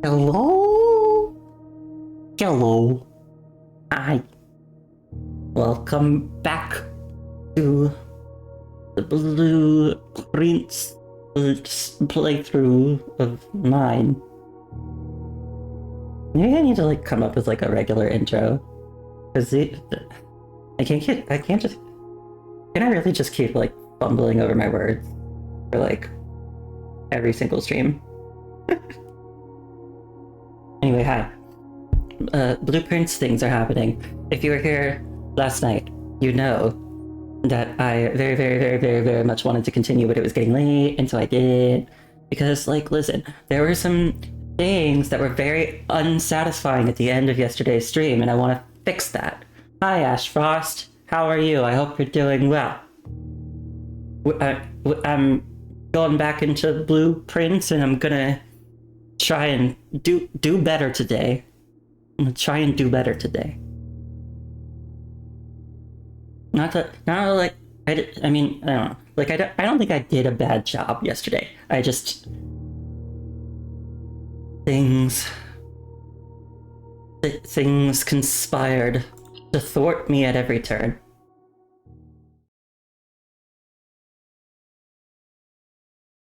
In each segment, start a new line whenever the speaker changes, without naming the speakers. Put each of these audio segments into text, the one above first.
Hello? Hello. Hi. Welcome back to the Blue Prince playthrough of mine. Maybe I need to like come up with like a regular intro. Cause I can't just, can I really just keep like fumbling over my words for like every single stream? Anyway, hi. Blueprints things are happening. If you were here last night, you know that I very much wanted to continue, but it was getting late, and so I did. Because, like, listen, there were some things that were very unsatisfying at the end of yesterday's stream, and I want to fix that. Hi, Ash Frost. How are you? I hope you're doing well. I'm going back into Blueprints, and I'm gonna try and do better today. I'm gonna try and do better today. Not like I don't know. Like I don't think I did a bad job yesterday. I just things conspired to thwart me at every turn.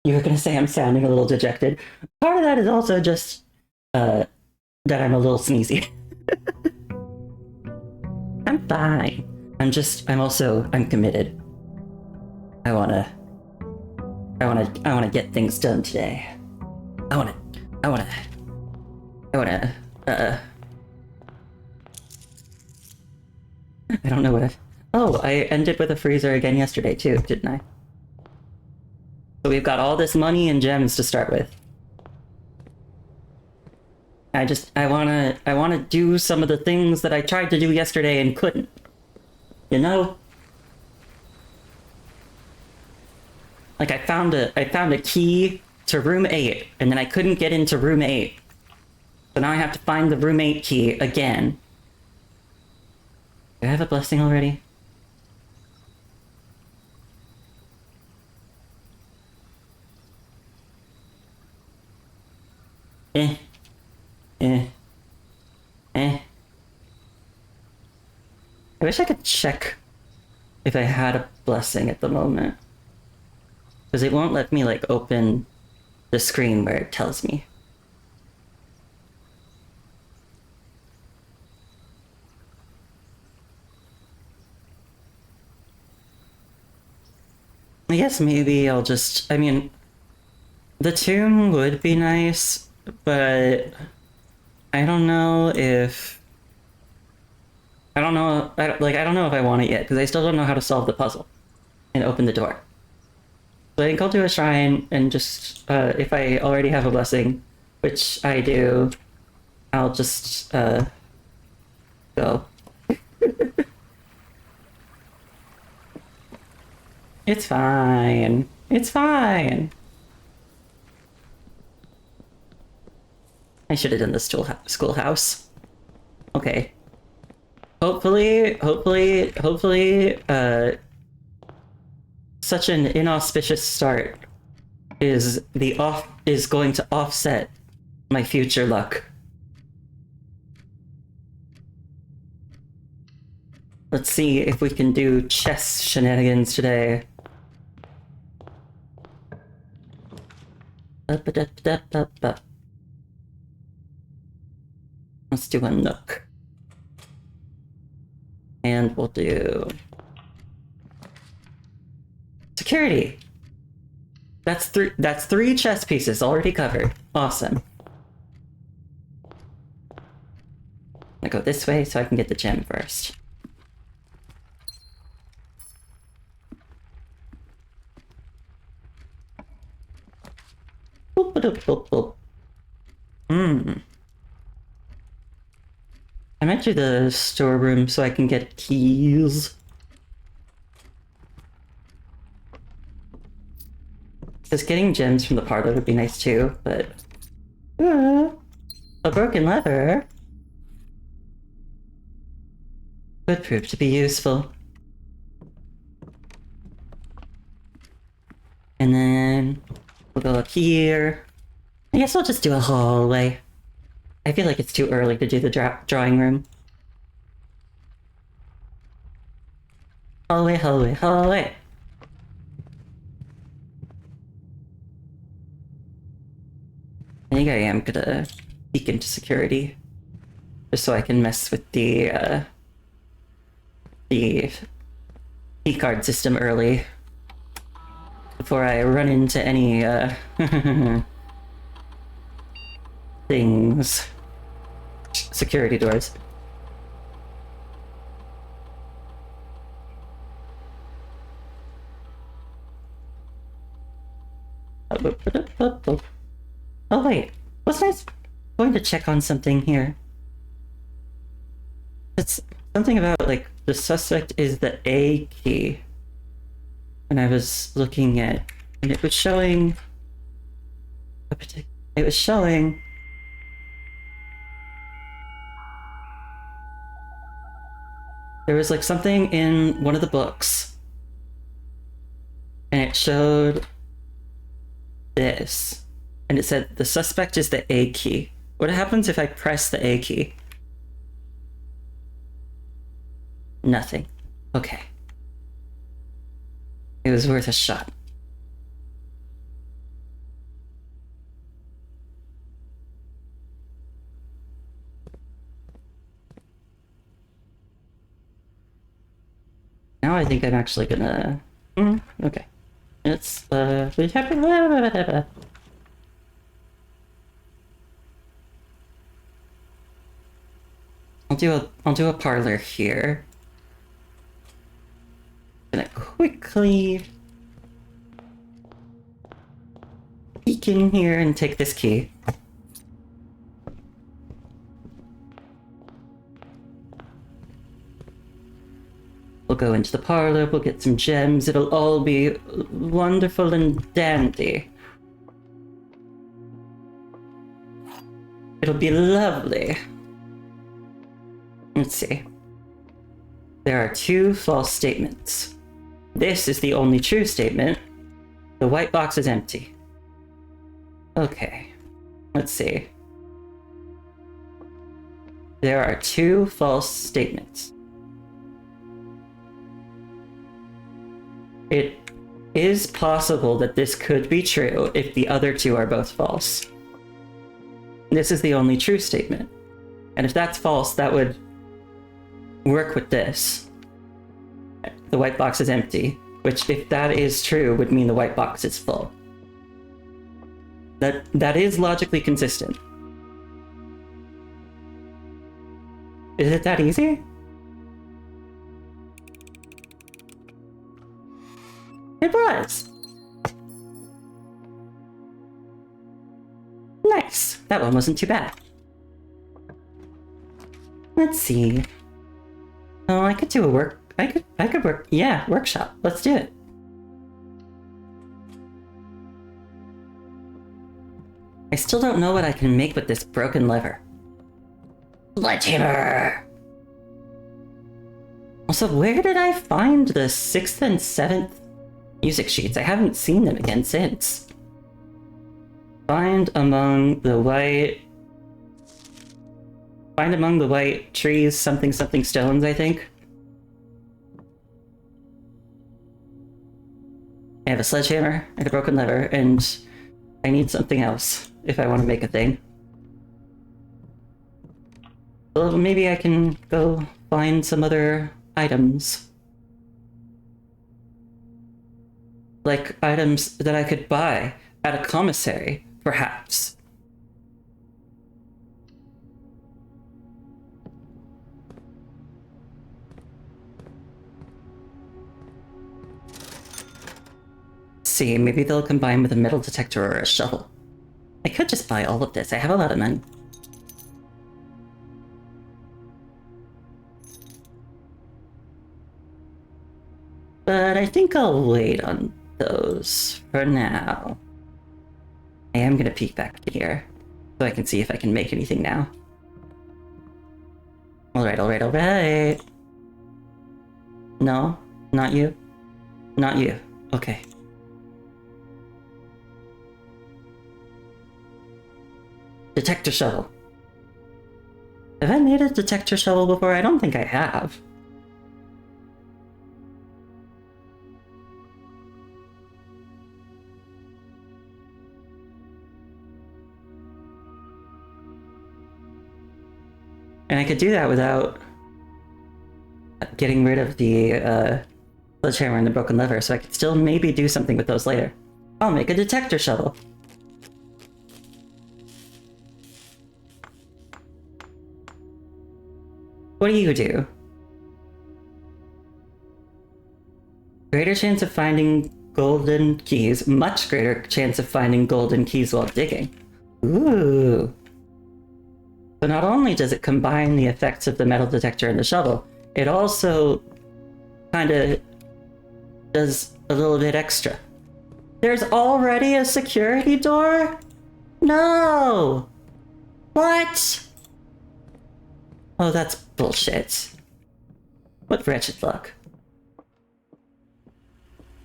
You were gonna say I'm sounding a little dejected. Part of that is also just that I'm a little sneezy. I'm fine. I'm committed. I wanna get things done today. I wanna, I don't know what I ended with a freezer again yesterday too, didn't I? So we've got all this money and gems to start with. I wanna do some of the things that I tried to do yesterday and couldn't. You know? Like I found a key to room 8, and then I couldn't get into room 8. So now I have to find the room 8 key again. Do I have a blessing already? Eh. I wish I could check if I had a blessing at the moment. Because it won't let me, like, open the screen where it tells me. I guess maybe I'll just... I mean, the tomb would be nice, but I don't know if... I don't know if I want it yet, because I still don't know how to solve the puzzle and open the door. So I think I'll do a shrine and just, if I already have a blessing, which I do, I'll just, go. It's fine. It's fine. I should have done the schoolhouse. Okay. Hopefully, such an inauspicious start is going to offset my future luck. Let's see if we can do chess shenanigans today. Let's do a nook. And we'll do security. That's three chess pieces already covered. Awesome. I go this way so I can get the gem first. Boop, boop, boop, boop. I might do the storeroom so I can get keys. Because getting gems from the parlor would be nice too, but... a broken lever would prove to be useful. And then we'll go up here. I guess I'll just do a hallway. I feel like it's too early to do the drawing room. Hallway, hallway, hallway. I think I am gonna peek into security. Just so I can mess with the keycard system early. Before I run into any, things. Security doors. Oh wait, wasn't I going to check on something here? It's something about, like, the suspect is the A key. And I was looking at, and it was showing it was showing there was like something in one of the books, and it showed this, and it said the suspect is the A key. What happens if I press the A key? Nothing. Okay. It was worth a shot. Now I think I'm actually gonna... okay. It's, I'll do a parlor here. Gonna quickly peek in here and take this key. We'll go into the parlor, we'll get some gems, it'll all be wonderful and dandy. It'll be lovely. Let's see. There are 2 false statements. This is the only true statement. The white box is empty. Okay. Let's see. There are 2 false statements. It is possible that this could be true if the other 2 are both false. This is the only true statement. And if that's false, that would work with this. The white box is empty, which, if that is true, would mean the white box is full. That is logically consistent. Is it that easy? It was! Nice! That one wasn't too bad. Let's see. Oh, I could do a work... I could work... Yeah, workshop. Let's do it. I still don't know what I can make with this broken lever. Sledgehammer! Also, where did I find the 6th and 7th music sheets? I haven't seen them again since. Find among the white trees something stones, I think. I have a sledgehammer and a broken lever, and I need something else if I want to make a thing. Well, maybe I can go find some other items. Like items that I could buy at a commissary, perhaps. See, maybe they'll combine with a metal detector or a shovel. I could just buy all of this. I have a lot of money. But I think I'll wait on those for now. I am gonna peek back here so I can see if I can make anything now. Alright. No, not you. Not you. Okay. Detector shovel. Have I made a detector shovel before? I don't think I have. And I could do that without getting rid of the sledgehammer and the broken lever, so I could still maybe do something with those later. I'll make a detector shovel. What do you do? Greater chance of finding golden keys. Much greater chance of finding golden keys while digging. Ooh. So not only does it combine the effects of the metal detector and the shovel, it also kind of does a little bit extra. There's already a security door? No! What? Oh, that's bullshit. What wretched luck.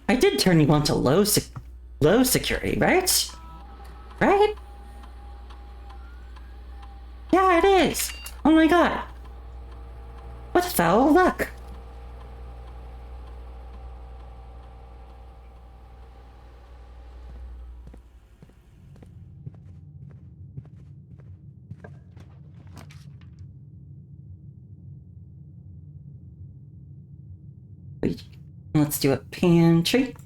I did turn you on to low security, right? Right? Yeah, it is! Oh my god! What foul luck! Let's do a pantry.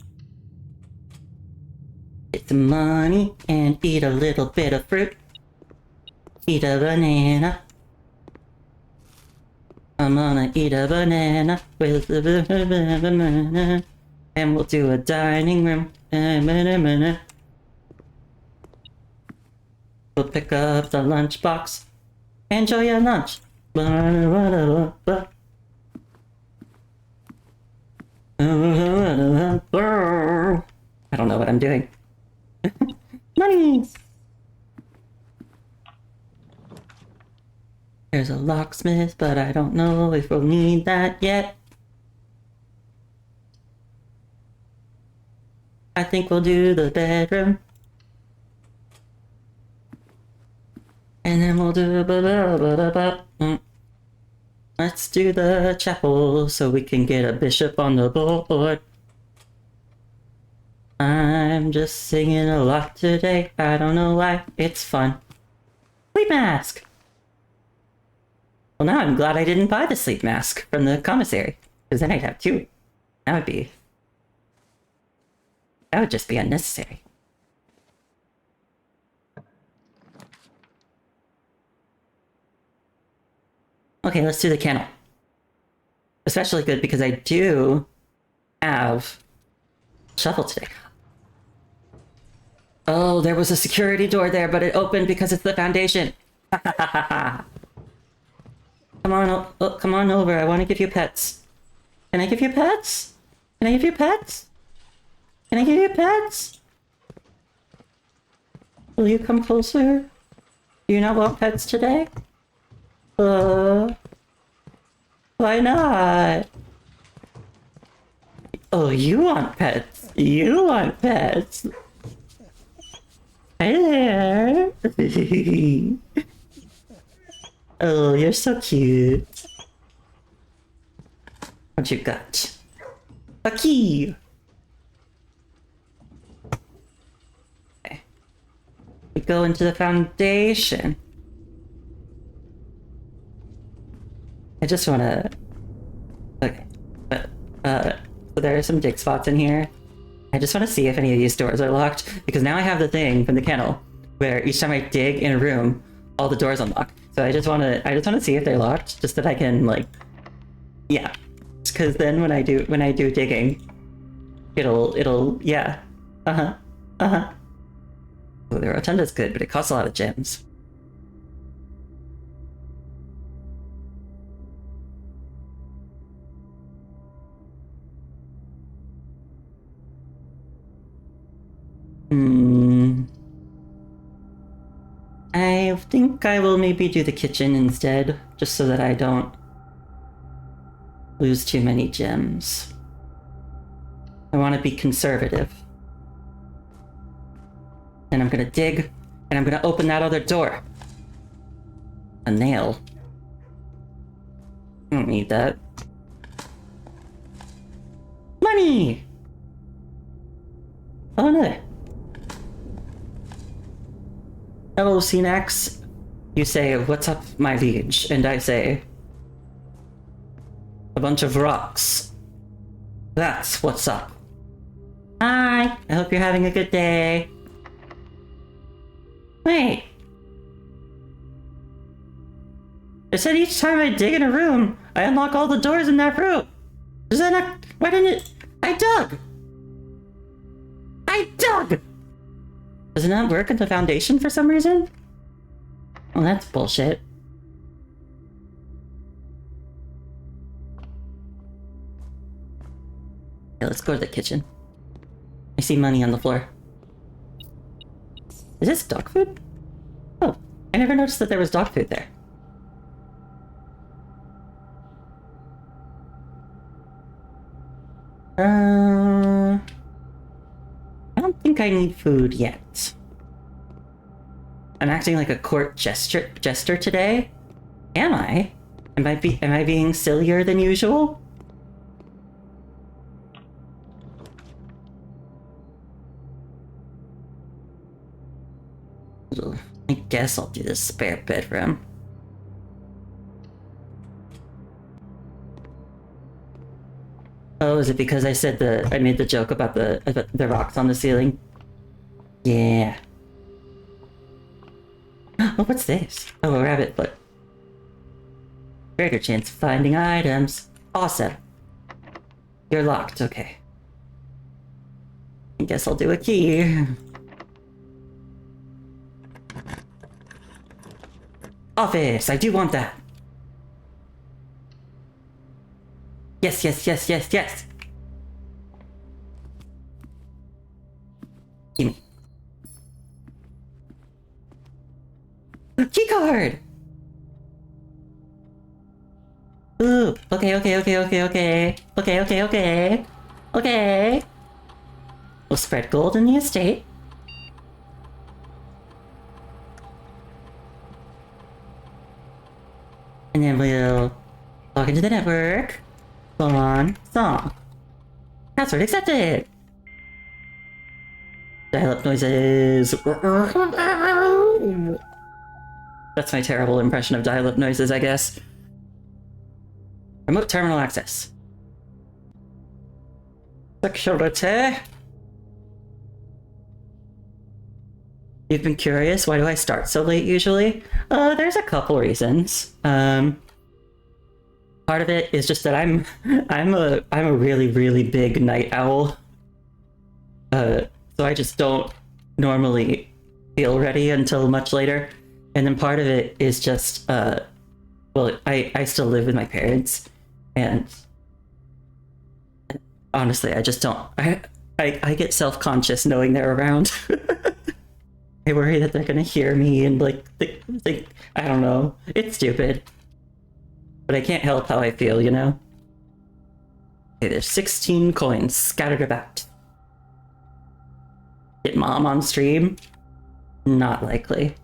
Get some money and eat a little bit of fruit. Eat a banana. I'm gonna eat a banana with a banana. And we'll do a dining room. We'll pick up the lunchbox. Enjoy your lunch. I don't know what I'm doing. Money! There's a locksmith, but I don't know if we'll need that yet. I think we'll do the bedroom. And then we'll do Let's do the chapel so we can get a bishop on the board. I'm just singing a lot today. I don't know why. It's fun. Sleep mask! Well, now I'm glad I didn't buy the sleep mask from the commissary, because then I'd have two. That would just be unnecessary. Okay, let's do the kennel. Especially good because I do have shovel today. Oh, there was a security door there, but it opened because it's the foundation. Come on, come on over. I want to give you pets. Can I give you pets? Can I give you pets? Can I give you pets? Will you come closer? Do you not want pets today? Why not? Oh, you want pets. You want pets. Hi there. Oh, you're so cute. What you got? A key. Okay. We go into the foundation. I just wanna... Okay. So there are some dig spots in here. I just want to see if any of these doors are locked, because now I have the thing from the kennel where each time I dig in a room, all the doors unlock. So I just want to see if they're locked, just that I can, like, yeah. Because then when I do digging, it'll yeah. Oh, the rotunda's good, but it costs a lot of gems. I think I will maybe do the kitchen instead, just so that I don't lose too many gems. I want to be conservative. And I'm gonna dig, and I'm gonna open that other door. A nail. I don't need that. Money! Oh, no. Hello, Cenax. You say, what's up, my liege? And I say, a bunch of rocks. That's what's up. Hi, I hope you're having a good day. Wait. I said each time I dig in a room, I unlock all the doors in that room. Does that not... Why didn't it... I dug! I dug! Does it not work at the foundation for some reason? Well, that's bullshit. Okay, let's go to the kitchen. I see money on the floor. Is this dog food? Oh, I never noticed that there was dog food there. I don't think I need food yet. I'm acting like a court jester today? Am I? Am I being sillier than usual? I guess I'll do the spare bedroom. Oh, is it because I said I made the joke about the rocks on the ceiling? Yeah. Oh, what's this? Oh, a rabbit foot. Greater chance of finding items. Awesome. You're locked, okay. I guess I'll do a key. Office! I do want that! Yes, yes, yes, yes, yes! Gimme. Keycard! Ooh, okay, okay, okay, okay, okay. Okay, okay, okay. Okay. We'll spread gold in the estate. And then we'll log into the network. Song. Password accepted! Dial-up noises. That's my terrible impression of dial-up noises, I guess. Remote terminal access. Security. You've been curious, why do I start so late usually? There's a couple reasons. Part of it is just that I'm a really, really big night owl. So I just don't normally feel ready until much later. And then part of it is just, well, I still live with my parents, and honestly, I just don't, I get self-conscious knowing they're around. I worry that they're gonna hear me and like think I don't know. It's stupid. But I can't help how I feel, you know? Okay, there's 16 coins scattered about. Get mom on stream? Not likely.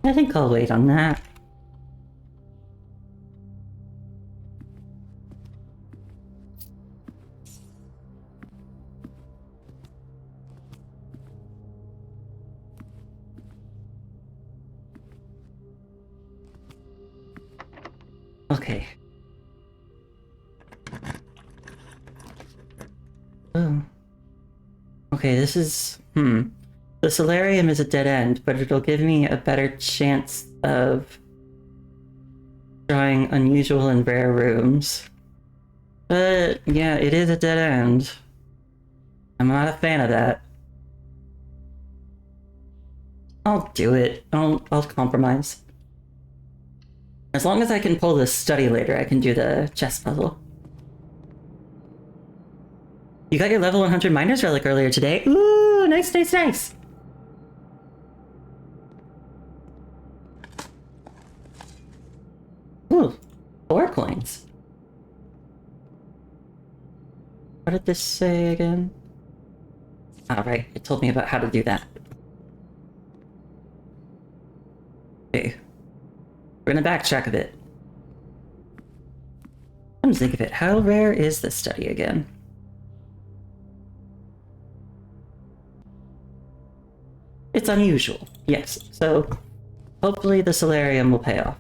I think I'll wait on that. Okay. Oh. Okay, this is... The solarium is a dead end, but it'll give me a better chance of drawing unusual and rare rooms. But, yeah, it is a dead end. I'm not a fan of that. I'll do it. I'll compromise. As long as I can pull the study later, I can do the chess puzzle. You got your level 100 Miner's Relic earlier today. Ooh, nice, nice, nice! Ooh. 4 coins. What did this say again? Ah, right. It told me about how to do that. Okay. We're gonna backtrack a bit. Come to think of it, how rare is this study again? It's unusual, yes. So, hopefully the solarium will pay off.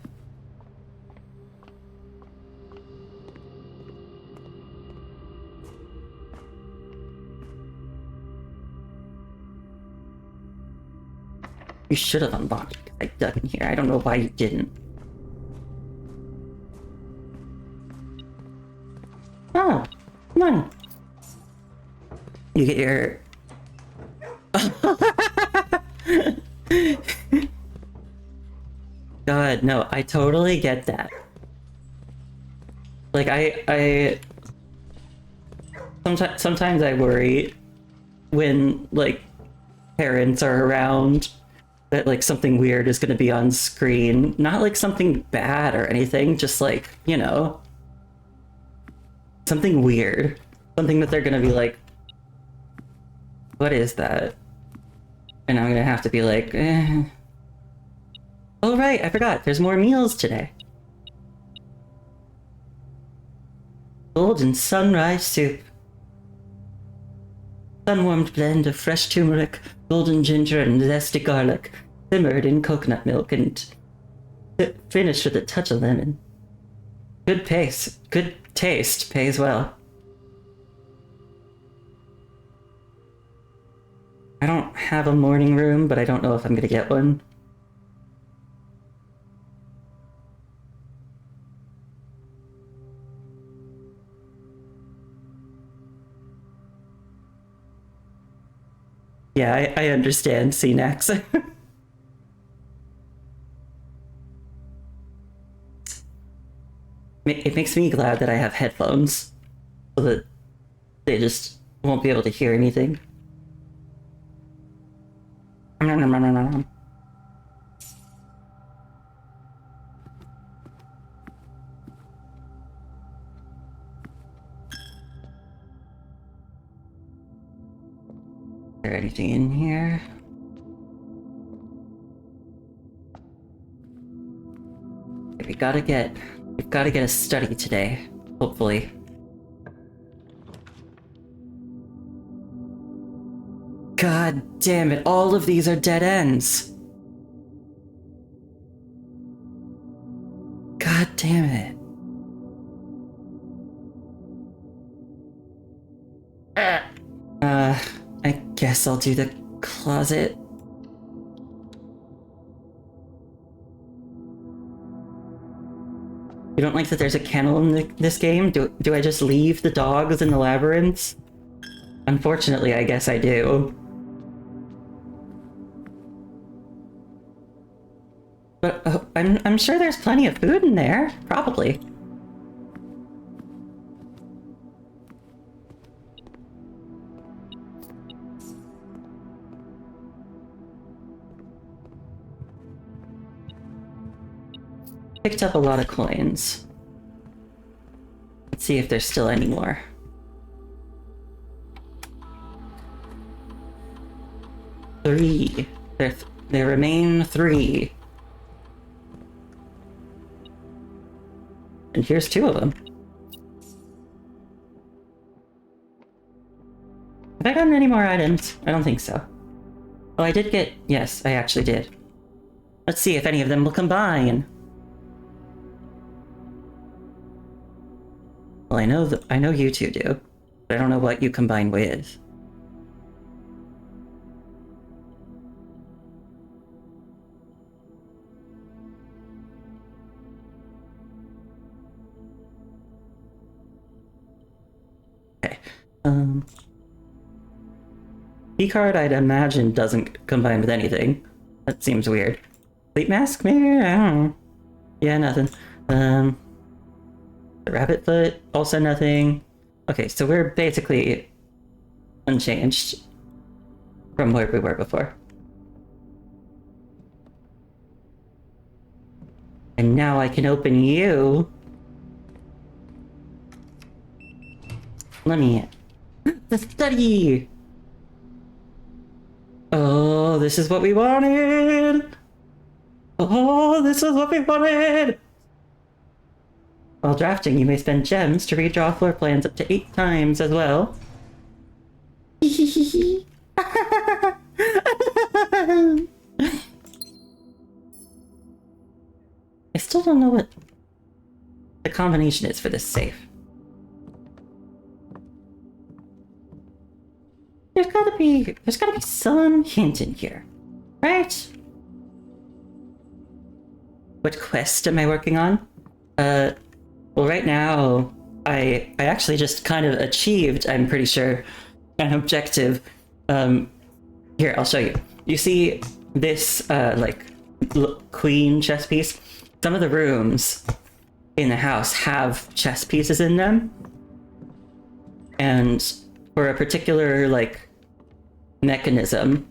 You should have unlocked it. I dug in here. I don't know why you didn't. Oh, come on. You get your... God, no, I totally get that. Like, sometimes I worry when, like, parents are around that, like, something weird is gonna be on screen. Not, like, something bad or anything, just, like, you know, something weird. Something that they're gonna be like, what is that? And I'm gonna have to be like, eh. Oh right, I forgot, there's more meals today. Golden sunrise soup. Sun-warmed blend of fresh turmeric, golden ginger, and zesty garlic, simmered in coconut milk and finished with a touch of lemon. Good taste pays well. I don't have a morning room, but I don't know if I'm gonna get one. Yeah, I understand, CNAX. It makes me glad that I have headphones, so that they just won't be able to hear anything. Is there anything in here? We've gotta get a study today, hopefully. God damn it, all of these are dead ends. God damn it. I guess I'll do the closet. You don't like that there's a kennel in this game? Do I just leave the dogs in the labyrinths? Unfortunately, I guess I do. But I'm sure there's plenty of food in there, probably. Picked up a lot of coins. Let's see if there's still any more. Three. There remain 3. And here's 2 of them. Have I gotten any more items? I don't think so. Oh, I did get... Yes, I actually did. Let's see if any of them will combine. Well, I know you two do, but I don't know what you combine with. Okay. Keycard, I'd imagine, doesn't combine with anything. That seems weird. Sleep mask, maybe? I don't know. Yeah, nothing. The rabbit foot, also nothing. Okay, so we're basically unchanged from where we were before. And now I can open you. Let me in. The study! Oh, this is what we wanted! Oh, this is what we wanted! While drafting, you may spend gems to redraw floor plans up to 8 times as well. I still don't know what the combination is for this safe. There's gotta be some hint in here, right? What quest am I working on? Well, right now, I actually just kind of achieved, I'm pretty sure, an objective. Here, I'll show you. You see this, queen chess piece? Some of the rooms in the house have chess pieces in them. And for a particular, mechanism,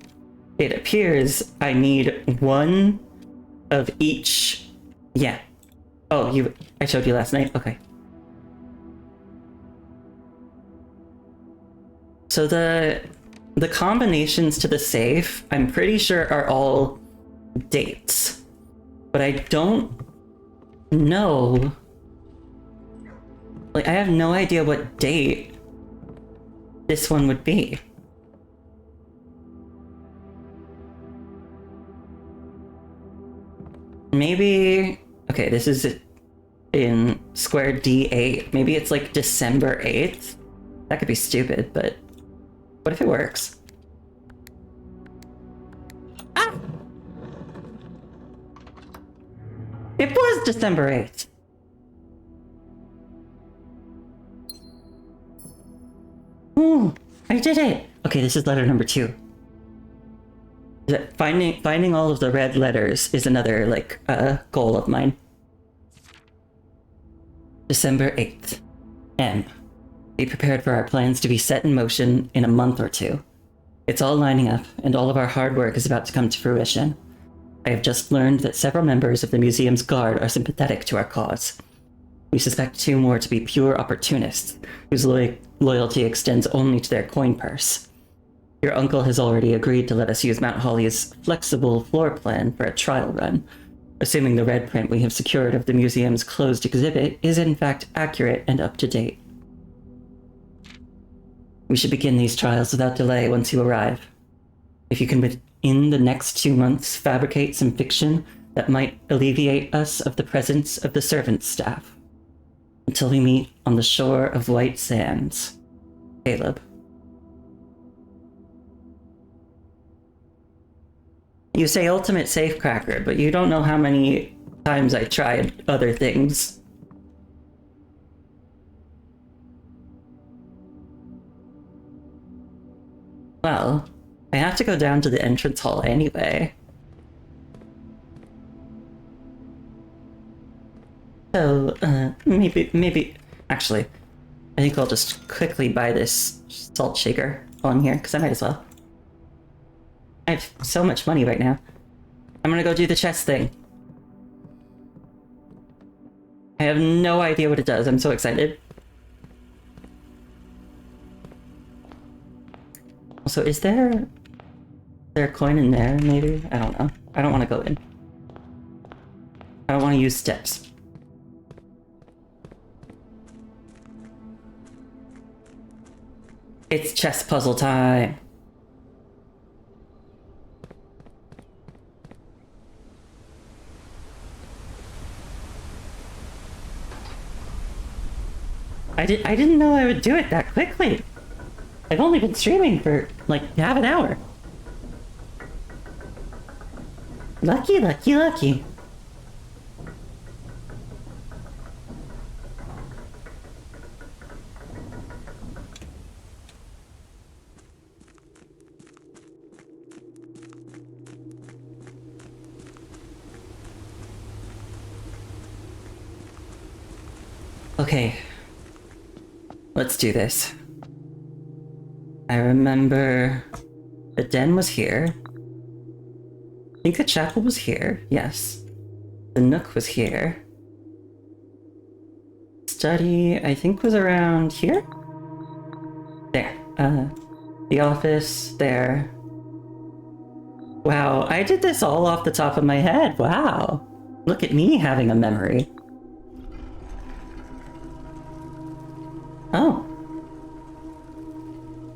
it appears I need one of each. Yeah. Oh, I showed you last night? Okay. So the combinations to the safe, I'm pretty sure are all dates. But I don't know. I have no idea what date this one would be. Maybe... Okay, this is in square D8. Maybe it's December 8th? That could be stupid, but... What if it works? Ah! It was December 8th! Ooh, I did it! Okay, this is letter number 2. Finding all of the red letters is another, goal of mine. December 8th. M. Be prepared for our plans to be set in motion in a month or 2. It's all lining up, and all of our hard work is about to come to fruition. I have just learned that several members of the museum's guard are sympathetic to our cause. We suspect 2 more to be pure opportunists, whose loyalty extends only to their coin purse. Your uncle has already agreed to let us use Mount Holly's flexible floor plan for a trial run, assuming the red print we have secured of the museum's closed exhibit is in fact accurate and up to date. We should begin these trials without delay once you arrive. If you can within the next 2 months fabricate some fiction that might alleviate us of the presence of the servant staff. Until we meet on the shore of White Sands. Caleb. You say ultimate safecracker, but you don't know how many times I tried other things. Well, I have to go down to the entrance hall anyway. So, maybe... Actually, I think I'll just quickly buy this salt shaker on here, because I might as well. I have so much money right now. I'm gonna go do the chess thing. I have no idea what it does. I'm so excited. Also, is there a coin in there, maybe? I don't know. I don't want to go in. I don't want to use steps. It's chess puzzle time. I didn't know I would do it that quickly. I've only been streaming for half an hour. Lucky, lucky, lucky. Okay. Let's do this. I remember the den was here. I think the chapel was here, yes. The nook was here. Study, I think, was around here? There. The office, there. Wow, I did this all off the top of my head. Wow. Look at me having a memory. Oh.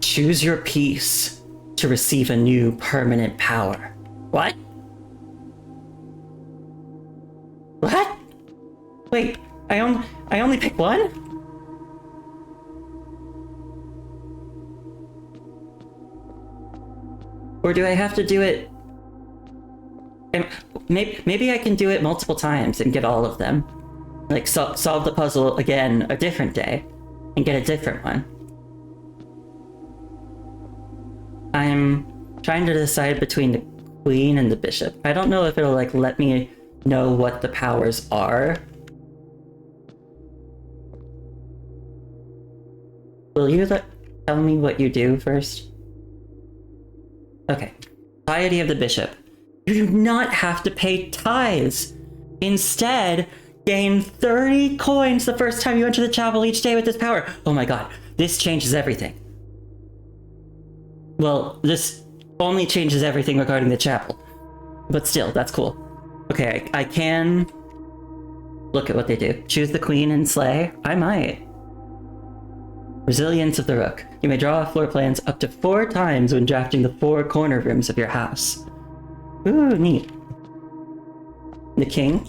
Choose your piece to receive a new permanent power. What? What? Wait, I only pick one? Or do I have to do it? Maybe I can do it multiple times and get all of them. Like solve the puzzle again a different day and get a different one. I'm trying to decide between the queen and the bishop. I don't know if it'll like let me know what the powers are. Will you tell me what you do first? Okay. Piety of the bishop. You do not have to pay tithes. Instead, gain 30 coins the first time you enter the chapel each day with this power. Oh my god, this changes everything. Well, this only changes everything regarding the chapel. But still, that's cool. Okay, I can look at what they do. Choose the queen and slay. I might. Resilience of the rook. You may draw floor plans up to 4 times when drafting the 4 corner rooms of your house. Ooh, neat. The king.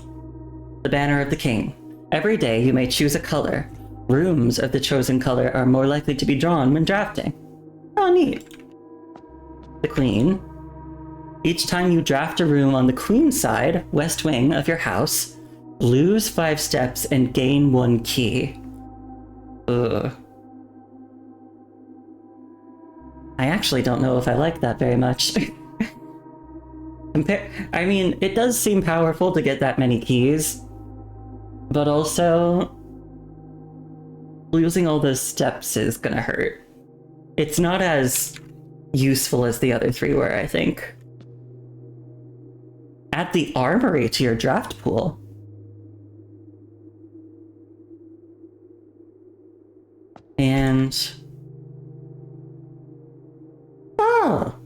The banner of the king. Every day you may choose a color. Rooms of the chosen color are more likely to be drawn when drafting. Oh, neat. The queen. Each time you draft a room on the queen side, west wing of your house, lose 5 steps and gain 1 key. Ugh. I actually don't know if I like that very much. I mean, it does seem powerful to get that many keys, but also losing all those steps is gonna hurt. It's not as useful as the other 3 were, I think. Add the armory to your draft pool. And... oh!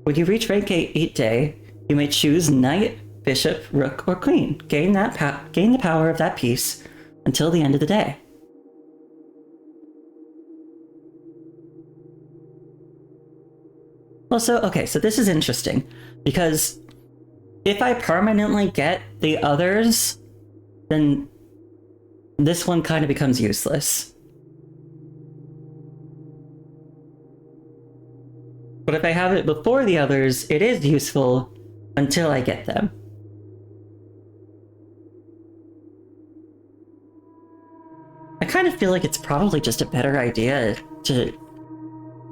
When you reach rank 8 each day, you may choose knight, bishop, rook, or queen. Gain the power of that piece until the end of the day. Also, okay, so this is interesting, because if I permanently get the others, then this one kind of becomes useless. But if I have it before the others, it is useful until I get them. I kind of feel like it's probably just a better idea to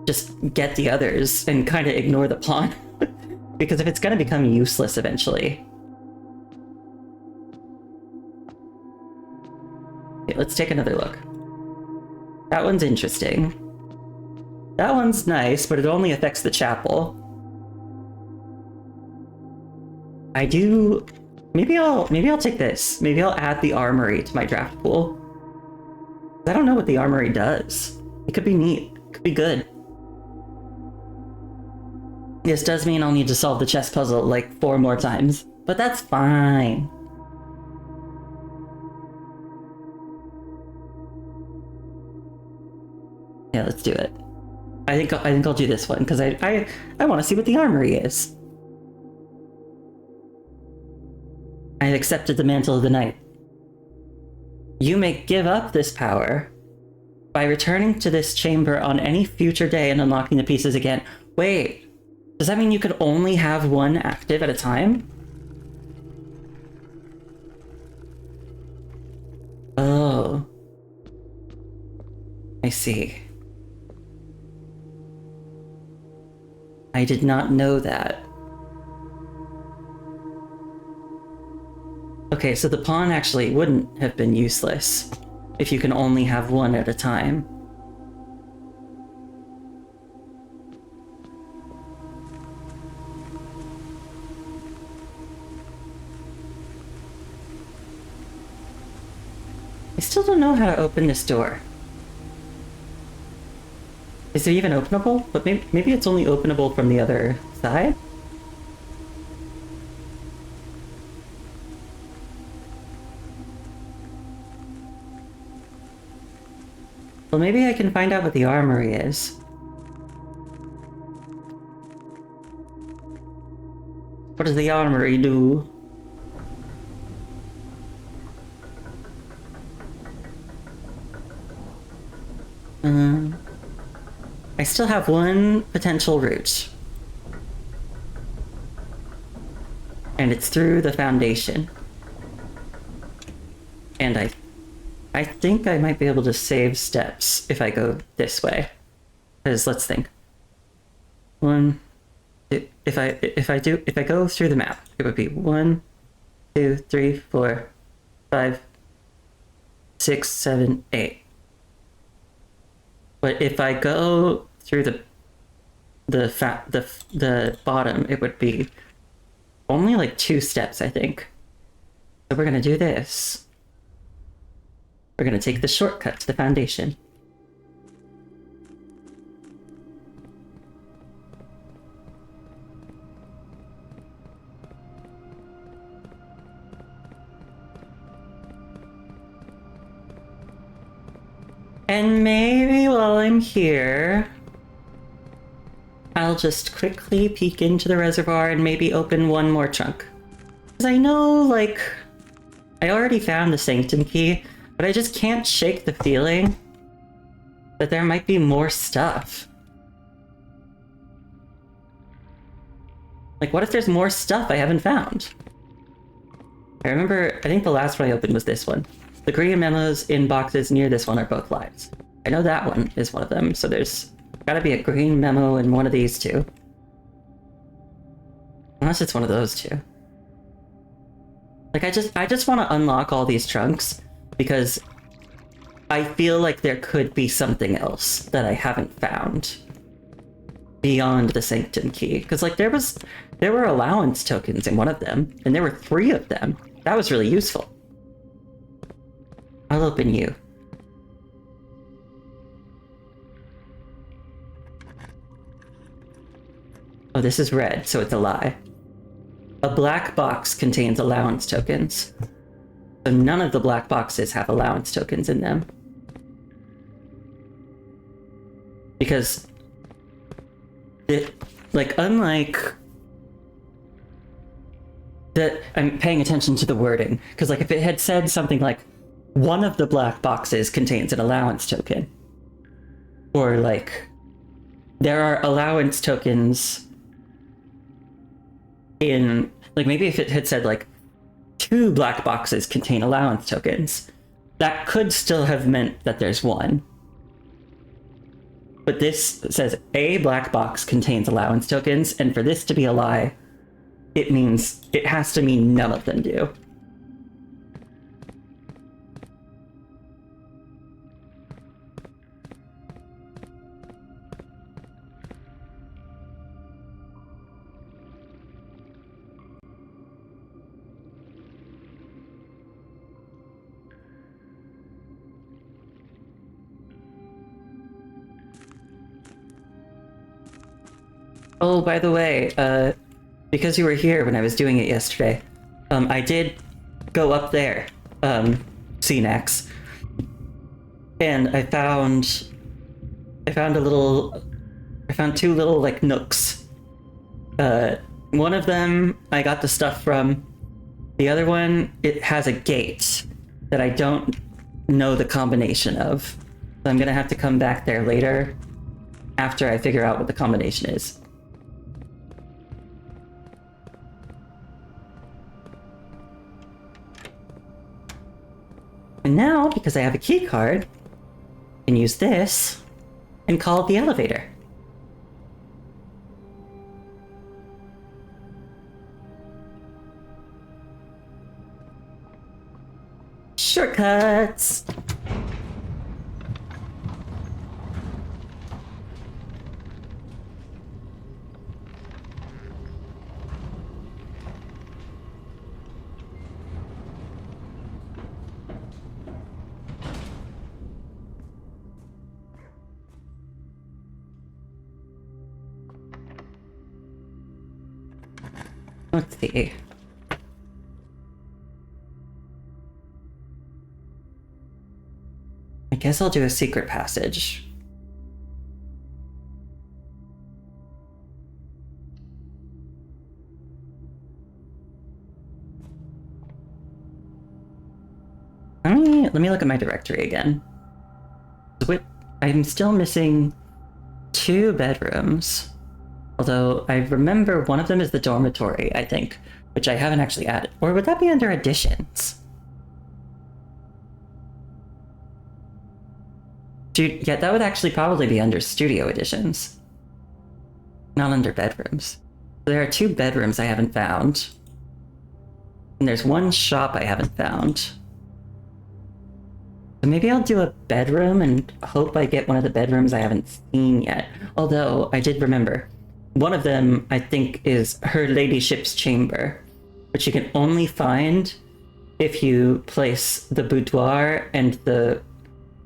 just get the others and kind of ignore the pawn. Because if it's going to become useless eventually. Okay, let's take another look. That one's interesting. That one's nice, but it only affects the chapel. Maybe I'll take this. Maybe I'll add the armory to my draft pool. I don't know what the armory does. It could be neat. It could be good. This does mean I'll need to solve the chess puzzle like 4 more times, but that's fine. Yeah, let's do it. I think I'll do this one because I want to see what the armory is. I have accepted the mantle of the knight. You may give up this power by returning to this chamber on any future day and unlocking the pieces again. Wait. Does that mean you could only have one active at a time? Oh. I see. I did not know that. Okay, so the pawn actually wouldn't have been useless if you can only have one at a time. I still don't know how to open this door. Is it even openable? But maybe it's only openable from the other side? Well, maybe I can find out what the armory is. What does the armory do? I still have one potential route. And it's through the foundation. And I think I might be able to save steps if I go this way. Because let's think. If I go through the map, it would be 1, 2, 3, 4, 5, 6, 7, 8. But if I go through the bottom, it would be only like 2 steps, I think. So we're gonna do this. We're gonna take the shortcut to the foundation. And maybe while I'm here, I'll just quickly peek into the reservoir and maybe open one more trunk. Because I know, like, I already found the Sanctum key, but I just can't shake the feeling that there might be more stuff. Like, what if there's more stuff I haven't found? I remember, I think the last one I opened was this one. The green memos in boxes near this one are both lives. I know that one is one of them, so there's gotta be a green memo in one of these two. Unless it's one of those two. Like, I just want to unlock all these trunks, because I feel like there could be something else that I haven't found beyond the Sanctum key. Because, like, there were allowance tokens in one of them, and there were 3 of them. That was really useful. I'll open you. Oh, this is red, so it's a lie. A black box contains allowance tokens. So none of the black boxes have allowance tokens in them. Because, unlike... I'm paying attention to the wording, because, like, if it had said something like, one of the black boxes contains an allowance token, or, like, there are allowance tokens in, like, maybe if it had said, like, 2 black boxes contain allowance tokens, that could still have meant that there's 1. But this says a black box contains allowance tokens, and for this to be a lie, it means it has to mean none of them do. Oh, by the way, because you were here when I was doing it yesterday, I did go up there, CNAX, and I found 2 little, like, nooks. One of them I got the stuff from. The other one, it has a gate that I don't know the combination of. So I'm gonna have to come back there later after I figure out what the combination is. And now, because I have a key card, I can use this and call it the elevator. Shortcuts! Let's see. I guess I'll do a secret passage. Let me look at my directory again. I'm still missing 2 bedrooms. Although I remember one of them is the dormitory, I think, which I haven't actually added. Or would that be under additions? Dude, yeah, that would actually probably be under studio additions. Not under bedrooms. There are 2 bedrooms I haven't found. And there's 1 shop I haven't found. So maybe I'll do a bedroom and hope I get one of the bedrooms I haven't seen yet. Although, I did remember. One of them, I think, is Her Ladyship's Chamber, which you can only find if you place the boudoir and the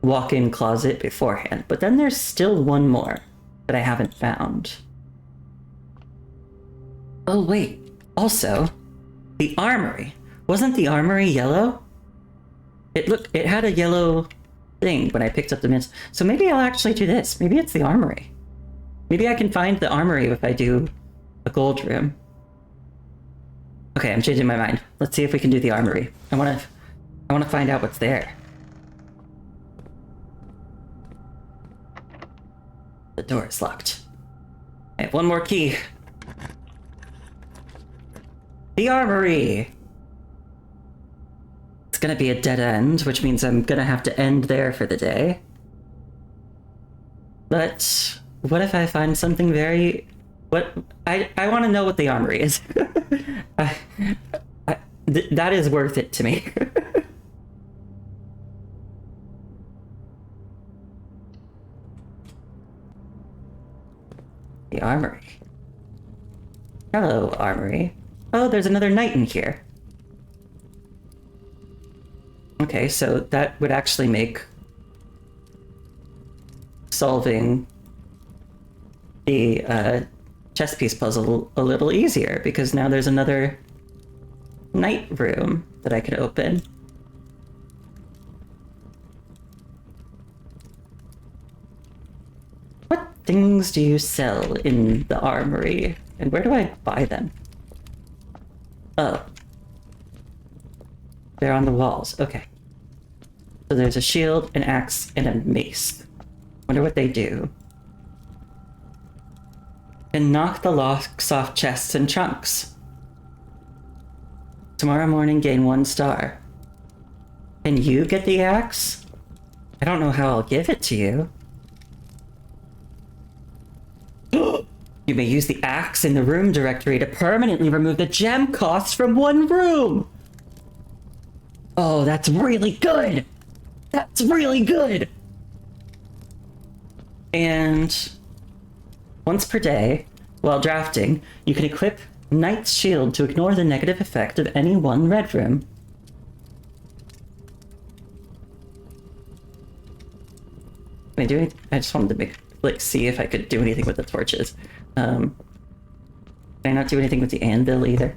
walk-in closet beforehand. But then there's still 1 more that I haven't found. Oh, wait. Also, the armory. Wasn't the armory yellow? It had a yellow thing when I picked up the mints. So maybe I'll actually do this. Maybe it's the armory. Maybe I can find the armory if I do a gold room. Okay, I'm changing my mind. Let's see if we can do the armory. I wanna find out what's there. The door is locked. I have 1 more key. The armory! It's gonna be a dead end, which means I'm gonna have to end there for the day. But what if I find something very... I want to know what the armory is. That is worth it to me. The armory. Hello, armory. Oh, there's another knight in here. Okay, so that would actually make solving the chess piece puzzle a little easier, because now there's another night room that I can open. What things do you sell in the armory, and where do I buy them? Oh. They're on the walls, okay. So there's a shield, an axe, and a mace. Wonder what they do. And knock the locks off chests and trunks. Tomorrow morning, gain 1 star. Can you get the axe? I don't know how I'll give it to you. You may use the axe in the room directory to permanently remove the gem costs from 1 room. Oh, that's really good. That's really good. And once per day, while drafting, you can equip Knight's Shield to ignore the negative effect of any 1 red room. Can I do it? I just wanted to see if I could do anything with the torches. Can I not do anything with the anvil either?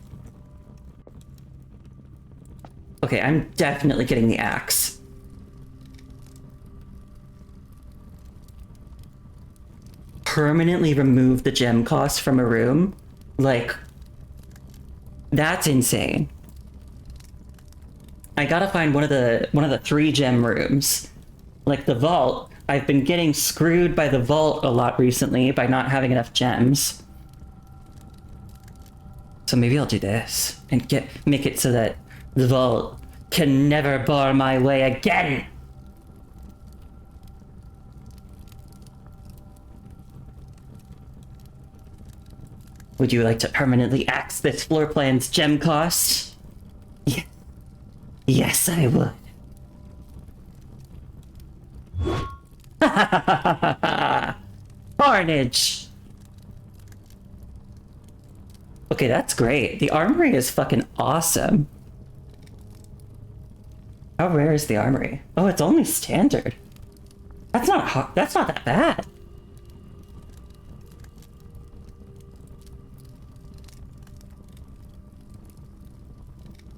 Okay, I'm definitely getting the axe. Permanently remove the gem cost from a room? Like, that's insane. I gotta find one of the 3 gem rooms. Like the vault. I've been getting screwed by the vault a lot recently by not having enough gems. So maybe I'll do this and make it so that the vault can never bar my way again. Would you like to permanently axe this floor plan's gem cost? Yes, I would. Carnage! Okay, that's great. The armory is fucking awesome. How rare is the armory? Oh, it's only standard. That's not that bad.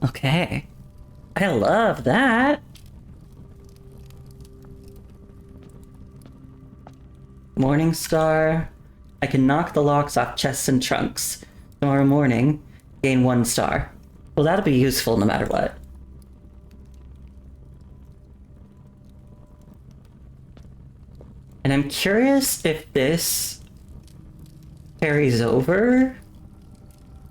Okay. I love that. Morning Star. I can knock the locks off chests and trunks. Tomorrow morning, gain 1 star. Well, that'll be useful no matter what. And I'm curious if this carries over.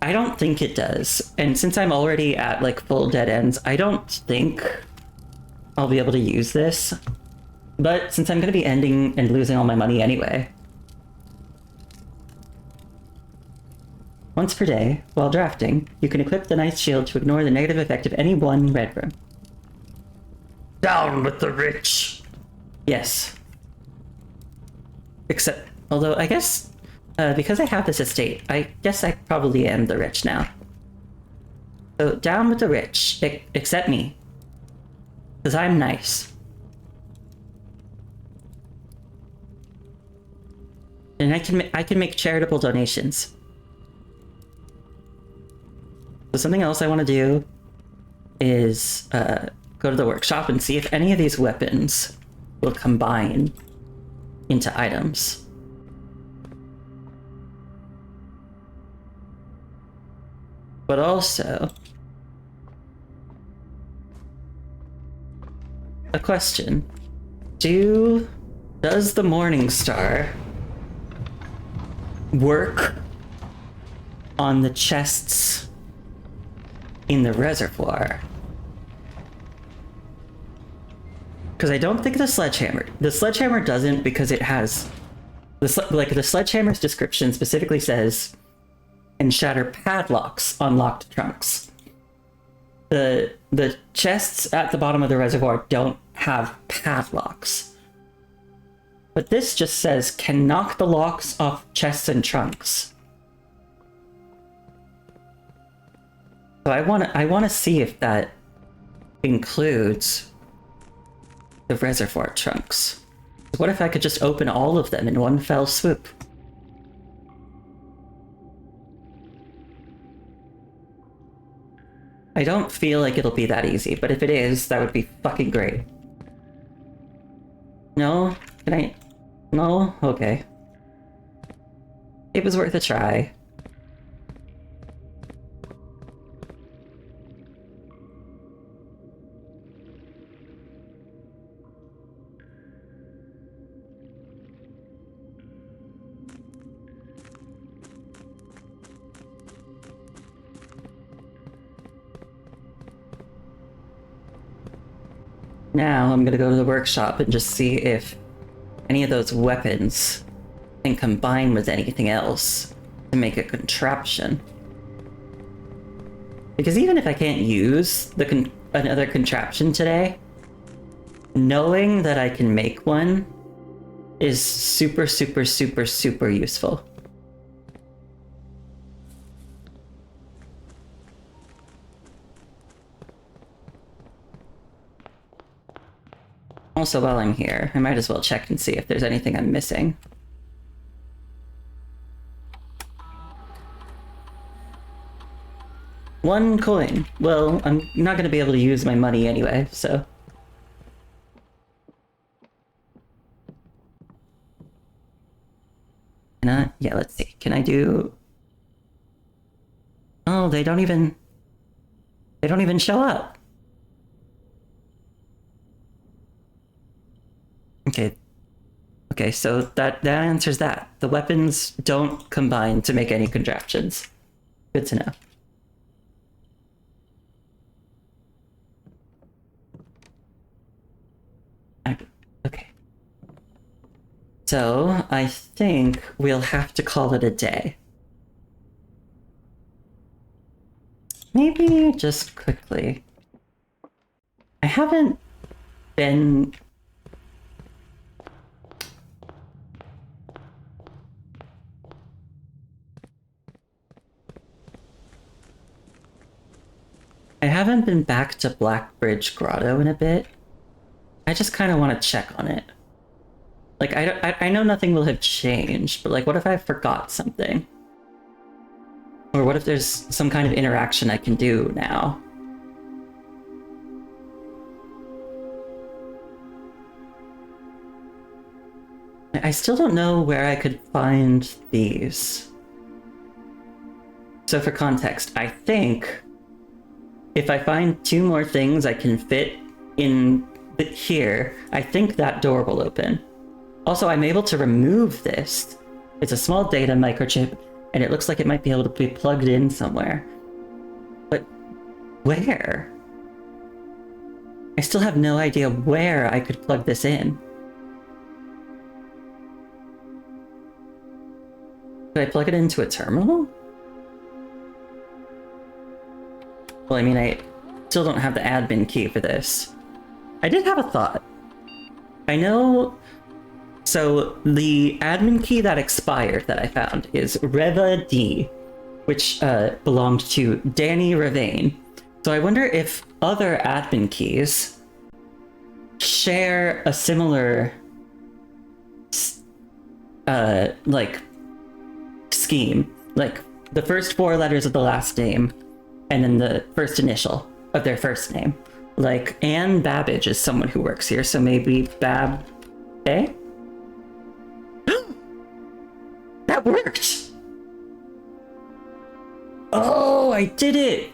I don't think it does. And since I'm already at like full dead ends, I don't think I'll be able to use this. But since I'm going to be ending and losing all my money anyway. Once per day, while drafting, you can equip the Knight's Shield to ignore the negative effect of any one red room. Down with the rich! Yes. Except, although I guess, because I have this estate, I guess I probably am the rich now. So down with the rich, except me. Because I'm nice. And I can make charitable donations. So something else I want to do is go to the workshop and see if any of these weapons will combine into items. But also, a question. Does the Morning Star work on the chests in the reservoir? Because I don't think the sledgehammer doesn't, because it has the sledgehammer's description specifically says and shatter padlocks on locked trunks. The chests at the bottom of the reservoir don't have padlocks. But this just says can knock the locks off chests and trunks. So I want to see if that includes the reservoir trunks. What if I could just open all of them in one fell swoop? I don't feel like it'll be that easy, but if it is, that would be fucking great. No? Can I? No? Okay. It was worth a try. Now I'm gonna go to the workshop and just see if any of those weapons can combine with anything else to make a contraption. Because even if I can't use another contraption today, knowing that I can make one is super, super, super, super useful. Also, while I'm here, I might as well check and see if there's anything I'm missing. One coin. Well, I'm not going to be able to use my money anyway, so... Yeah, let's see. Can I do... Oh, they don't even show up. Okay, so that answers that. The weapons don't combine to make any contraptions. Good to know. Okay. So, I think we'll have to call it a day. Maybe just quickly. I haven't been... back to Blackbridge Grotto in a bit. I just kind of want to check on it. Like, I know nothing will have changed, but like, what if I forgot something? Or what if there's some kind of interaction I can do now? I still don't know where I could find these. So for context, I think if I find 2 more things I can fit in here, I think that door will open. Also, I'm able to remove this. It's a small data microchip, and it looks like it might be able to be plugged in somewhere. But where? I still have no idea where I could plug this in. Could I plug it into a terminal? Well, I mean, I still don't have the admin key for this. I did have a thought. I know... So, the admin key that expired that I found is Reva D, which belonged to Danny Ravane. So I wonder if other admin keys share a similar, like, scheme. Like, the first 4 letters of the last name, and then the first initial of their first name. Like, Anne Babbage is someone who works here, so maybe Bab... Eh? That worked! Oh, I did it!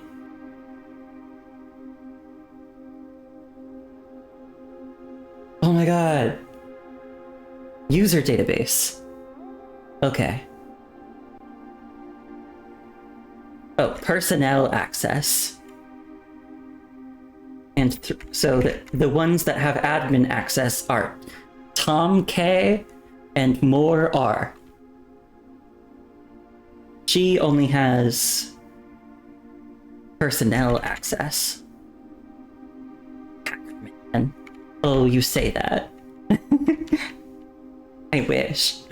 Oh my god. User database. Okay. Oh, personnel access. And so the ones that have admin access are Tom K and Moore R. She only has personnel access. Man. Oh, you say that. I wish.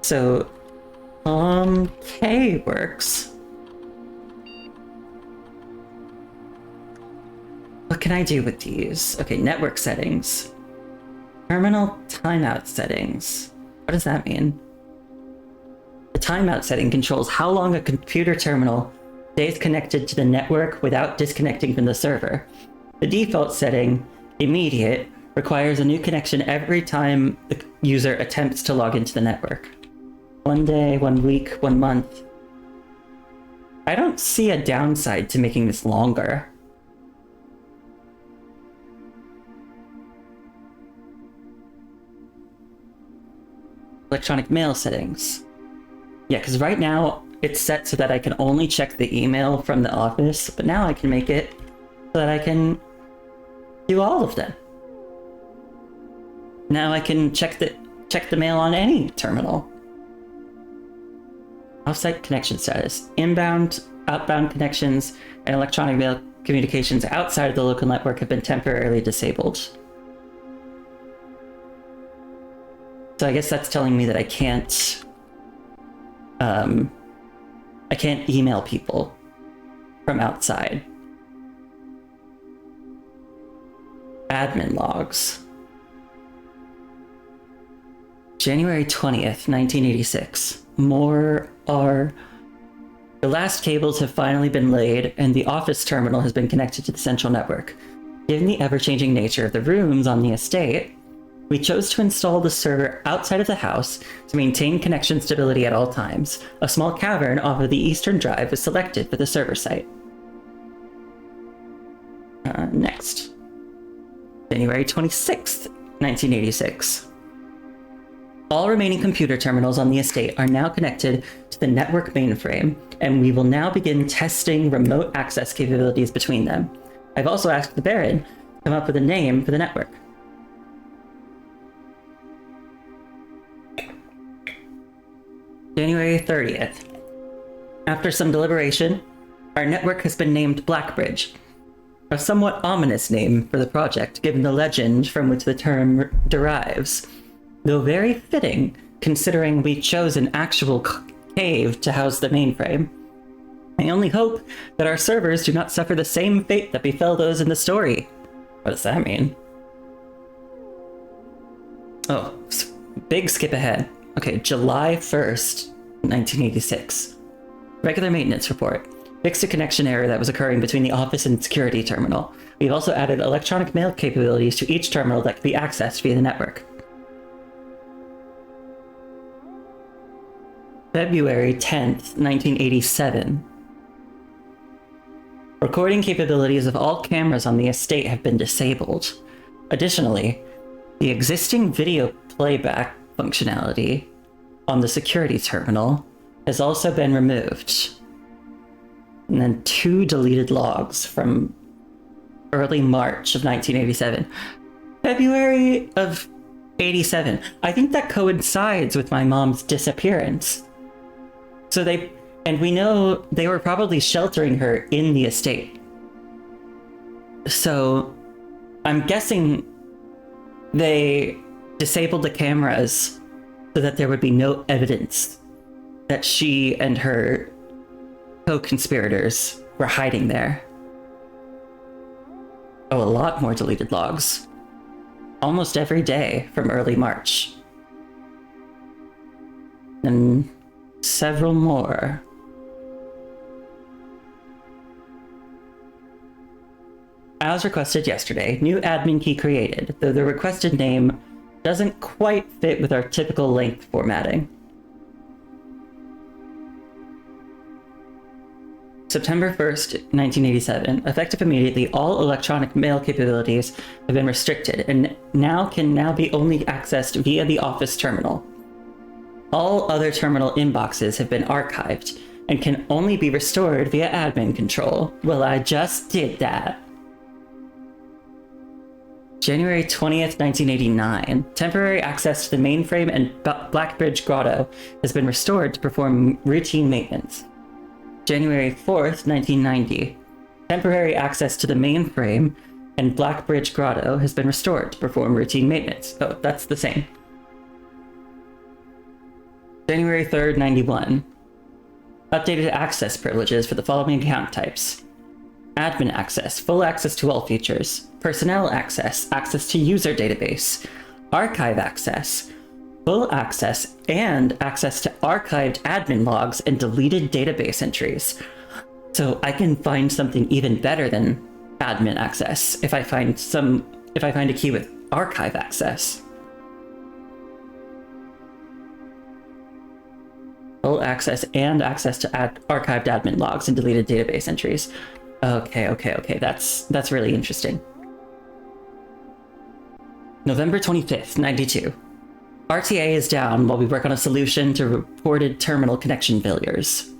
So, K works. What can I do with these? Okay, network settings. Terminal timeout settings. What does that mean? The timeout setting controls how long a computer terminal stays connected to the network without disconnecting from the server. The default setting, immediate, requires a new connection every time the user attempts to log into the network. 1 day, 1 week, 1 month. I don't see a downside to making this longer. Electronic mail settings. Yeah, because right now it's set so that I can only check the email from the office, but now I can make it so that I can do all of them. Now I can check the mail on any terminal. Offsite connection status. Inbound, outbound connections, and electronic mail communications outside of the local network have been temporarily disabled. So I guess that's telling me that I can't email people from outside. Admin logs. January 20th, 1986. More are... The last cables have finally been laid, and the office terminal has been connected to the central network. Given the ever-changing nature of the rooms on the estate, we chose to install the server outside of the house to maintain connection stability at all times. A small cavern off of the eastern drive was selected for the server site. Next. January 26th, 1986. All remaining computer terminals on the estate are now connected to the network mainframe, and we will now begin testing remote access capabilities between them. I've also asked the Baron to come up with a name for the network. January 30th. After some deliberation, our network has been named Blackbridge, a somewhat ominous name for the project given the legend from which the term derives, though very fitting considering we chose an actual cave to house the mainframe. I only hope that our servers do not suffer the same fate that befell those in the story. What does that mean? Oh, big skip ahead. Okay, July 1st, 1986. Regular maintenance report. Fixed a connection error that was occurring between the office and security terminal. We've also added electronic mail capabilities to each terminal that can be accessed via the network. February 10th, 1987. Recording capabilities of all cameras on the estate have been disabled. Additionally, the existing video playback functionality on the security terminal has also been removed. And then 2 deleted logs from early March of 1987. February of 87. I think that coincides with my mom's disappearance. So we know they were probably sheltering her in the estate. So I'm guessing they disabled the cameras so that there would be no evidence that she and her co-conspirators were hiding there. Oh, a lot more deleted logs. Almost every day from early March. And several more. As requested yesterday, new admin key created, though the requested name doesn't quite fit with our typical length formatting. September 1st, 1987. Effective immediately, all electronic mail capabilities have been restricted and can now be only accessed via the office terminal. All other terminal inboxes have been archived and can only be restored via admin control. Well, I just did that. January 20th, 1989. Temporary access to the mainframe and Blackbridge Grotto has been restored to perform routine maintenance. January 4th, 1990. Temporary access to the mainframe and Blackbridge Grotto has been restored to perform routine maintenance. Oh, that's the same. January 3rd, 91. Updated access privileges for the following account types. Admin access, full access to all features. Personnel access, access to user database. Archive access, full access and access to archived admin logs and deleted database entries. So I can find something even better than admin access if I find a key with archive access. Full access and access to archived admin logs and deleted database entries. Okay. That's really interesting. November 25th, 92. RTA is down while we work on a solution to reported terminal connection failures.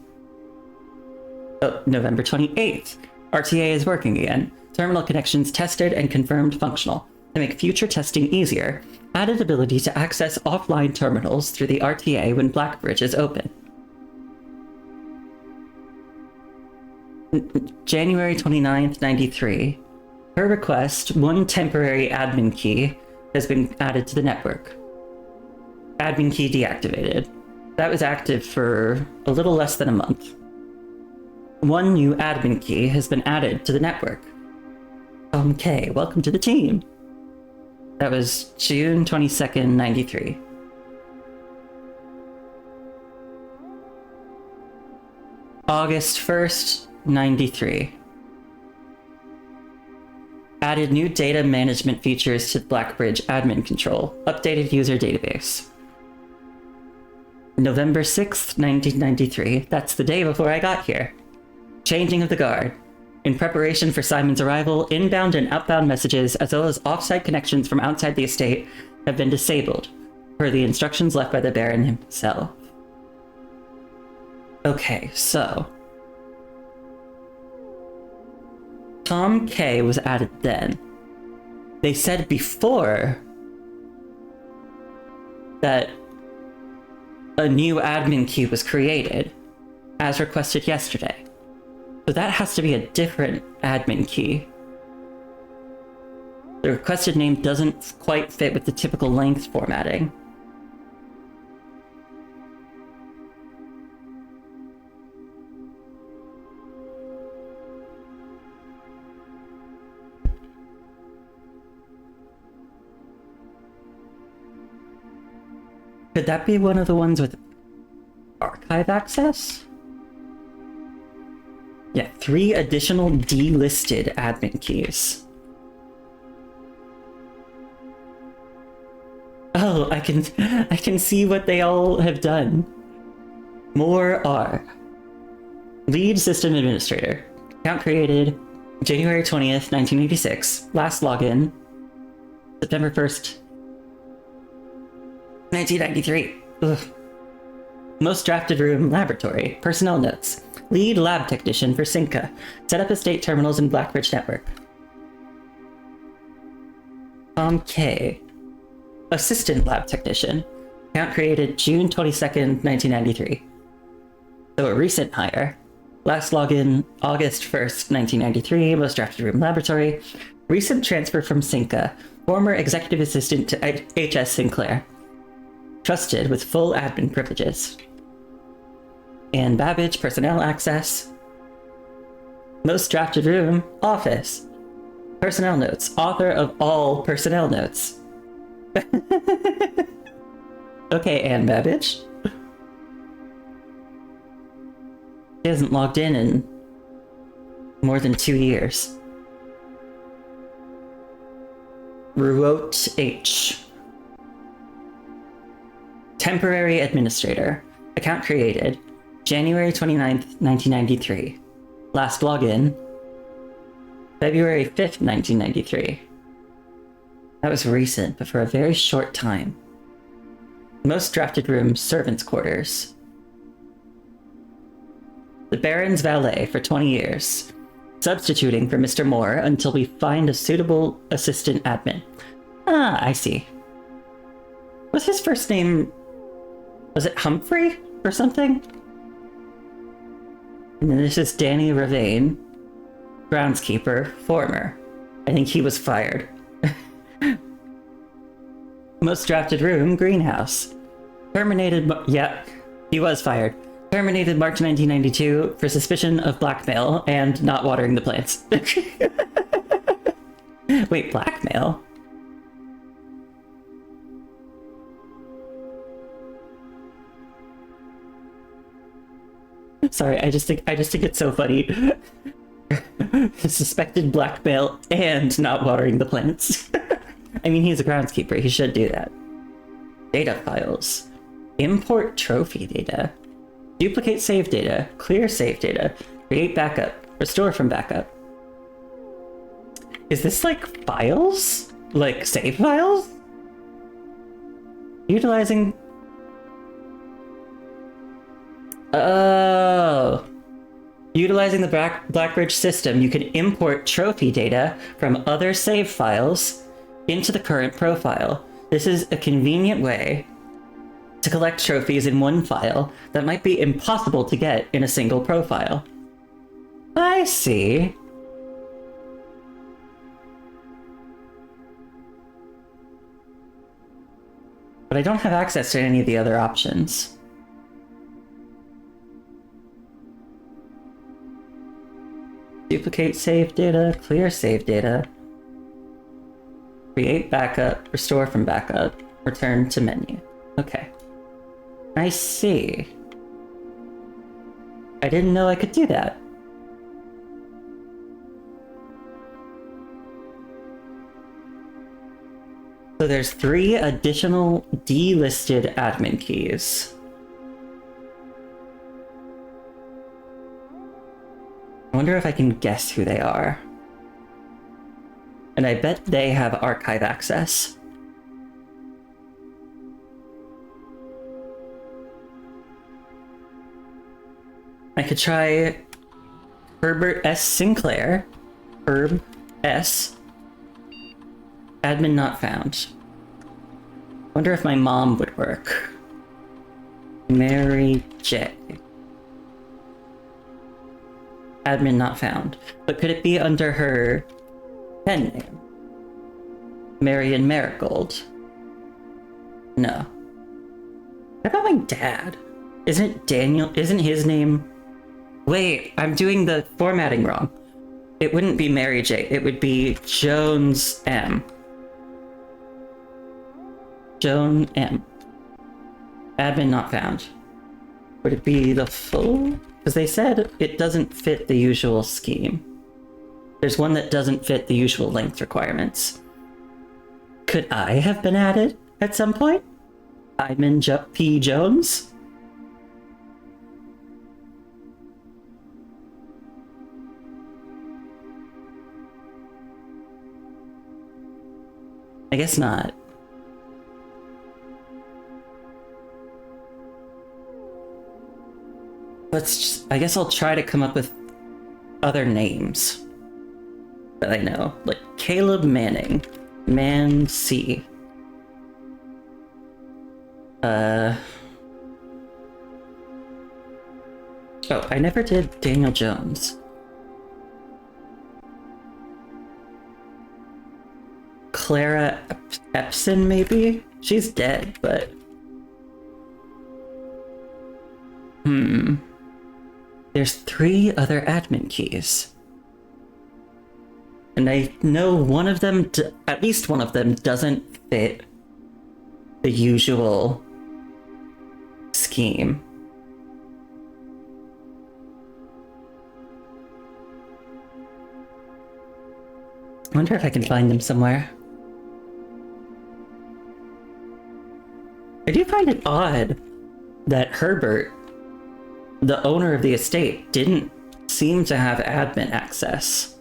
November 28th. RTA is working again. Terminal connections tested and confirmed functional. To make future testing easier, added ability to access offline terminals through the RTA when Blackbridge is open. January 29th, 93. Per request, 1 temporary admin key has been added to the network. Admin key deactivated. That was active for a little less than a month. 1 new admin key has been added to the network. Okay, welcome to the team. That was June 22nd, 93. August 1st, 93. Added new data management features to Blackbridge admin control. Updated user database. November 6th, 1993. That's the day before I got here. Changing of the guard. In preparation for Simon's arrival, inbound and outbound messages, as well as off-site connections from outside the estate, have been disabled, per the instructions left by the Baron himself. Okay, so Tom K was added then. They said before that a new admin key was created, as requested yesterday. So that has to be a different admin key. The requested name doesn't quite fit with the typical length formatting. Could that be one of the ones with archive access? Yeah, 3 additional delisted admin keys. Oh, I can see what they all have done. More are lead system administrator. Account created January 20th, 1986. Last login September 1st, 1993. Ugh. Most drafted room laboratory. Personnel notes. Lead lab technician for Cinca. Set up estate terminals in Blackbridge network. K. Assistant lab technician. Account created June 22nd, 1993. So a recent hire. Last login August 1st, 1993. Most drafted room laboratory. Recent transfer from Cinca. Former executive assistant to HS Sinclair. Trusted with full admin privileges. And Babbage, personnel access. Most drafted room, office. Personnel notes, author of all personnel notes. Okay, Anne Babbage. She hasn't logged in more than 2 years. Ruot H. Temporary administrator. Account created January 29th, 1993. Last login February 5th, 1993. That was recent, but for a very short time. Most drafted room, servants' quarters. The Baron's valet for 20 years. Substituting for Mr. Moore until we find a suitable assistant admin. Ah, I see. Was his first name... was it Humphrey or something? And then this is Danny Ravane, groundskeeper, former. I think he was fired. Most drafted room, greenhouse. Terminated, yeah, he was fired. Terminated March 1992 for suspicion of blackmail and not watering the plants. Wait, blackmail? Sorry, I just think it's so funny. Suspected blackmail and not watering the plants. I mean, he's a groundskeeper. He should do that. Data files. Import trophy data. Duplicate save data. Clear save data. Create backup. Restore from backup. Is this like files? Like save files? Utilizing... Oh. Utilizing the Blackbridge system, you can import trophy data from other save files into the current profile. This is a convenient way to collect trophies in one file that might be impossible to get in a single profile. I see. But I don't have access to any of the other options. Duplicate save data, clear save data, create backup, restore from backup, return to menu. Okay. I see. I didn't know I could do that. So there's 3 additional delisted admin keys. I wonder if I can guess who they are. And I bet they have archive access. I could try Herbert S. Sinclair. Herb S. Admin not found. Wonder if my mom would work. Mary J. Admin not found. But could it be under her pen name? Marion Marigold. No. What about my dad? Isn't Daniel... isn't his name... Wait, I'm doing the formatting wrong. It wouldn't be Mary J. It would be Jones M. Joan M. Admin not found. Would it be the full? Because they said it doesn't fit the usual scheme. There's one that doesn't fit the usual length requirements. Could I have been added at some point? Hyman P. Jones? I guess not. I guess I'll try to come up with other names that I know. Like Caleb Manning. Man C. Oh, I never did Daniel Jones. Clara Epson, maybe? She's dead, but... There's 3 other admin keys. And I know one of them, at least one of them, doesn't fit the usual scheme. I wonder if I can find them somewhere. I do find it odd that Herbert, the owner of the estate, didn't seem to have admin access.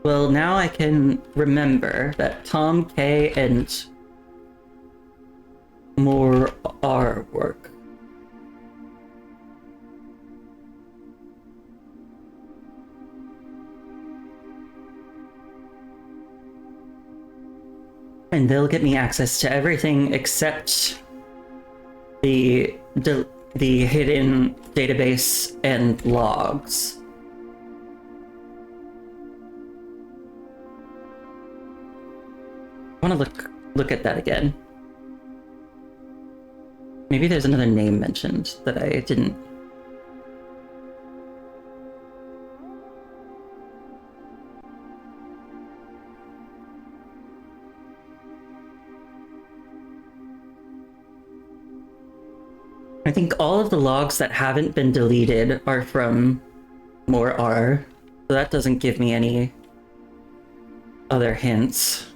Well, now I can remember that Tom K and more R work. And they'll get me access to everything except the hidden database and logs. I want to look at that again. Maybe there's another name mentioned that I didn't. I think all of the logs that haven't been deleted are from more R, so that doesn't give me any other hints.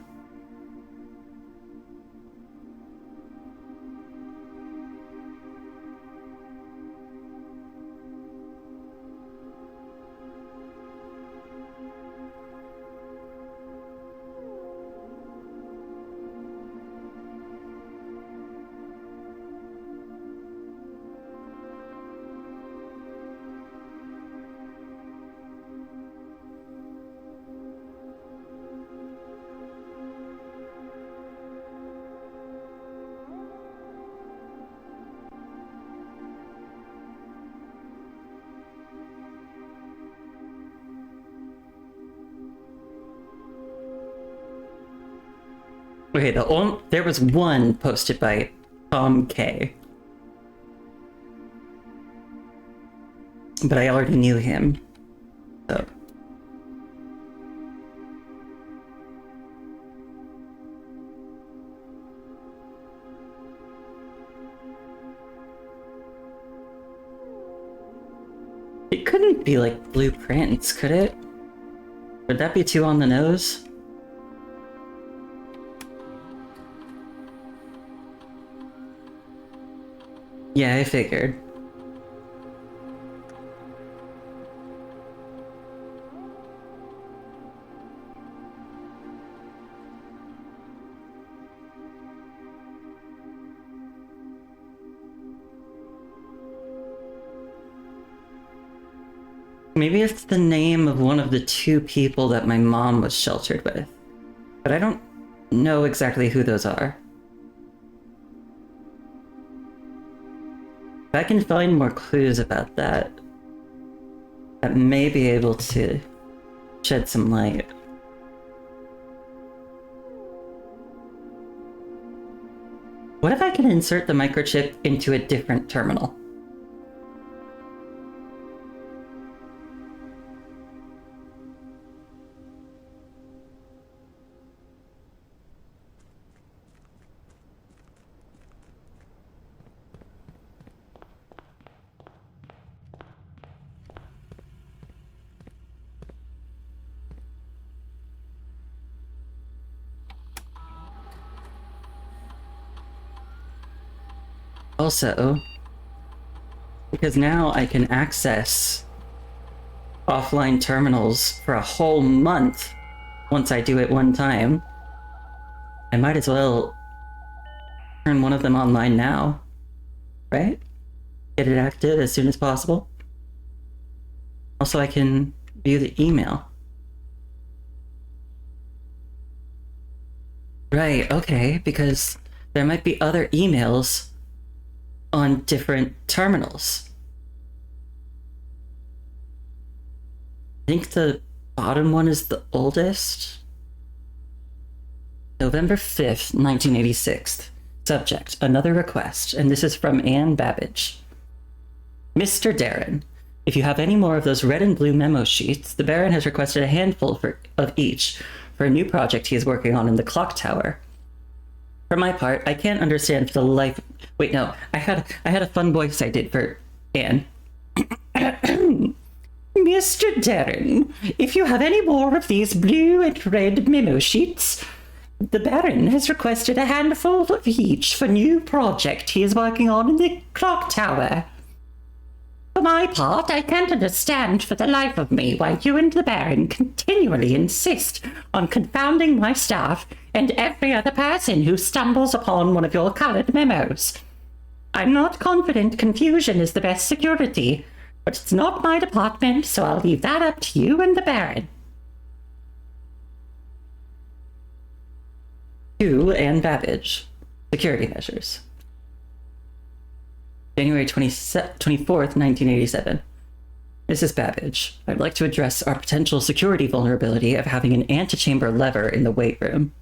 Okay, there was one posted by Tom K. But I already knew him, so... It couldn't be like blueprints, could it? Would that be too on the nose? Yeah, I figured. Maybe it's the name of one of the 2 people that my mom was sheltered with. But I don't know exactly who those are. If I can find more clues about that, I may be able to shed some light. What if I can insert the microchip into a different terminal? Also, because now I can access offline terminals for a whole month once I do it one time, I might as well turn one of them online now, right? Get it active as soon as possible. Also, I can view the email. Right, okay, because there might be other emails on different terminals. I think the bottom one is the oldest. November 5th, 1986. Subject, another request, and this is from Anne Babbage. Mr. Darren, if you have any more of those red and blue memo sheets, the Baron has requested a handful of each for a new project he is working on in the clock tower. For my part, I can't understand for the life... Wait, no, I had a fun voice I did for Anne. Mr. Darren, if you have any more of these blue and red memo sheets, the Baron has requested a handful of each for new project he is working on in the clock tower. For my part, I can't understand for the life of me why you and the Baron continually insist on confounding my staff and every other person who stumbles upon one of your colored memos. I'm not confident confusion is the best security, but it's not my department, so I'll leave that up to you and the Baron. To Anne Babbage. Security measures. January 24th, 1987. Mrs. Babbage, I'd like to address our potential security vulnerability of having an antechamber lever in the weight room.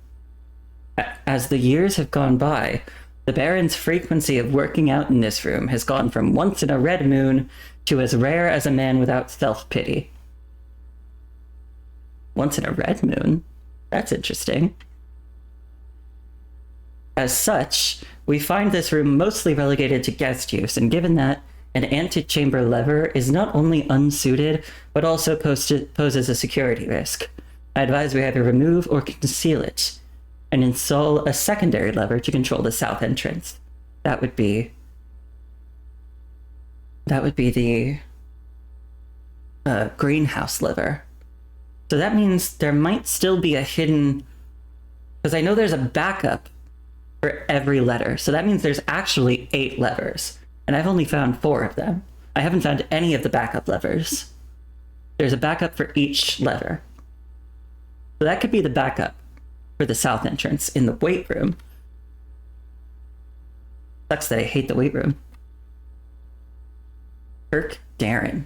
As the years have gone by, the Baron's frequency of working out in this room has gone from once in a red moon to as rare as a man without self-pity. Once in a red moon? That's interesting. As such, we find this room mostly relegated to guest use, and given that an antechamber lever is not only unsuited, but also poses a security risk, I advise we either remove or conceal it, and install a secondary lever to control the south entrance. That would be the greenhouse lever. So that means there might still be a hidden... Because I know there's a backup for every letter. So that means there's actually 8 levers. And I've only found 4 of them. I haven't found any of the backup levers. There's a backup for each lever. So that could be the backup for the south entrance in the weight room. Sucks that I hate the weight room. Kirk Darren.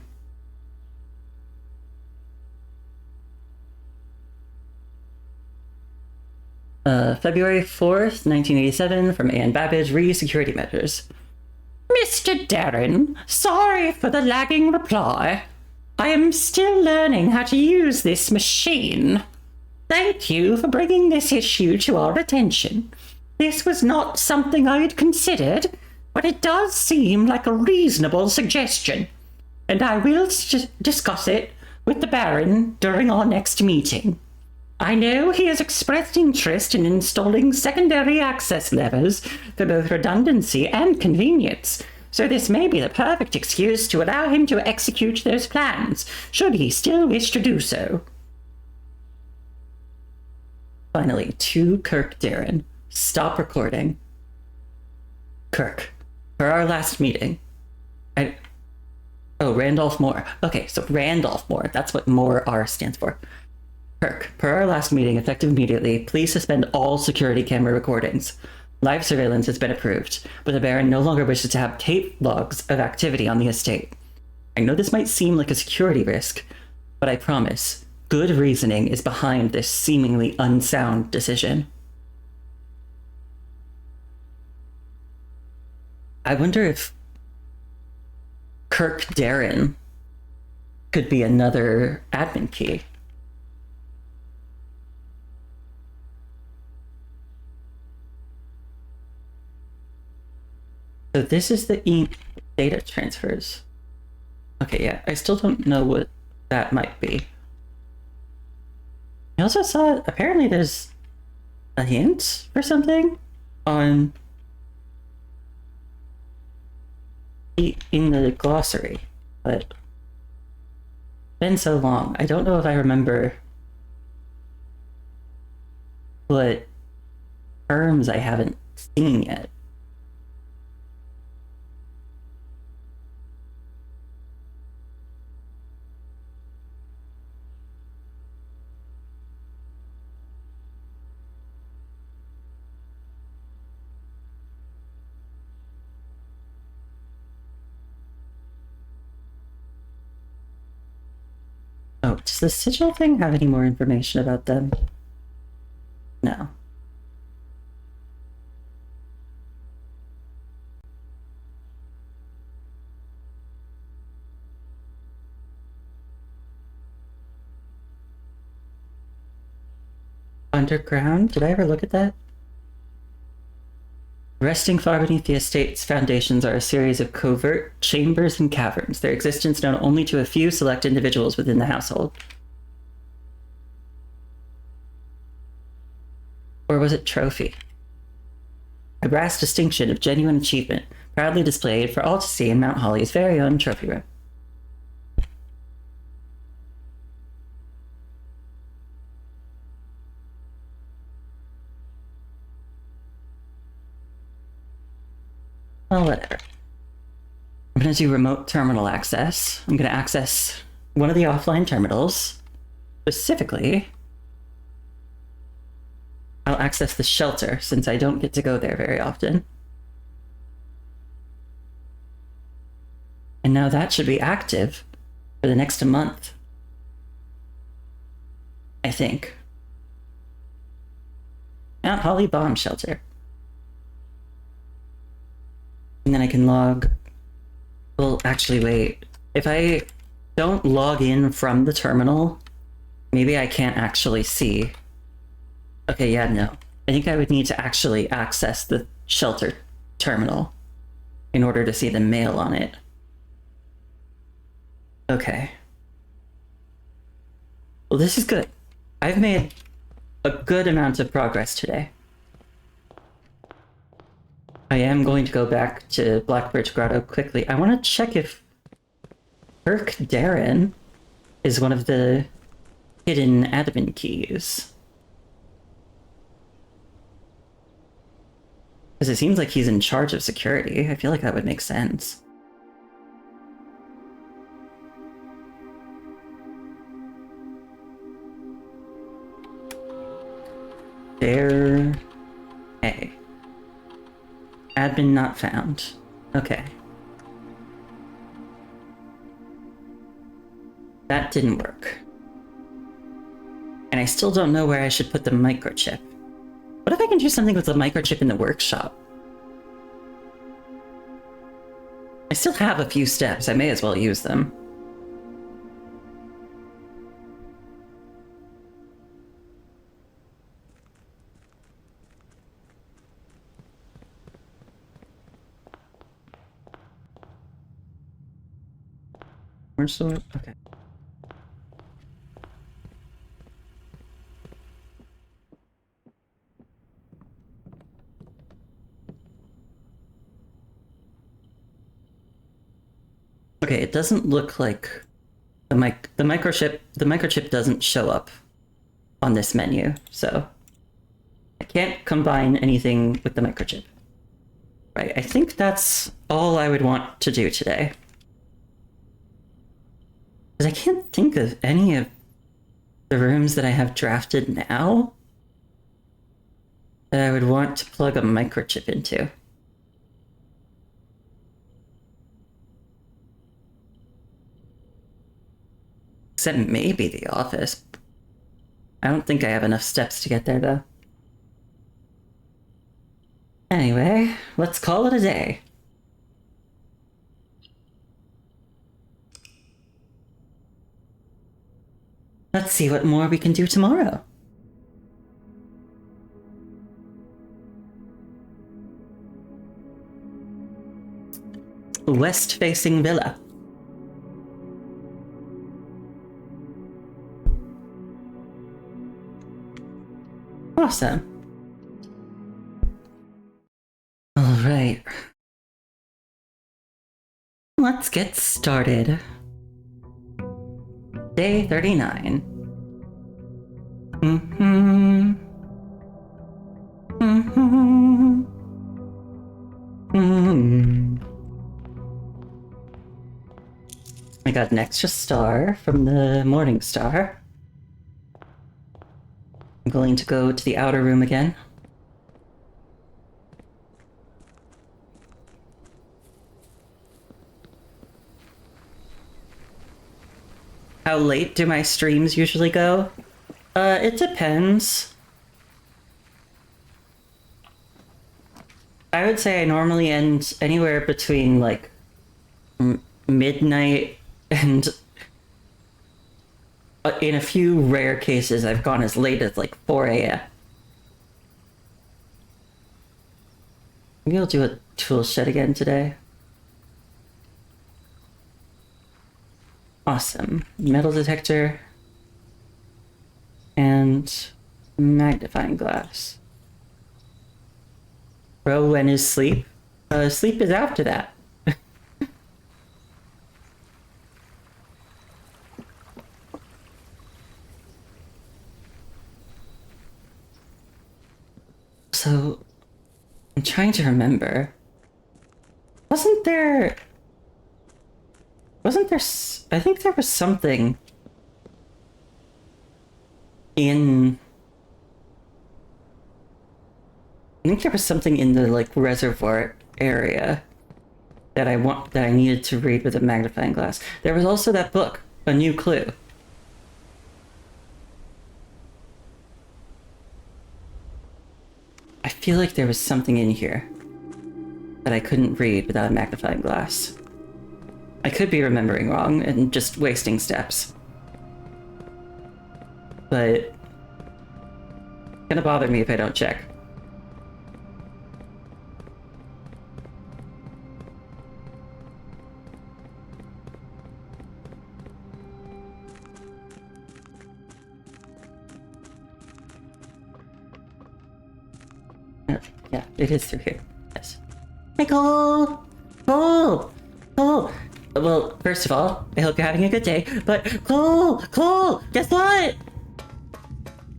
February 4th, 1987, from Anne Babbage, re-security measures. Mr. Darren, sorry for the lagging reply. I am still learning how to use this machine. Thank you for bringing this issue to our attention. This was not something I had considered, but it does seem like a reasonable suggestion, and I will discuss it with the Baron during our next meeting. I know he has expressed interest in installing secondary access levers for both redundancy and convenience, so this may be the perfect excuse to allow him to execute those plans, should he still wish to do so. Finally, to Kirk Darren. Stop recording. Kirk, for our last meeting, Randolph Moore. Okay, so Randolph Moore. That's what Moore R stands for. Kirk, per our last meeting, effective immediately, please suspend all security camera recordings. Live surveillance has been approved, but the Baron no longer wishes to have tape logs of activity on the estate. I know this might seem like a security risk, but I promise, good reasoning is behind this seemingly unsound decision. I wonder if Kirk Darren could be another admin key. So this is the data transfers. Okay, yeah, I still don't know what that might be. I also saw, apparently there's a hint for something on in the glossary, but it's been so long. I don't know if I remember what terms I haven't seen yet. Oh, does the sigil thing have any more information about them? No. Underground? Did I ever look at that? Resting far beneath the estate's foundations are a series of covert chambers and caverns, their existence known only to a few select individuals within the household. Or was it trophy? A brass distinction of genuine achievement, proudly displayed for all to see in Mount Holly's very own trophy room. Well, whatever. I'm going to do remote terminal access. I'm going to access one of the offline terminals. Specifically, I'll access the shelter, since I don't get to go there very often. And now that should be active for the next month. I think. Mount Holly Bomb Shelter. And then I can log... Well, actually, wait. If I don't log in from the terminal, maybe I can't actually see. Okay, yeah, no. I think I would need to actually access the shelter terminal in order to see the mail on it. Okay. Well, this is good. I've made a good amount of progress today. I am going to go back to Blackbirch Grotto quickly. I want to check if Kirk Darren is one of the hidden admin keys. Because it seems like he's in charge of security. I feel like that would make sense. There... Hey. Admin not found. Okay. That didn't work. And I still don't know where I should put the microchip. What if I can do something with the microchip in the workshop? I still have a few steps. I may as well use them. Where's the... Okay. Okay, it doesn't look like the microchip doesn't show up on this menu, so I can't combine anything with the microchip. Right, I think that's all I would want to do today. Because I can't think of any of the rooms that I have drafted now that I would want to plug a microchip into. Except maybe the office. I don't think I have enough steps to get there, though. Anyway, let's call it a day. Let's see what more we can do tomorrow. West-facing villa. Awesome. All right. Let's get started. Day 39. I got an extra star from the Morning Star. I'm going to go to the outer room again. How late do my streams usually go? It depends. I would say I normally end anywhere between like midnight and in a few rare cases I've gone as late as like 4 a.m. Maybe I'll do a tool shed again today. Awesome. Metal detector and magnifying glass. Bro, when is sleep? Sleep is after that. So, I'm trying to remember. Wasn't there... I think there was something in... I think there was something in the, like, reservoir area that I needed to read with a magnifying glass. There was also that book, A New Clue. I feel like there was something in here that I couldn't read without a magnifying glass. I could be remembering wrong and just wasting steps. But it's gonna bother me if I don't check. Yeah, it is through here. Yes. Hey, Cole! Cole! Cole! Well, first of all, I hope you're having a good day, but Cole! Cole! Guess what?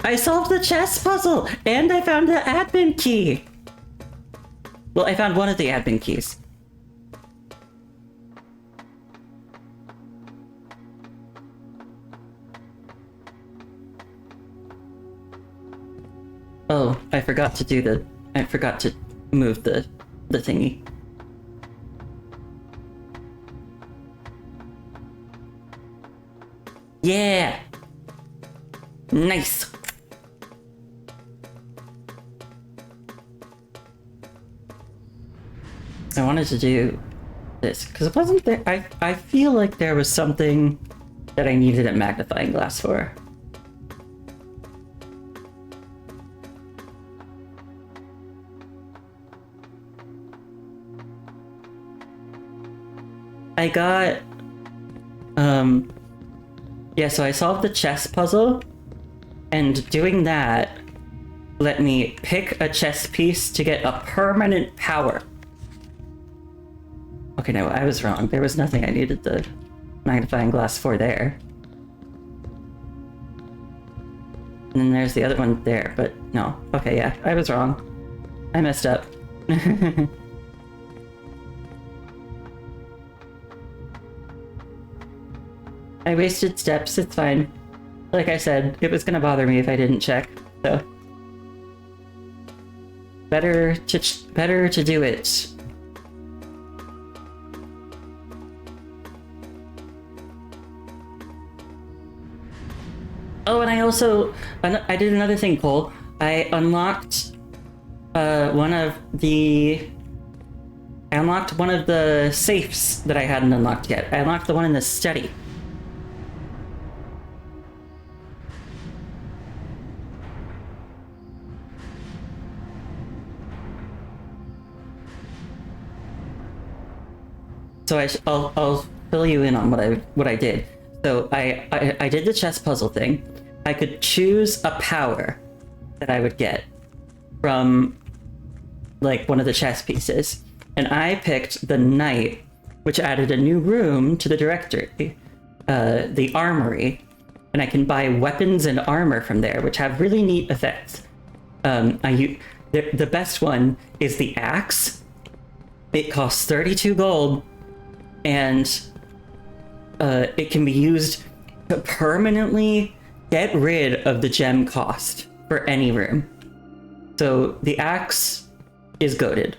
I solved the chess puzzle, and I found the admin key! Well, I found one of the admin keys. Oh, I forgot to move the thingy. Yeah! Nice! I wanted to do this, because it wasn't there. I feel like there was something that I needed a magnifying glass for. I got, yeah, so I solved the chess puzzle, and doing that let me pick a chess piece to get a permanent power. Okay, no, I was wrong. There was nothing I needed the magnifying glass for there. And then there's the other one there, but no. Okay, yeah, I was wrong. I messed up. I wasted steps, it's fine. Like I said, it was gonna bother me if I didn't check, so... Better to do it. Oh, and I also... I did another thing, Cole. I unlocked one of the safes that I hadn't unlocked yet. I unlocked the one in the study. So I'll fill you in on what I did. So I did the chess puzzle thing. I could choose a power that I would get from like one of the chess pieces, and I picked the knight which added a new room to the directory, the armory, and I can buy weapons and armor from there, which have really neat effects. The best one is the axe. It costs 32 gold, and it can be used to permanently get rid of the gem cost for any room. So the axe is goated.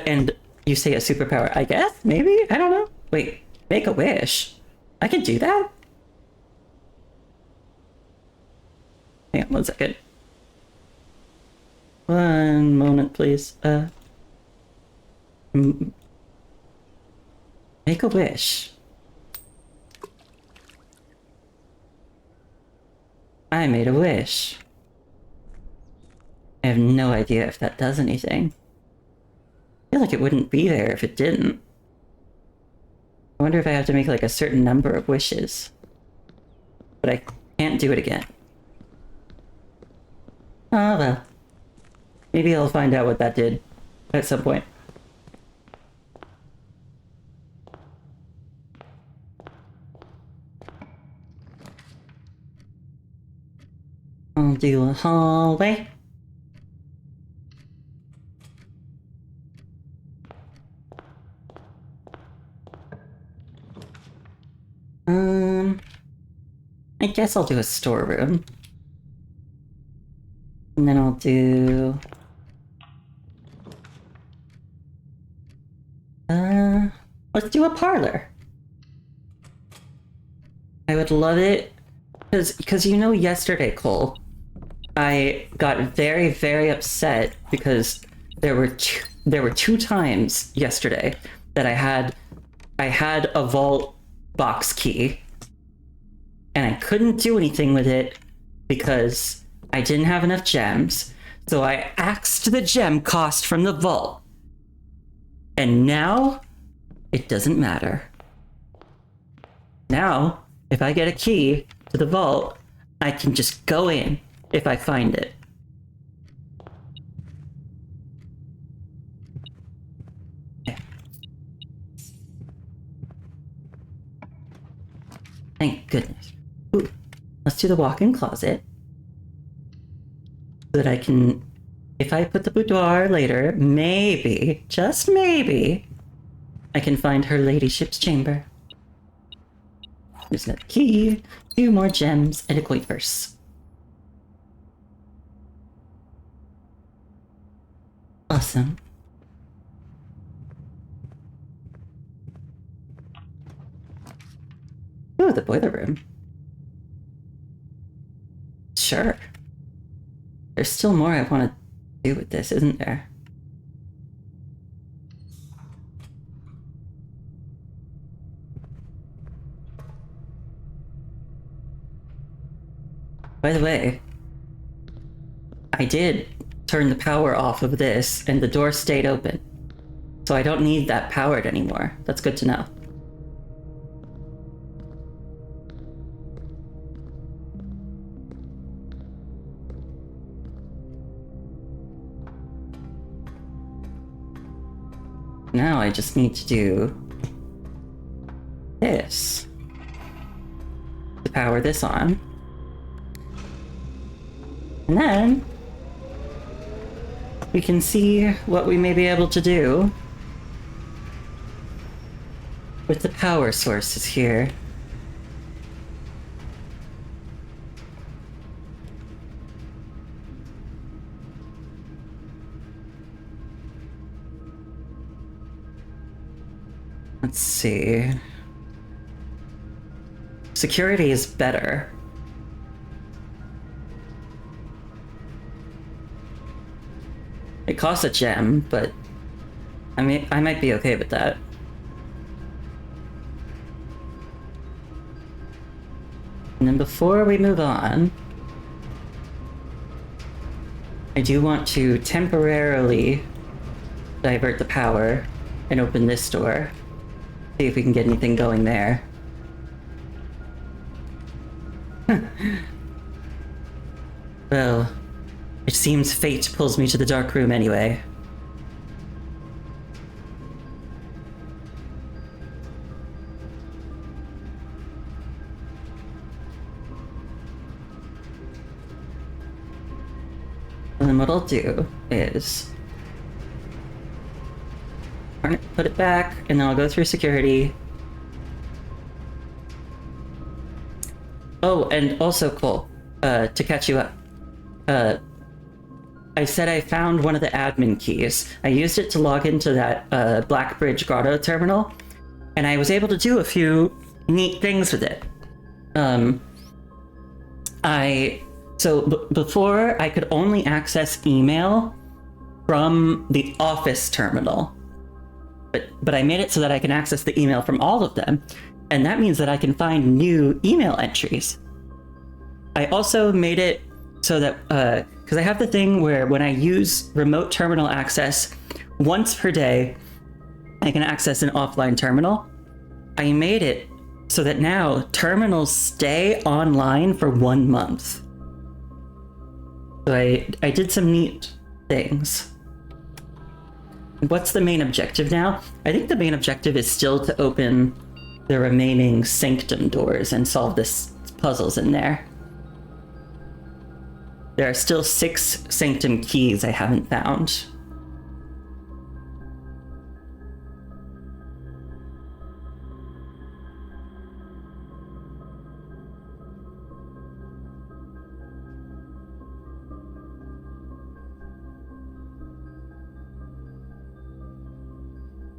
And you say a superpower, I guess? Maybe? I don't know. Wait, make a wish. I can do that? Hang on 1 second. 1 moment, please. Make a wish. I made a wish. I have no idea if that does anything. I feel like it wouldn't be there if it didn't. I wonder if I have to make like a certain number of wishes. But I can't do it again. Oh well. Maybe I'll find out what that did at some point. I'll do a hallway. I guess I'll do a storeroom. And then I'll do... let's do a parlor. I would love it, because you know yesterday, Cole, I got very, very upset because there were two times yesterday that I had a vault box key, and I couldn't do anything with it because I didn't have enough gems, so I axed the gem cost from the vault. And now, it doesn't matter. Now, if I get a key to the vault, I can just go in if I find it. Yeah. Thank goodness. Ooh, let's do the walk-in closet. So that I can, if I put the boudoir later, maybe, just maybe, I can find her ladyship's chamber. There's another key, 2 more gems, and a coin purse. Awesome. Oh, the boiler room. Sure. There's still more I want to do with this, isn't there? By the way, I did turn the power off of this, and the door stayed open. So I don't need that powered anymore. That's good to know. Now I just need to do this to power this on. And then we can see what we may be able to do with the power sources here. Let's see. Security is better. It costs a gem, but I mean, I might be okay with that. And then before we move on, I do want to temporarily divert the power and open this door. See if we can get anything going there. Well, It seems fate pulls me to the dark room anyway. And then what I'll do is put it back, and then I'll go through security. Oh, and also, Cole, to catch you up, I said I found one of the admin keys. I used it to log into that Blackbridge Grotto terminal, and I was able to do a few neat things with it. Before, I could only access email from the office terminal. But I made it so that I can access the email from all of them, and that means that I can find new email entries. I also made it so that, because I have the thing where when I use remote terminal access once per day, I can access an offline terminal. I made it so that now terminals stay online for 1 month. So I did some neat things. What's the main objective now? I think the main objective is still to open the remaining sanctum doors and solve this puzzles in there. There are still 6 sanctum keys I haven't found.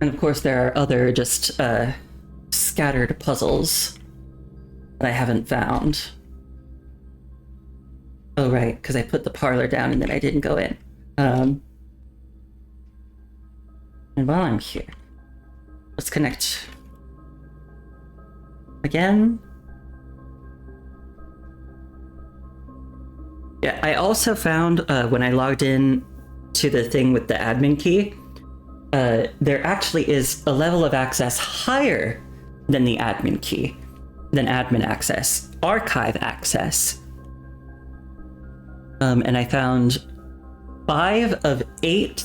And of course there are other just scattered puzzles that I haven't found. Oh right, because I put the parlor down and then I didn't go in. And while I'm here, let's connect again. Yeah, I also found when I logged in to the thing with the admin key, there actually is a level of access higher than the admin key, than admin access, archive access. And I found 5 of 8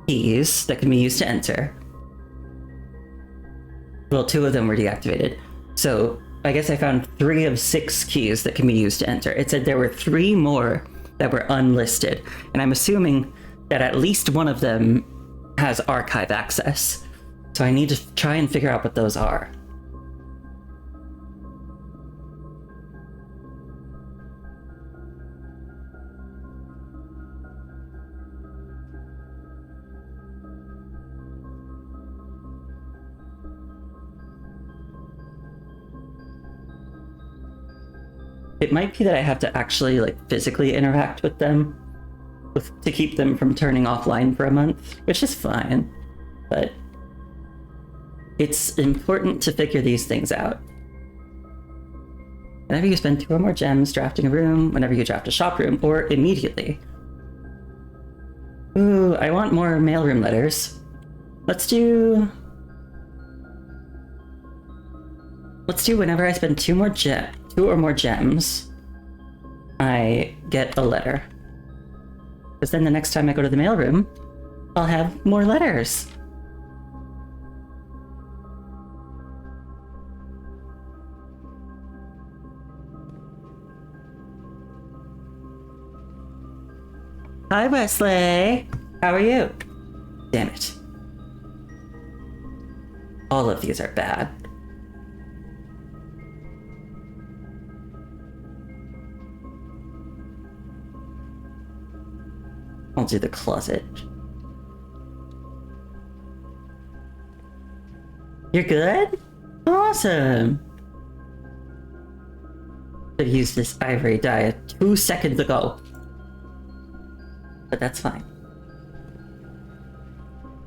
keys that can be used to enter. Well, 2 of them were deactivated. So I guess I found 3 of 6 keys that can be used to enter. It said there were 3 more that were unlisted. And I'm assuming that at least one of them has archive access. So I need to try and figure out what those are. It might be that I have to actually physically interact with them to keep them from turning offline for a month, which is fine, but it's important to figure these things out. Whenever you spend 2 or more gems drafting a room, whenever you draft a shop room, or immediately. Ooh, I want more mailroom letters. Let's do whenever I spend 2 or more gems, I get a letter. Because then the next time I go to the mailroom, I'll have more letters. Hi, Wesley. How are you? Damn it. All of these are bad. I'll do the closet. You're good? Awesome. I've used this ivory dye 2 seconds ago. But that's fine.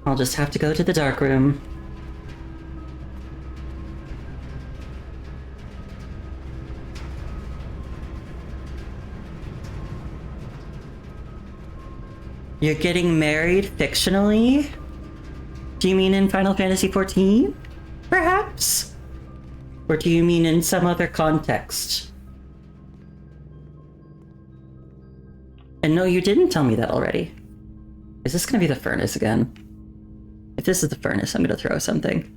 I'll just have to go to the dark room. You're getting married fictionally? Do you mean in Final Fantasy XIV? Perhaps? Or do you mean in some other context? And no, you didn't tell me that already. Is this gonna be the furnace again? If this is the furnace, I'm gonna throw something.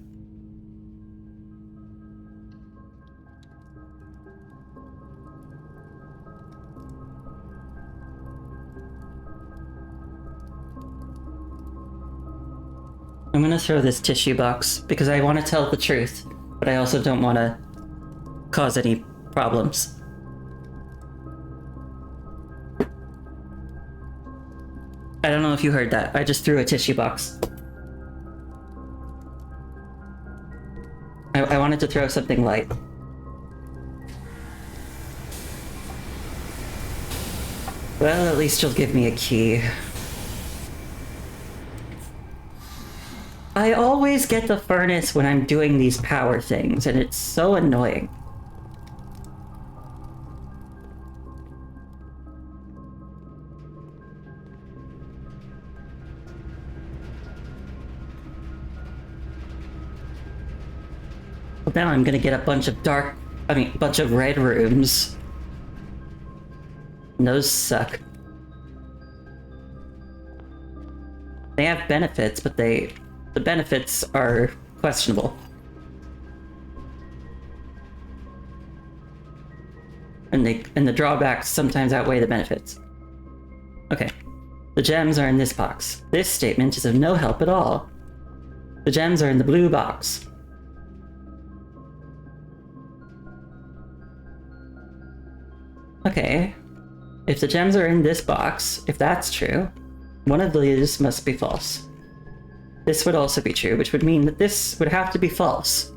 I'm gonna throw this tissue box because I want to tell the truth, but I also don't want to cause any problems. I don't know if you heard that. I just threw a tissue box. I wanted to throw something light. Well, at least you'll give me a key. I always get the furnace when I'm doing these power things, and it's so annoying. Well, now I'm gonna get a bunch of bunch of red rooms. And those suck. They have benefits, but the benefits are questionable. And the drawbacks sometimes outweigh the benefits. Okay. The gems are in this box. This statement is of no help at all. The gems are in the blue box. Okay. If the gems are in this box, if that's true, one of these must be false. This would also be true, which would mean that this would have to be false.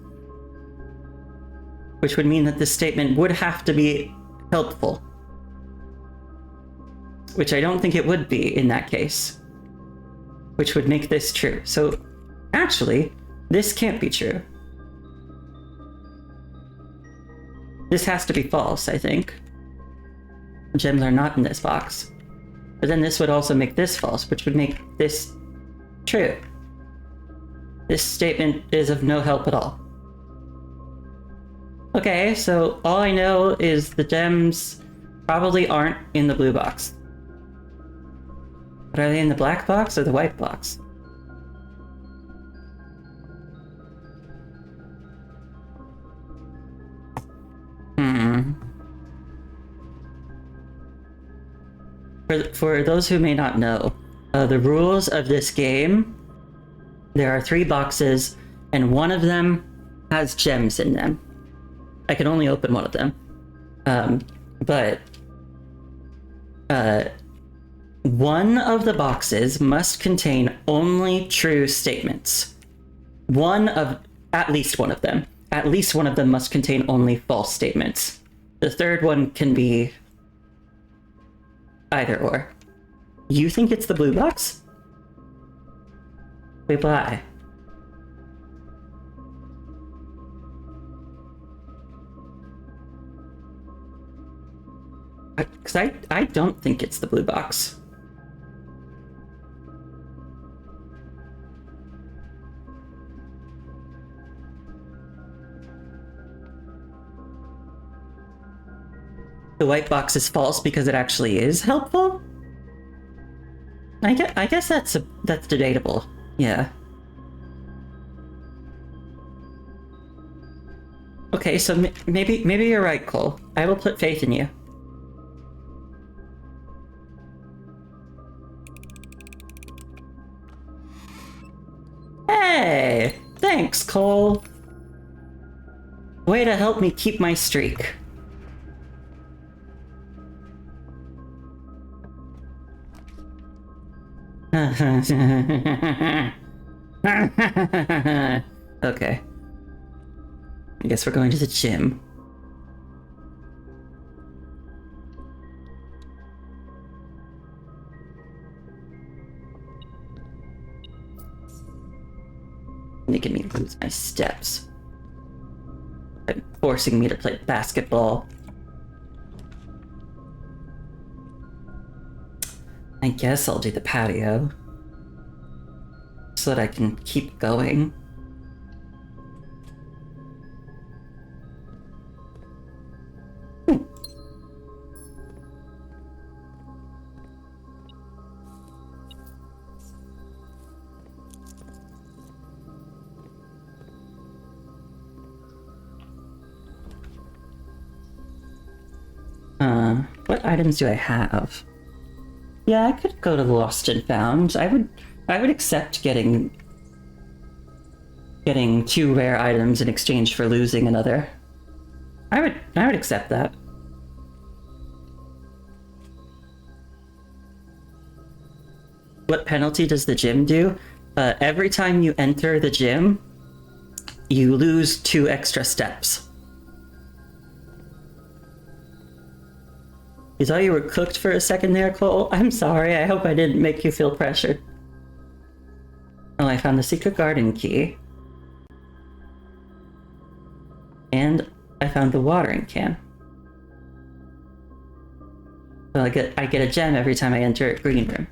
Which would mean that this statement would have to be helpful. Which I don't think it would be in that case. Which would make this true. So, actually, this can't be true. This has to be false, I think. The gems are not in this box. But then this would also make this false, which would make this true. This statement is of no help at all. Okay, so all I know is the gems probably aren't in the blue box. But are they in the black box or the white box? For those who may not know, the rules of this game, there are 3 boxes, and one of them has gems in them. I can only open one of them. But one of the boxes must contain only true statements. At least one of them. At least one of them must contain only false statements. The third one can be either or. You think it's the blue box? Wait, why? Because I don't think it's the blue box. The white box is false because it actually is helpful? I guess that's debatable. Yeah. Okay, so maybe you're right, Cole. I will put faith in you. Hey! Thanks, Cole. Way to help me keep my streak. Okay. I guess we're going to the gym. Making me lose my steps. And forcing me to play basketball. I guess I'll do the patio. So that I can keep going. what items do I have? Yeah, I could go to Lost and Found. I would accept getting 2 rare items in exchange for losing another. I would accept that. What penalty does the gym do? Every time you enter the gym, you lose 2 extra steps. You thought you were cooked for a second there, Cole? I'm sorry, I hope I didn't make you feel pressured. Oh, I found the secret garden key. And I found the watering can. So I get a gem every time I enter a green room.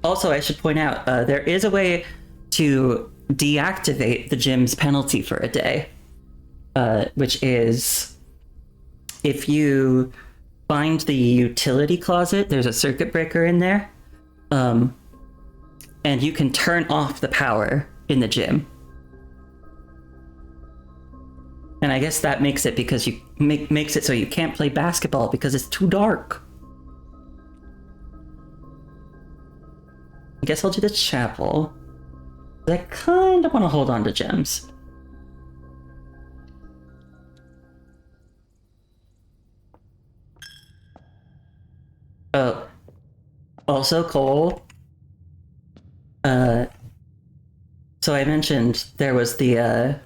Also, I should point out, there is a way to deactivate the gym's penalty for a day. Which is, if you find the utility closet, there's a circuit breaker in there, and you can turn off the power in the gym. And I guess that makes it because you makes it so you can't play basketball because it's too dark. I guess I'll do the chapel. But I kind of want to hold on to gems. Oh, also Cole. So I mentioned there was the, oh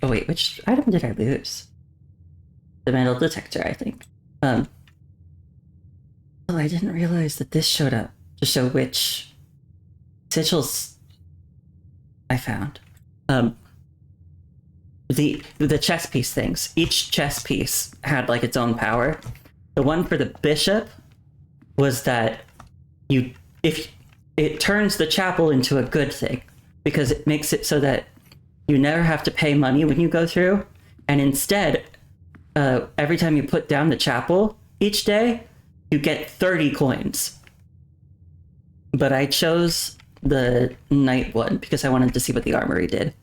wait, which item did I lose? The metal detector, I think. Oh, I didn't realize that this showed up to show which sigils I found. The chess piece things. Each chess piece had like its own power. The one for the bishop was that if it turns the chapel into a good thing, because it makes it so that you never have to pay money when you go through, and instead, every time you put down the chapel each day, you get 30 coins. But I chose the knight one because I wanted to see what the armory did.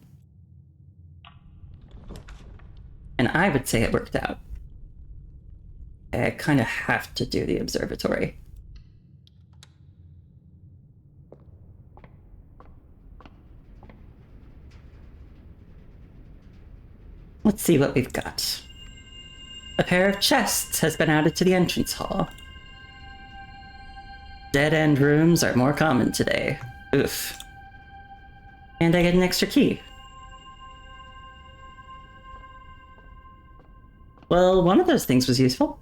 And I would say it worked out. I kind of have to do the observatory. Let's see what we've got. A pair of chests has been added to the entrance hall. Dead-end rooms are more common today. Oof. And I get an extra key. Well, one of those things was useful.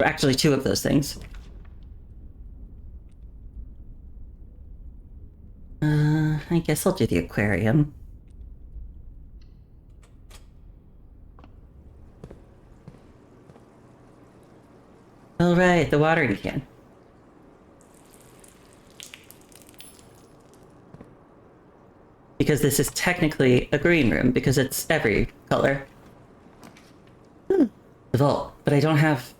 Actually, 2 of those things. I guess I'll do the aquarium. All right, the watering can. Because this is technically a green room, because it's every color. The vault, but I don't have...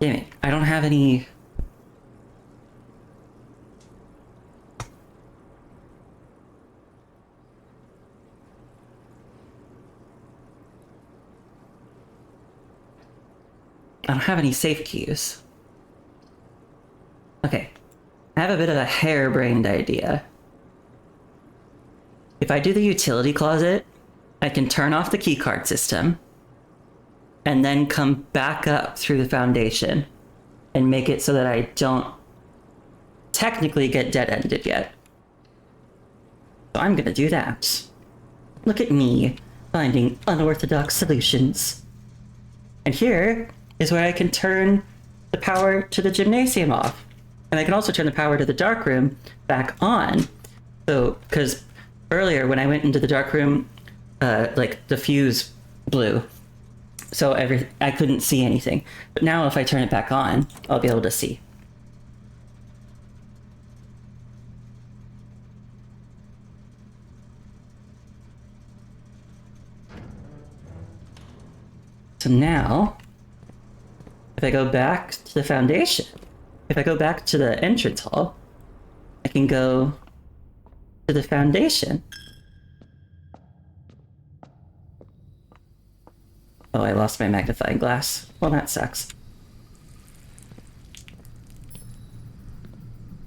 Damn it, I don't have any... I don't have any safe keys. Okay, I have a bit of a harebrained idea. If I do the utility closet, I can turn off the keycard system and then come back up through the foundation and make it so that I don't technically get dead-ended yet. So I'm gonna do that. Look at me, finding unorthodox solutions. And here is where I can turn the power to the gymnasium off. And I can also turn the power to the dark room back on. So, because earlier when I went into the dark room, like the fuse blew. So I couldn't see anything. But now if I turn it back on, I'll be able to see. So now, if I go back to the foundation, if I go back to the entrance hall, I can go to the foundation. Oh, I lost my magnifying glass. Well, that sucks.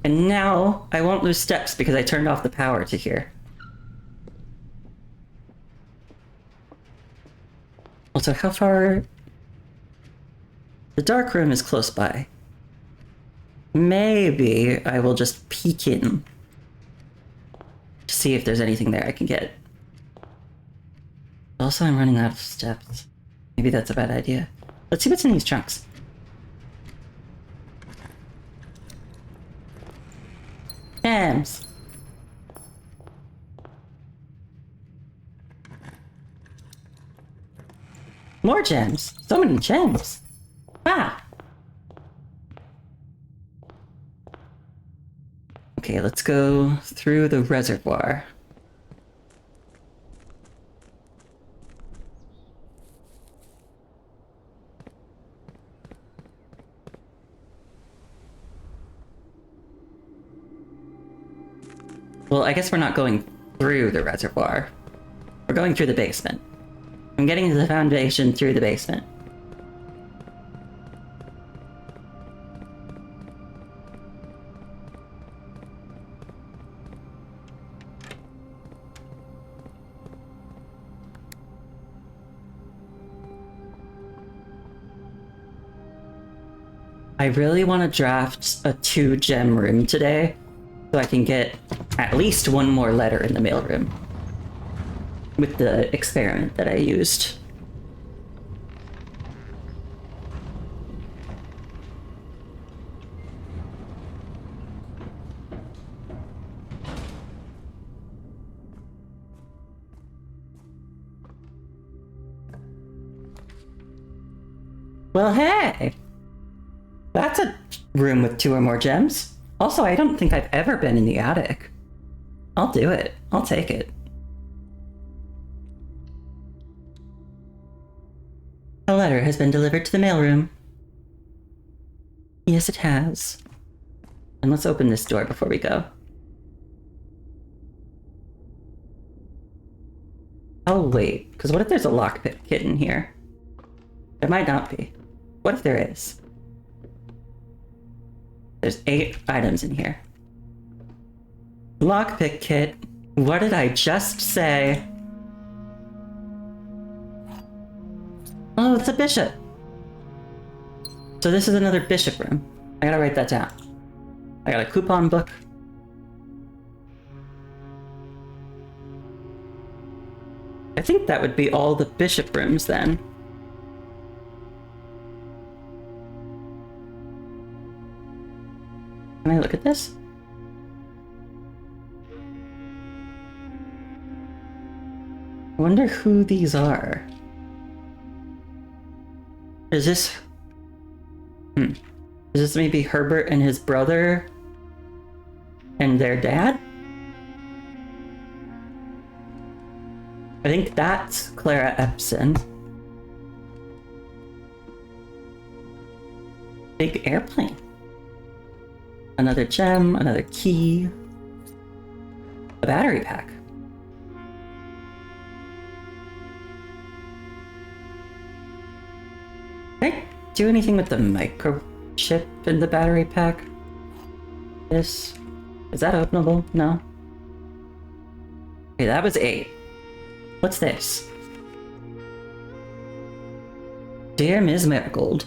And now I won't lose steps because I turned off the power to here. Also, how far... The dark room is close by. Maybe I will just peek in to see if there's anything there I can get. Also, I'm running out of steps. Maybe that's a bad idea. Let's see what's in these trunks. Gems! More gems! So many gems! Ah! Okay, let's go through the reservoir. Well, I guess we're not going through the reservoir. We're going through the basement. I'm getting to the foundation through the basement. I really want to draft a 2-gem room today, so I can get at least one more letter in the mailroom with the experiment that I used. Well, hey! That's a room with 2 or more gems. Also, I don't think I've ever been in the attic. I'll do it. I'll take it. A letter has been delivered to the mailroom. Yes, it has. And let's open this door before we go. Oh, wait. Because what if there's a lockpick kit in here? There might not be. What if there is? There's 8 items in here. Lockpick kit. What did I just say? Oh, it's a bishop. So this is another bishop room. I gotta write that down. I got a coupon book. I think that would be all the bishop rooms then. Can I look at this? I wonder who these are. Is this... Is this maybe Herbert and his brother? And their dad? I think that's Clara Epson. Big airplane. Another gem, another key. A battery pack. Can I do anything with the microchip in the battery pack? This... Is that openable? No? Okay, that was 8. What's this? Dear Ms. Marigold,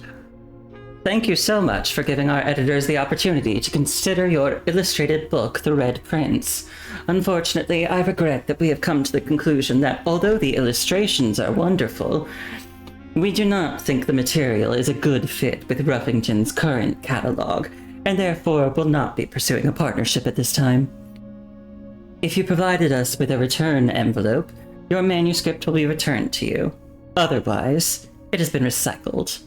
thank you so much for giving our editors the opportunity to consider your illustrated book, The Red Prince. Unfortunately, I regret that we have come to the conclusion that although the illustrations are wonderful, we do not think the material is a good fit with Ruffington's current catalog, and therefore will not be pursuing a partnership at this time. If you provided us with a return envelope, your manuscript will be returned to you. Otherwise, it has been recycled.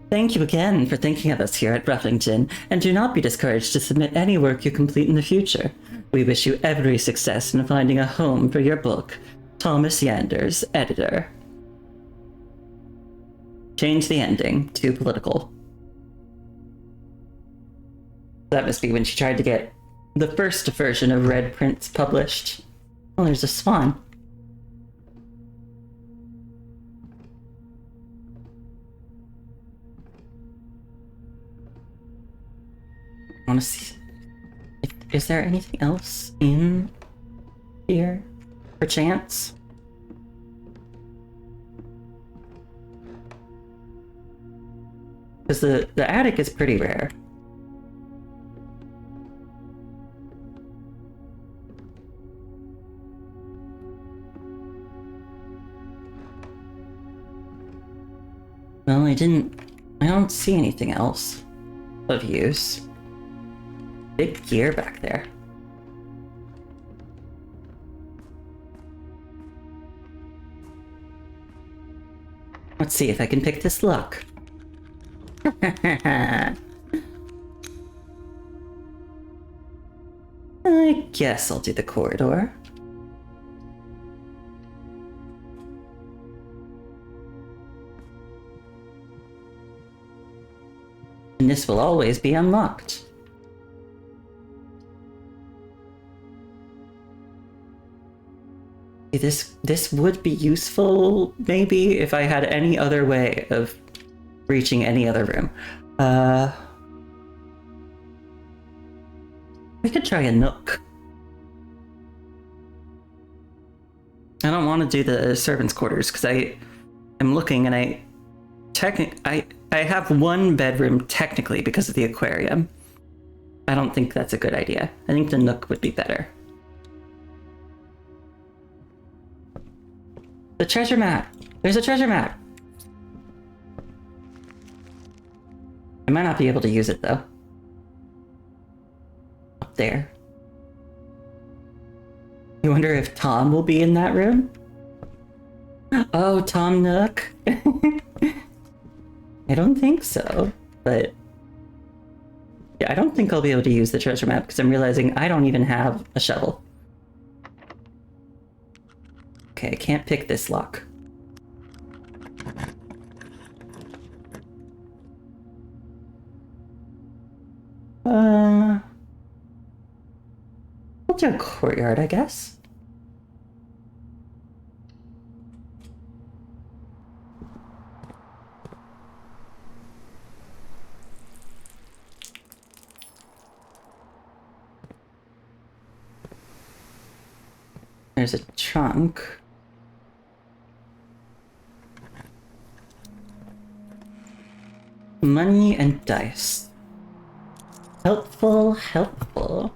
Thank you again for thinking of us here at Ruffington, and do not be discouraged to submit any work you complete in the future. We wish you every success in finding a home for your book. Thomas Yanders, editor. Change the ending to political. That must be when she tried to get the first version of Red Prince published. Oh, there's a swan. I want to see. Is there anything else in here, perchance? Because the attic is pretty rare. Well, I don't see anything else of use. Big gear back there. Let's see if I can pick this lock. I guess I'll do the corridor. And this will always be unlocked. This would be useful, maybe, if I had any other way of reaching any other room. We could try a nook. I don't want to do the servants' quarters because I am looking and I have one bedroom technically because of the aquarium. I don't think that's a good idea. I think the nook would be better. The treasure map! There's a treasure map! I might not be able to use it though. Up there. You wonder if Tom will be in that room? Oh, Tom Nook. I don't think so, but yeah, I don't think I'll be able to use the treasure map because I'm realizing I don't even have a shovel. Okay, I can't pick this lock. We'll do a courtyard, I guess. There's a trunk. Money and dice. Helpful, helpful.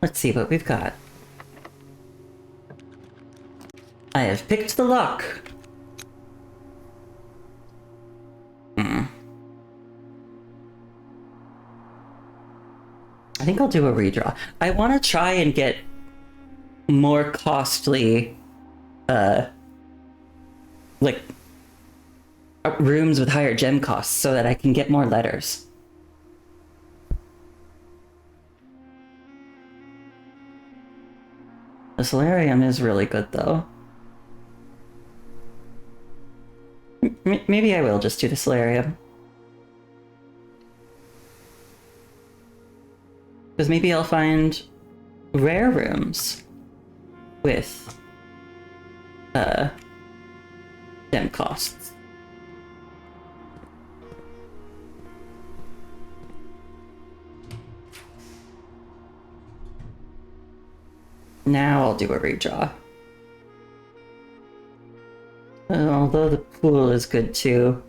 Let's see what we've got. I have picked the lock. I think I'll do a redraw. I want to try and get more costly, like, rooms with higher gem costs so that I can get more letters. The solarium is really good, though. Maybe I will just do the solarium. Because maybe I'll find rare rooms with gem costs. Now I'll do a redraw. Although the pool is good too.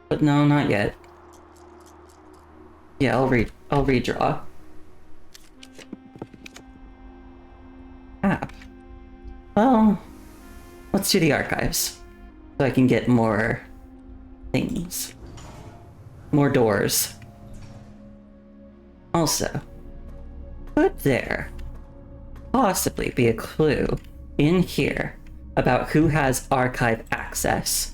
But no, not yet. Yeah, I'll redraw. App. Well, let's do the archives. So I can get more things. More doors. Also, could there possibly be a clue in here about who has archive access?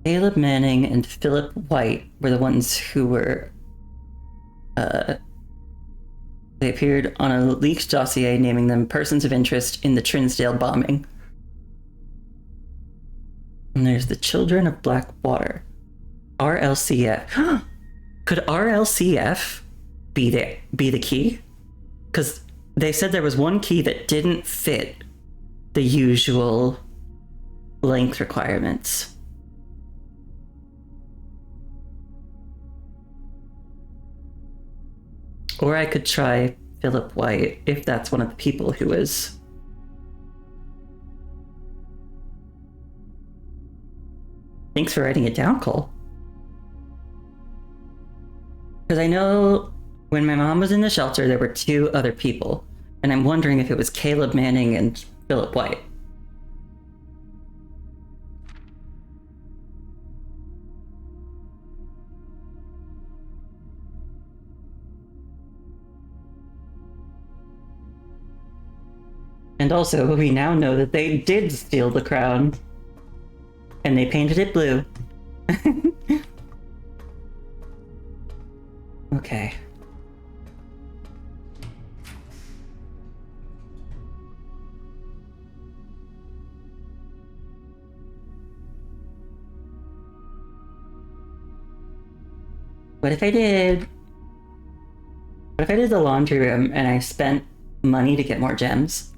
Caleb Manning and Philip White were the ones who were, they appeared on a leaked dossier naming them persons of interest in the Trinsdale bombing. And there's the Children of Blackwater. RLCF. Could RLCF be the key? Because they said there was one key that didn't fit the usual length requirements. Or I could try Philip White, if that's one of the people who is. Thanks for writing it down, Cole. Because I know when my mom was in the shelter, there were 2 other people, and I'm wondering if it was Caleb Manning and Philip White. And also, we now know that they did steal the crown. And they painted it blue. Okay. What if I did the laundry room and I spent money to get more gems?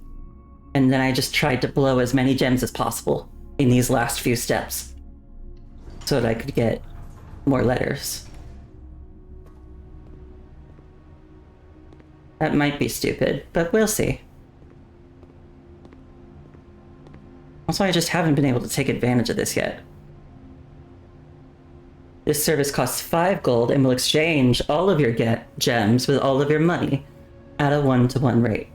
And then I just tried to blow as many gems as possible in these last few steps so that I could get more letters. That might be stupid, but we'll see. Also, I just haven't been able to take advantage of this yet. This service costs 5 gold and will exchange all of your gems with all of your money at a 1-to-1 rate.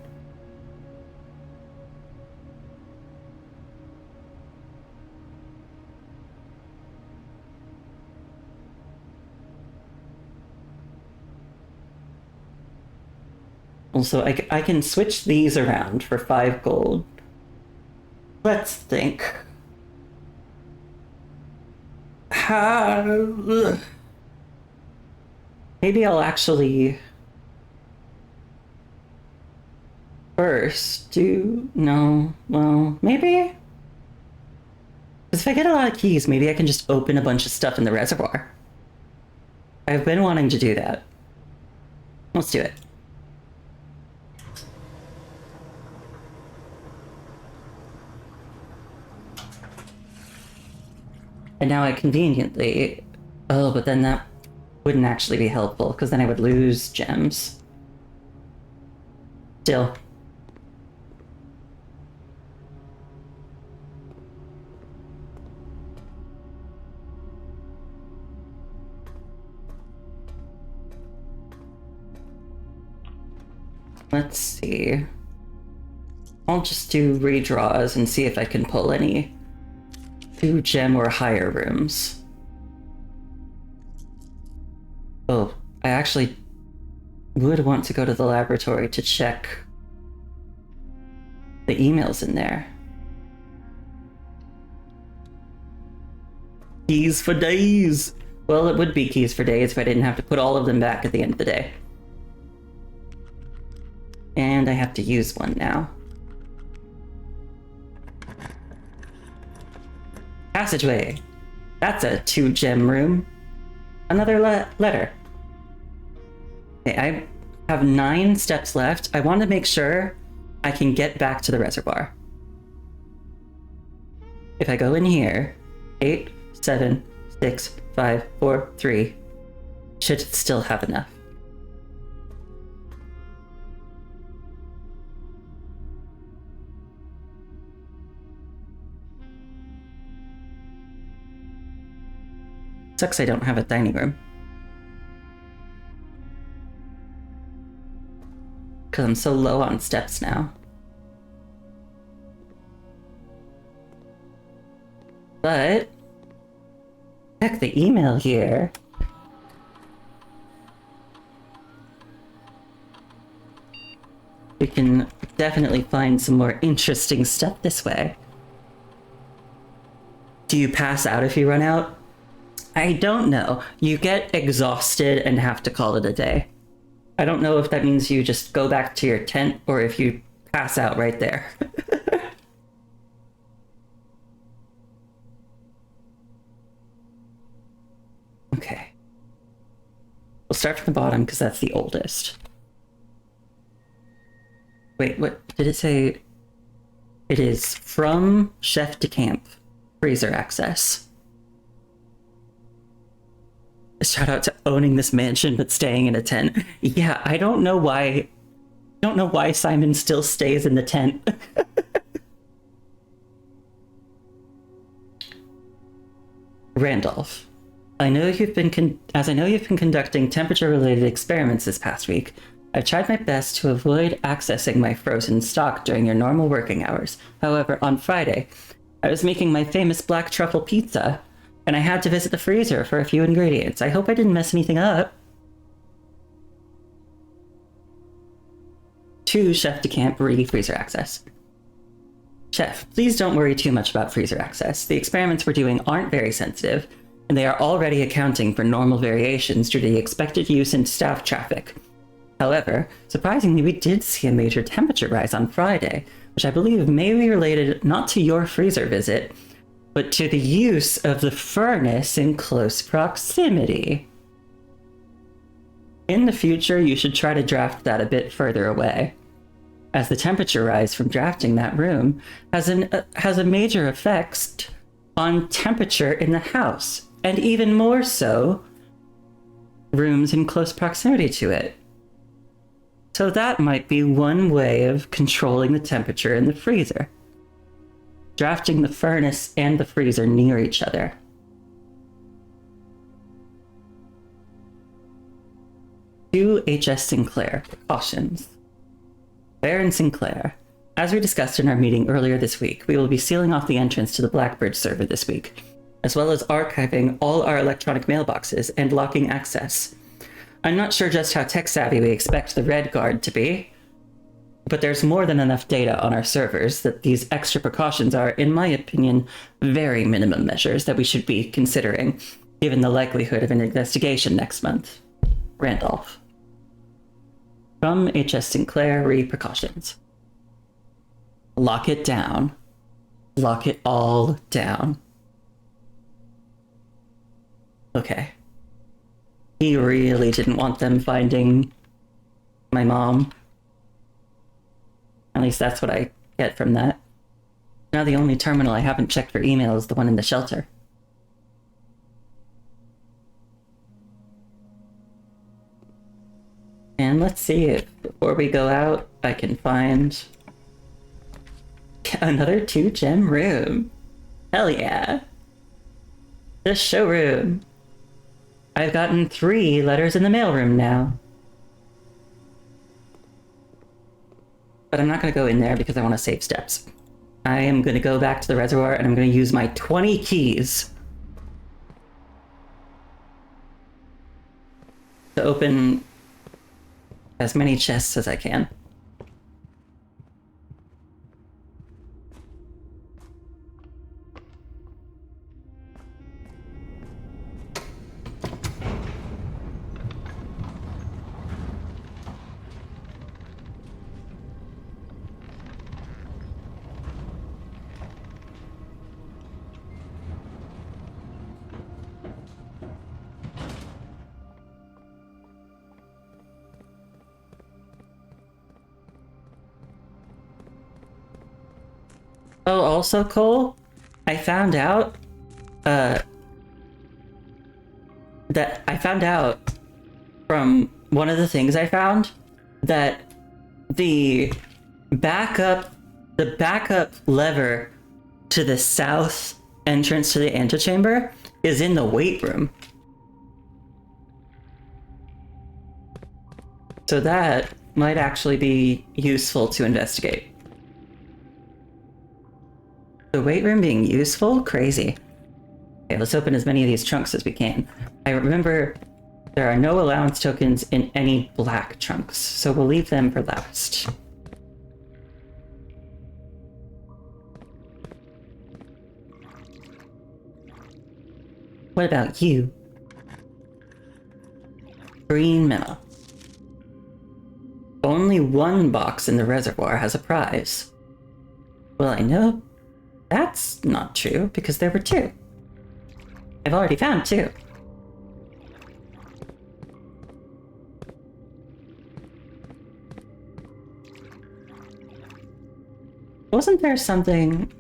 Also, I can switch these around for 5 gold. Let's think. Maybe I'll actually first do... No, well, maybe? Because if I get a lot of keys, maybe I can just open a bunch of stuff in the reservoir. I've been wanting to do that. Let's do it. And now I conveniently... Oh, but then that wouldn't actually be helpful, because then I would lose gems. Still. Let's see. I'll just do redraws and see if I can pull any 2 gem or higher rooms. Oh, I actually would want to go to the laboratory to check the emails in there. Keys for days! Well, it would be keys for days if I didn't have to put all of them back at the end of the day. And I have to use one now. Passageway. That's a 2-gem room. Another letter. Okay, I have 9 steps left. I want to make sure I can get back to the reservoir. If I go in here, 8, 7, 6, 5, 4, 3, should still have enough. Sucks I don't have a dining room. Because I'm so low on steps now. But... check the email here. We can definitely find some more interesting stuff this way. Do you pass out if you run out? I don't know. You get exhausted and have to call it a day. I don't know if that means you just go back to your tent or if you pass out right there. Okay. We'll start from the bottom because that's the oldest. Wait, what did it say? It is from chef to camp, freezer access. Shout out to owning this mansion but staying in a tent. Yeah, I don't know why Simon still stays in the tent. Randolph, I know you've been conducting temperature-related experiments this past week. I've tried my best to avoid accessing my frozen stock during your normal working hours. However, on Friday, I was making my famous black truffle pizza, and I had to visit the freezer for a few ingredients. I hope I didn't mess anything up. To Chef de Camp, freezer access. Chef, please don't worry too much about freezer access. The experiments we're doing aren't very sensitive, and they are already accounting for normal variations due to the expected use in staff traffic. However, surprisingly, we did see a major temperature rise on Friday, which I believe may be related not to your freezer visit, but to the use of the furnace in close proximity. In the future, you should try to draft that a bit further away, as the temperature rise from drafting that room has a major effect on temperature in the house, and even more so, rooms in close proximity to it. So that might be one way of controlling the temperature in the freezer. Drafting the furnace and the freezer near each other. To H.S. Sinclair, precautions. Baron Sinclair, as we discussed in our meeting earlier this week, we will be sealing off the entrance to the Blackbird server this week, as well as archiving all our electronic mailboxes and locking access. I'm not sure just how tech-savvy we expect the Red Guard to be, but there's more than enough data on our servers that these extra precautions are, in my opinion, very minimum measures that we should be considering, given the likelihood of an investigation next month. Randolph. From H.S. Sinclair, precautions. Lock it down. Lock it all down. Okay. He really didn't want them finding my mom. At least that's what I get from that. Now the only terminal I haven't checked for email is the one in the shelter. And let's see if, before we go out, I can find another 2-gem room. Hell yeah. The showroom. I've gotten 3 letters in the mailroom now. But I'm not going to go in there because I want to save steps. I am going to go back to the reservoir and I'm going to use my 20 keys to open as many chests as I can. Oh, also, Cole, I found out, from one of the things I found that the backup lever to the south entrance to the antechamber is in the weight room. So that might actually be useful to investigate. The weight room being useful? Crazy. Okay, let's open as many of these trunks as we can. I remember there are no allowance tokens in any black trunks, so we'll leave them for last. What about you? Green memo. Only one box in the reservoir has a prize. Well, I know that's not true because there were two. I've already found two. Wasn't there something...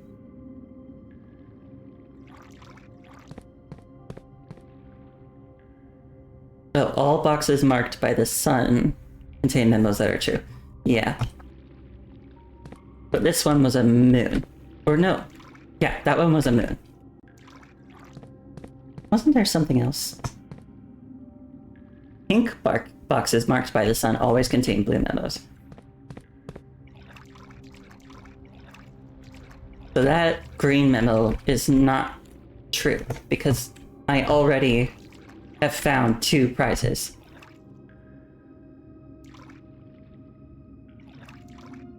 Oh, all boxes marked by the sun contain memos that are true. Yeah. But this one was a moon. Or no. Yeah, that one was a moon. Wasn't there something else? Pink boxes marked by the sun always contain blue memos. So that green memo is not true, because I already have found two prizes.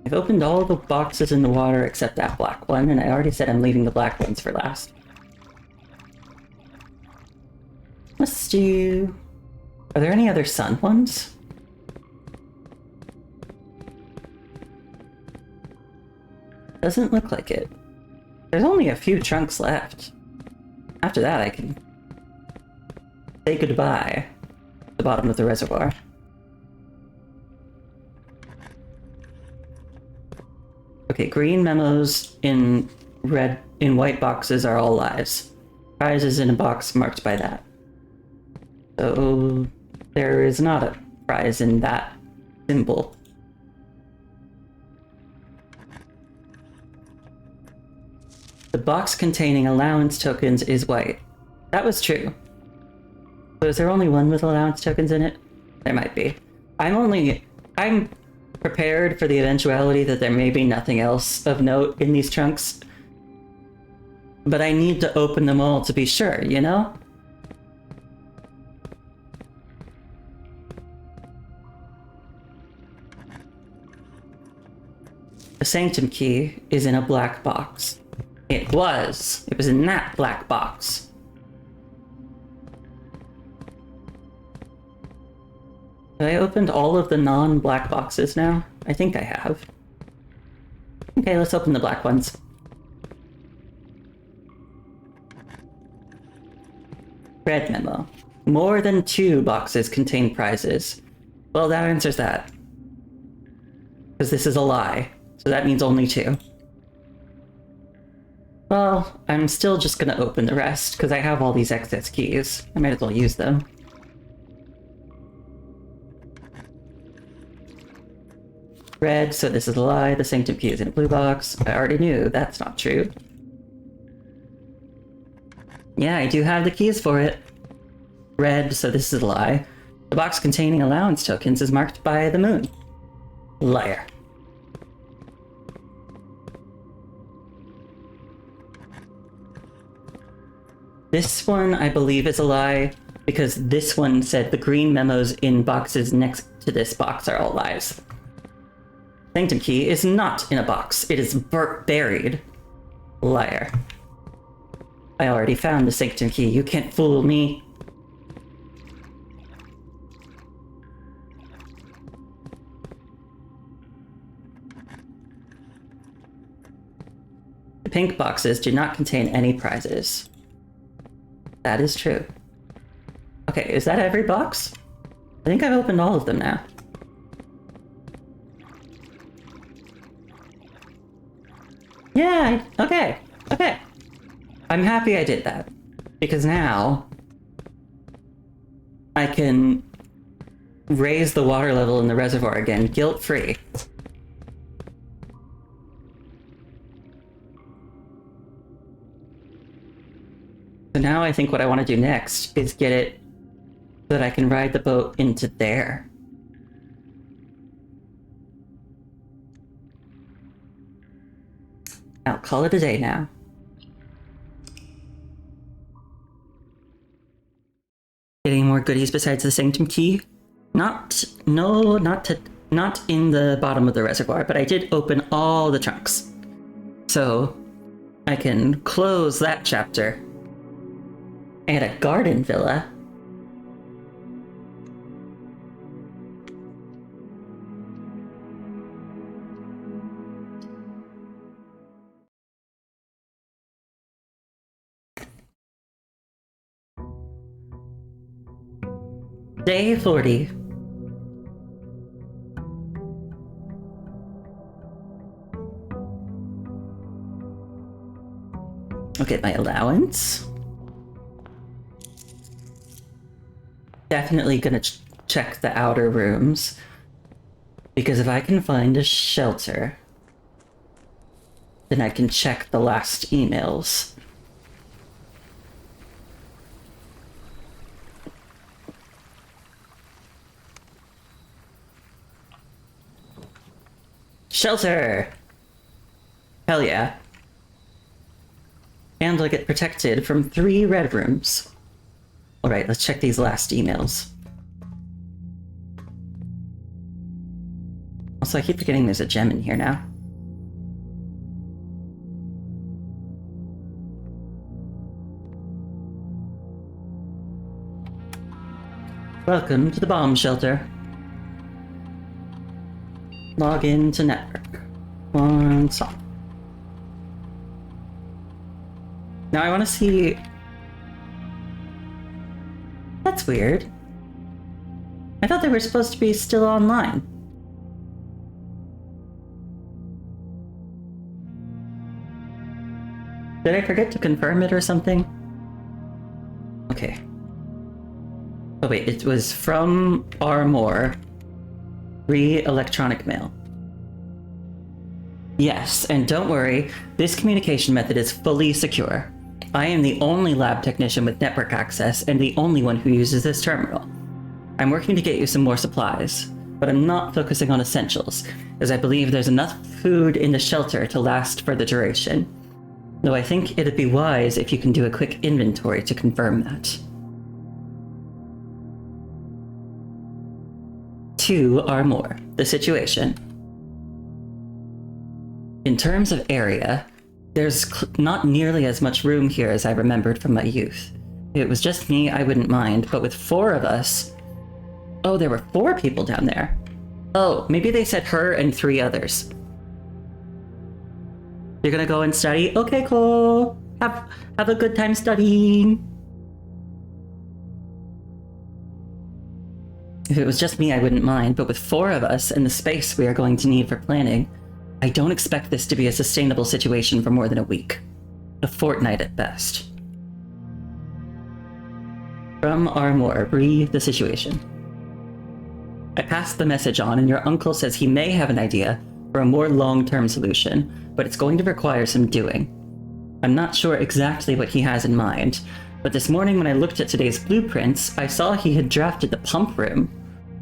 I've opened all the boxes in the water except that black one, and I already said I'm leaving the black ones for last. Let's do... Are there any other sun ones? Doesn't look like it. There's only a few trunks left. After that, I can say goodbye at the bottom of the reservoir. Okay, green memos in white boxes are all lies. Prizes in a box marked by that. So there is not a prize in that symbol. The box containing allowance tokens is white. That was true. So is there only one with allowance tokens in it? There might be. I'm prepared for the eventuality that there may be nothing else of note in these trunks. But I need to open them all to be sure, you know? The Sanctum key is in a black box. It was in that black box. Have I opened all of the non-black boxes now? I think I have. Okay, let's open the black ones. Red memo. More than 2 boxes contain prizes. Well, that answers that. Because this is a lie. So that means only 2. Well, I'm still just gonna open the rest, because I have all these excess keys. I might as well use them. Red, so this is a lie. The Sanctum key is in a blue box. I already knew that's not true. Yeah, I do have the keys for it. Red, so this is a lie. The box containing allowance tokens is marked by the moon. Liar. This one, I believe, is a lie, because this one said the green memos in boxes next to this box are all lies. Sanctum key is not in a box. It is buried. Liar. I already found the Sanctum key. You can't fool me. The pink boxes do not contain any prizes. That is true. Okay, is that every box? I think I've opened all of them now. Yeah, okay. I'm happy I did that. Because now I can raise the water level in the reservoir again, guilt-free. So now I think what I want to do next is get it so that I can ride the boat into there. I'll call it a day now. Getting more goodies besides the Sanctum key? Not in the bottom of the reservoir, but I did open all the trunks. So I can close that chapter And a garden villa. Day 40. I'll get my allowance. Definitely gonna check the outer rooms. Because if I can find a shelter, then I can check the last emails. Shelter! Hell yeah. And I'll get protected from 3 red rooms. Alright, let's check these last emails. Also, I keep forgetting there's a gem in here now. Welcome to the bomb shelter. Log in to network. One song. Now I want to see... That's weird. I thought they were supposed to be still online. Did I forget to confirm it or something? Okay. Oh wait, it was from Armor. Electronic mail. Yes, and don't worry, this communication method is fully secure. I am the only lab technician with network access and the only one who uses this terminal. I'm working to get you some more supplies, but I'm not focusing on essentials, as I believe there's enough food in the shelter to last for the duration. Though I think it'd be wise if you can do a quick inventory to confirm that. 2 or more. The situation. In terms of area, there's not nearly as much room here as I remembered from my youth. If it was just me, I wouldn't mind, but with 4 of us... Oh, there were 4 people down there. Oh, maybe they said her and 3 others. You're gonna go and study? Okay, cool. Have a good time studying. If it was just me, I wouldn't mind, but with 4 of us and the space we are going to need for planning, I don't expect this to be a sustainable situation for more than a week. A fortnight at best. From Armor, read the situation. I passed the message on, and your uncle says he may have an idea for a more long-term solution, but it's going to require some doing. I'm not sure exactly what he has in mind, but this morning when I looked at today's blueprints, I saw he had drafted the pump room,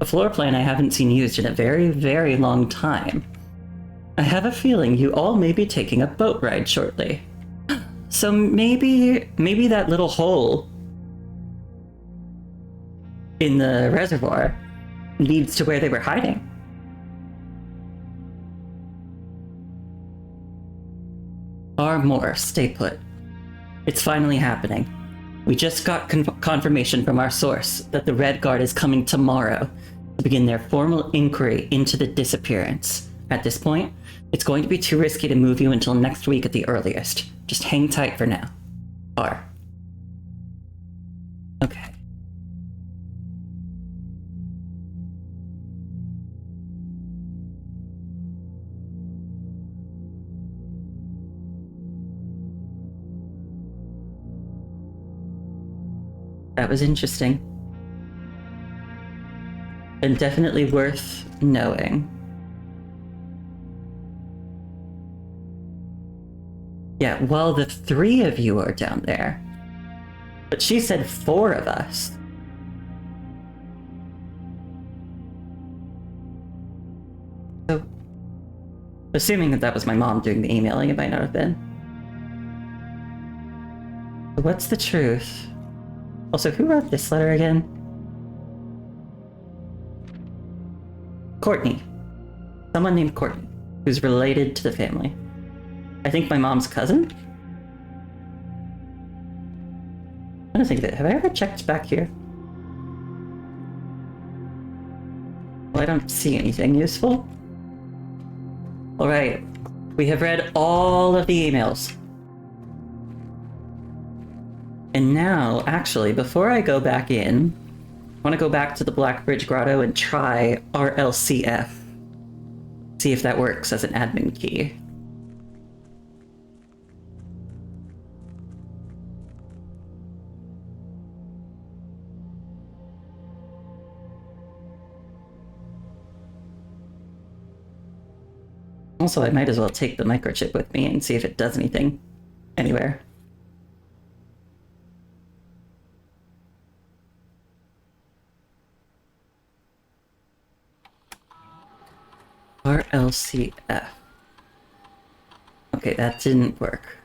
a floor plan I haven't seen used in a very, very long time. I have a feeling you all may be taking a boat ride shortly. So maybe that little hole in the reservoir leads to where they were hiding. Or more, stay put. It's finally happening. We just got confirmation from our source that the Red Guard is coming tomorrow to begin their formal inquiry into the disappearance. At this point, it's going to be too risky to move you until next week at the earliest. Just hang tight for now. R. Okay. That was interesting. And definitely worth knowing. Yeah, well, the 3 of you are down there. But she said 4 of us. So, assuming that was my mom doing the emailing, it might not have been. So what's the truth? Also, who wrote this letter again? Courtney. Someone named Courtney, who's related to the family. I think my mom's cousin? I don't think that. Have I ever checked back here? Well, I don't see anything useful. Alright. We have read all of the emails. And now, actually, before I go back in, I want to go back to the Black Bridge Grotto and try RLCF. See if that works as an admin key. Also, I might as well take the microchip with me and see if it does anything anywhere. RLCF. Okay, that didn't work.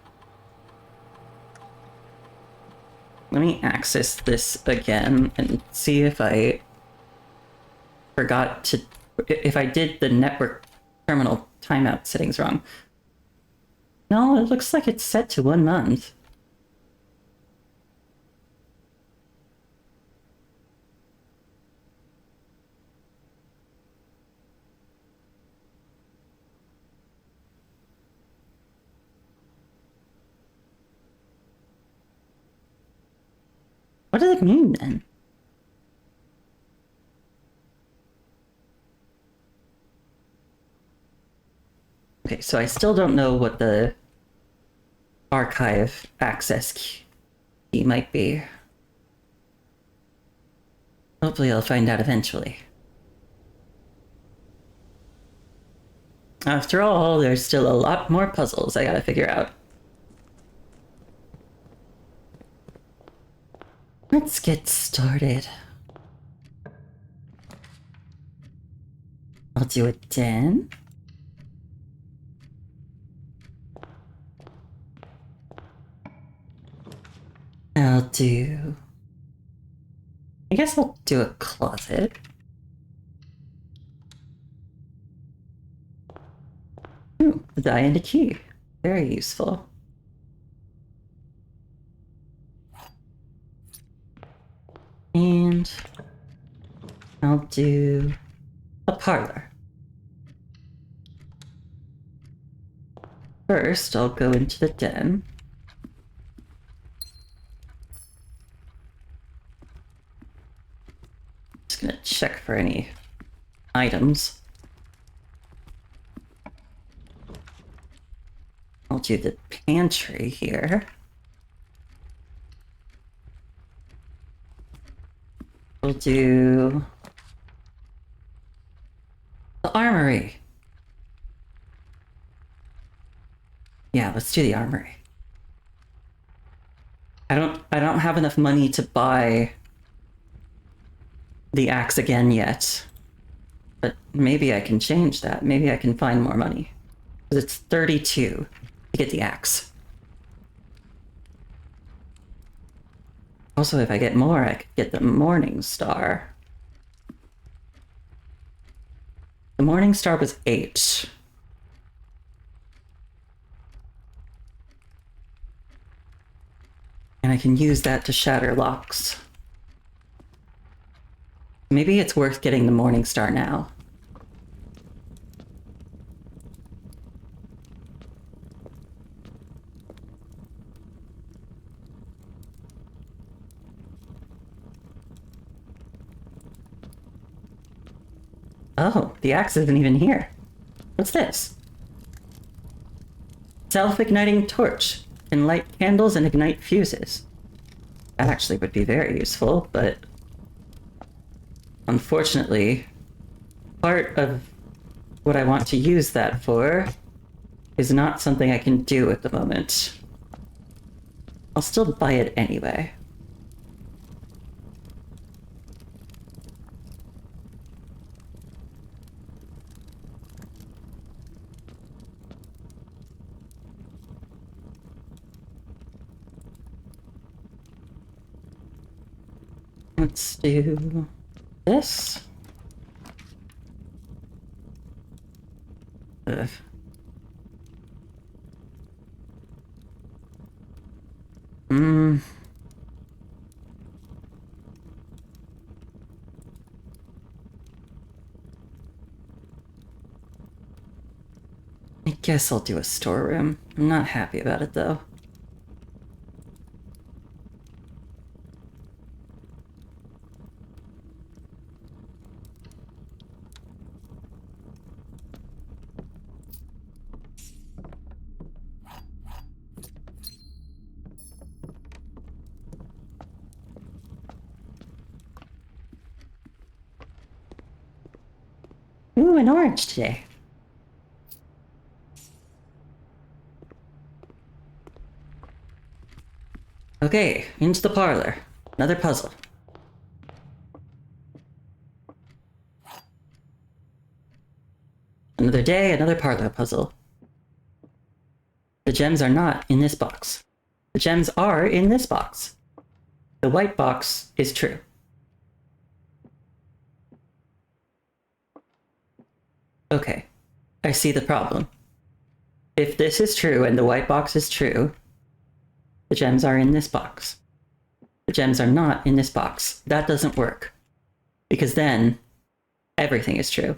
Let me access this again and see if I forgot to... if I did the network terminal timeout settings wrong. No, it looks like it's set to 1 month. What does it mean then? Okay, so I still don't know what the archive access key might be. Hopefully I'll find out eventually. After all, there's still a lot more puzzles I gotta figure out. Let's get started. I'll do a 10. I'll do... I guess I'll do a closet. Ooh, a die and a key. Very useful. And I'll do a parlor. First, I'll go into the den. Just gonna check for any items. I'll do the pantry here. We'll do the armory. Yeah, let's do the armory. I don't have enough money to buy the axe again yet. But maybe I can change that. Maybe I can find more money. Because it's 32 to get the axe. Also, if I get more, I could get the Morning Star. The Morning Star was 8. And I can use that to shatter locks. Maybe it's worth getting the Morning Star now. Oh, the axe isn't even here. What's this? Self-igniting torch. Can light candles and ignite fuses. That actually would be very useful, but... unfortunately, part of what I want to use that for is not something I can do at the moment. I'll still buy it anyway. Let's do this. Ugh. guess I'll do a storeroom. I'm not happy about it, though. Ooh, an orange today. Okay, into the parlor. Another puzzle. Another day, another parlor puzzle. The gems are not in this box. The gems are in this box. The white box is true. Okay, I see the problem. If this is true and the white box is true, the gems are in this box. The gems are not in this box. That doesn't work. Because then, everything is true.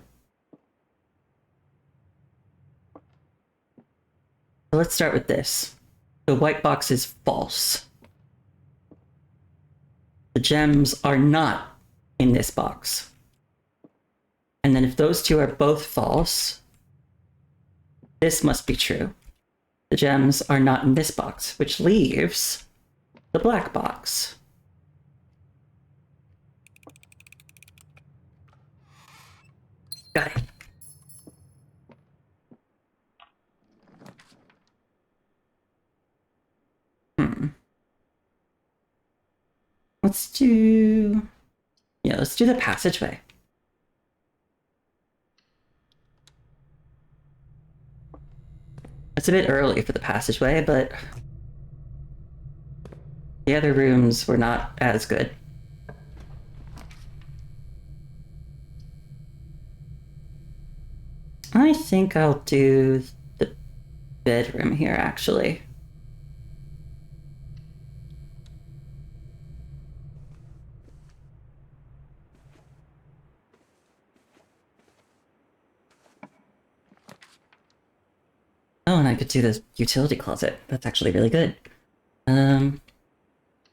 So let's start with this. The white box is false. The gems are not in this box. And then if those two are both false, this must be true. The gems are not in this box, which leaves the black box. Got it. Let's do the passageway. It's a bit early for the passageway, but the other rooms were not as good. I think I'll do the bedroom here, actually. Oh, and I could do the utility closet. That's actually really good.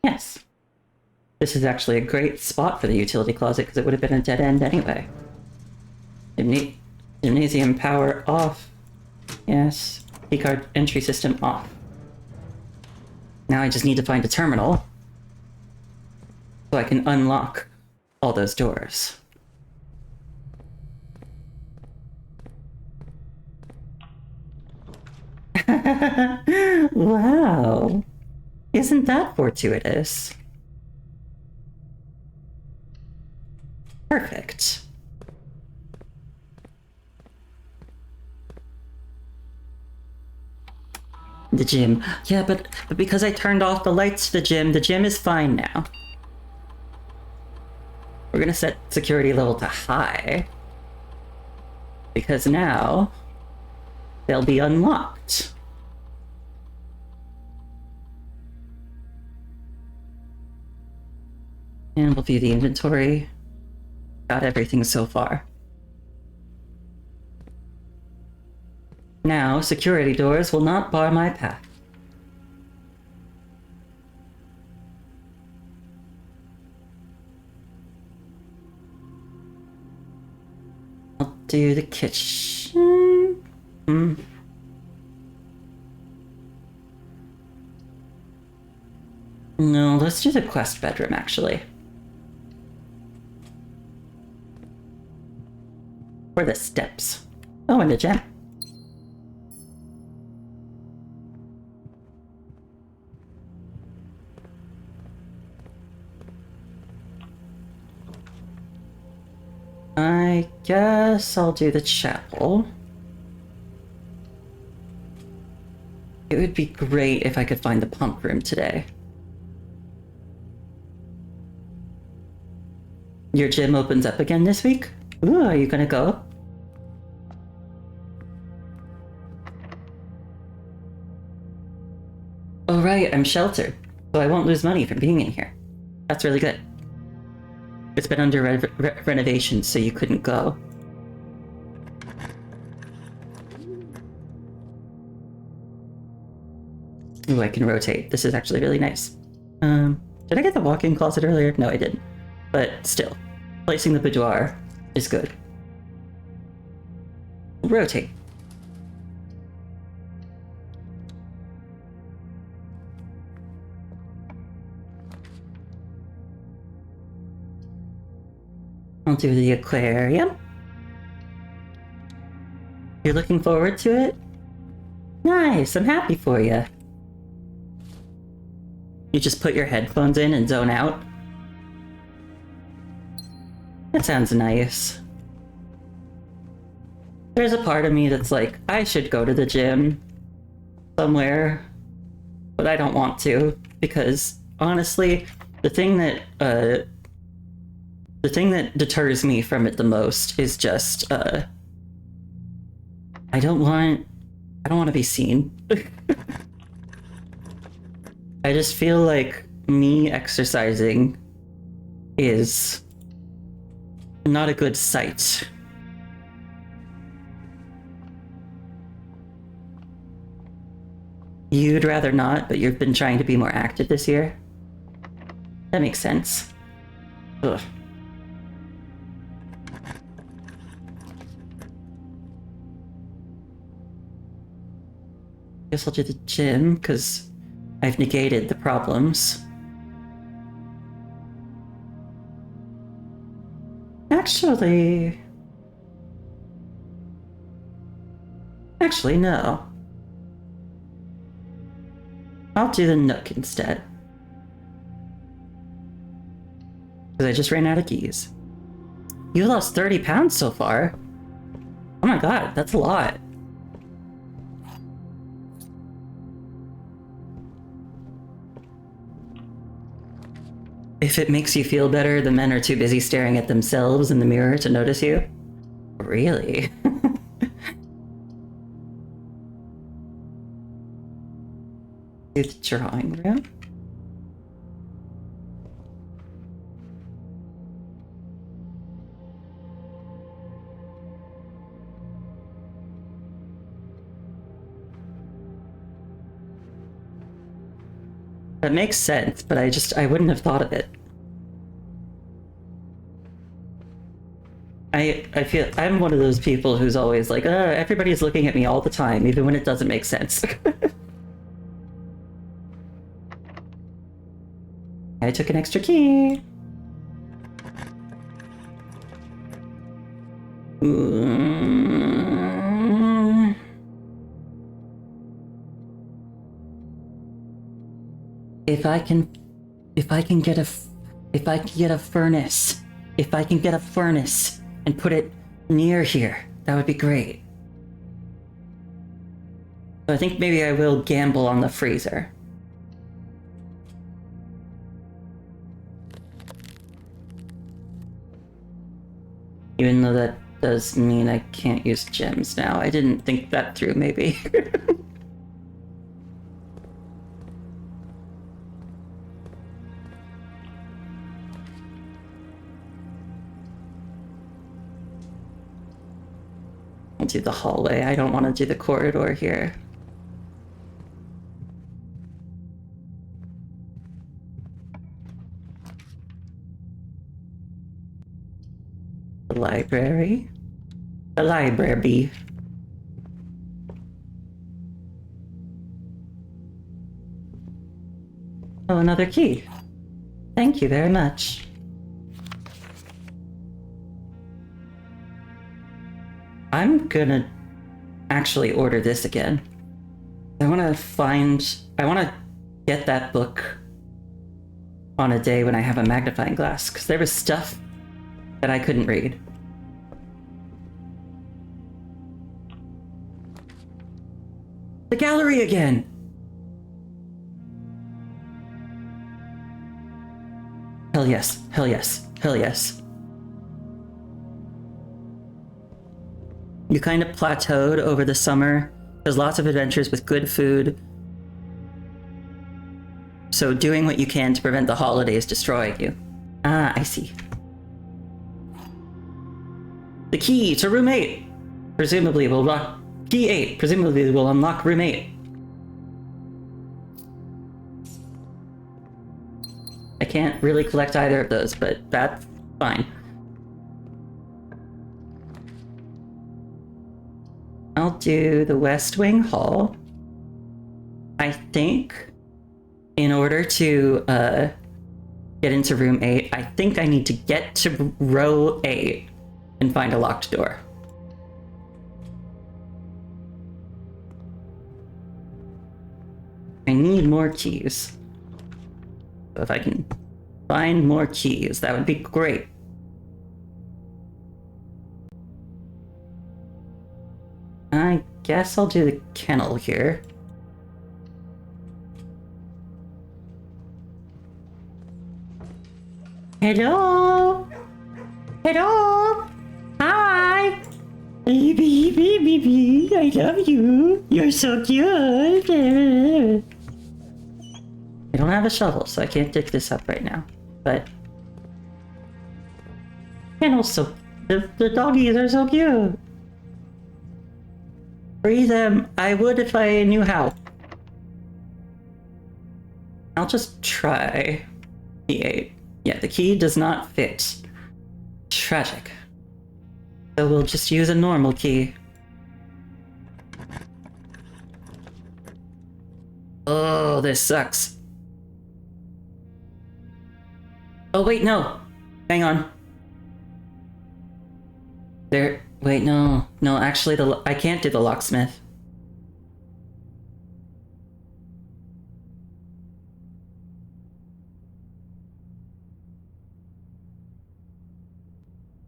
Yes. This is actually a great spot for the utility closet because it would have been a dead end anyway. Gymnasium power off. Yes. Keycard entry system off. Now I just need to find a terminal so I can unlock all those doors. Wow. Isn't that fortuitous? Perfect. The gym. Yeah, but because I turned off the lights to the gym is fine now. We're gonna set security level to high. Because now they'll be unlocked. And we'll view the inventory. Got everything so far. Now, security doors will not bar my path. I'll do the kitchen. No, let's do the quest bedroom, actually. Or the steps. Oh, and the gem. I guess I'll do the chapel. It would be great if I could find the pump room today. Your gym opens up again this week? Ooh, are you gonna go? Oh right, I'm sheltered, so I won't lose money from being in here. That's really good. It's been under renovation, so you couldn't go. Ooh, I can rotate. This is actually really nice. Did I get the walk-in closet earlier? No, I didn't. But still, placing the boudoir is good. Rotate. I'll do the aquarium. You're looking forward to it? Nice, I'm happy for you. You just put your headphones in and zone out? That sounds nice. There's a part of me that's like, I should go to the gym somewhere, but I don't want to, because honestly, the thing that deters me from it the most is just I don't want to be seen. I just feel like me exercising is not a good sight. You'd rather not, but you've been trying to be more active this year? That makes sense. Ugh. Guess I'll do the gym, because I've negated the problems. Actually, no. I'll do the Nook instead. Because I just ran out of keys. You lost 30 pounds so far? Oh my god, that's a lot. If it makes you feel better, the men are too busy staring at themselves in the mirror to notice you? Really? Do the drawing room? That makes sense, but I wouldn't have thought of it. I feel I'm one of those people who's always like, everybody's looking at me all the time, even when it doesn't make sense. I took an extra key. If I can get a furnace, and put it near here, that would be great. So I think maybe I will gamble on the freezer. Even though that does mean I can't use gems now. I didn't think that through, maybe. I'll do the hallway. I don't want to do the corridor here. The library. The library. Oh, another key. Thank you very much. I'm gonna actually order this again. I want to get that book on a day when I have a magnifying glass, because there was stuff that I couldn't read. The gallery again! Hell yes, hell yes, hell yes. You kind of plateaued over the summer. There's lots of adventures with good food. So doing what you can to prevent the holidays destroying you. Ah, I see. The key to room 8 presumably will unlock... Key 8 presumably will unlock room 8. I can't really collect either of those, but that's fine. I'll do the West Wing Hall. I think in order to get into room 8, I think I need to get to row 8 and find a locked door. I need more keys. So if I can find more keys, that would be great. I guess I'll do the kennel here. Hello? Hello? Hi! Baby, baby, I love you. You're so cute. I don't have a shovel, so I can't dig this up right now. But and also the doggies are so cute. Free them. I would if I knew how. I'll just try the 8. Yeah, the key does not fit. Tragic. So we'll just use a normal key. Oh, this sucks. Oh, wait, no. Hang on. Wait, no. No, actually, I can't do the locksmith.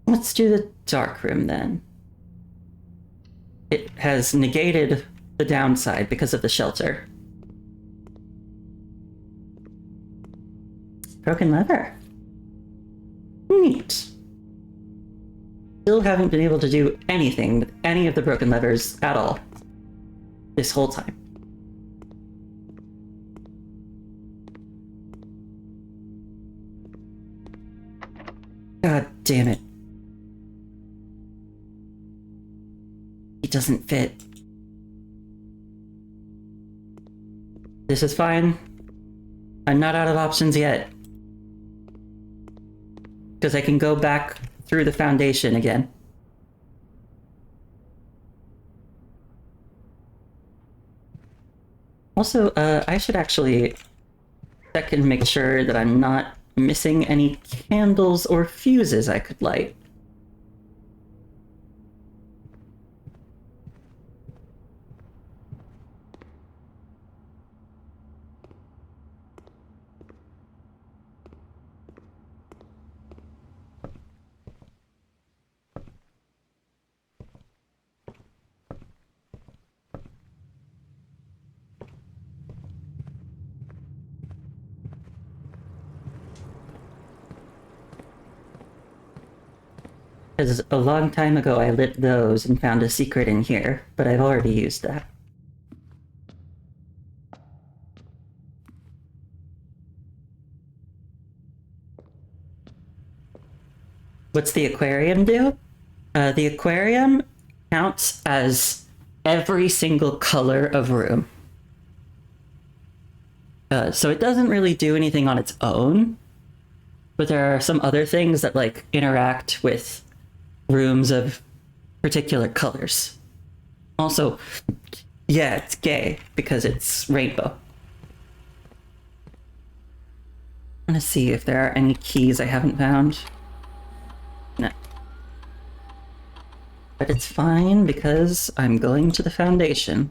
Let's do the dark room then. It has negated the downside because of the shelter. Broken lever. Neat. Still haven't been able to do anything with any of the broken levers at all. This whole time. God damn it. It doesn't fit. This is fine. I'm not out of options yet. Because I can go back through the foundation again. Also, I should actually check and make sure that I'm not missing any candles or fuses I could light. Because a long time ago I lit those and found a secret in here, but I've already used that. What's the aquarium do? The aquarium counts as every single color of room. So it doesn't really do anything on its own, but there are some other things that like interact with rooms of particular colors. Also, yeah, it's gay because it's rainbow. I'm gonna see if there are any keys I haven't found. No. But it's fine because I'm going to the foundation.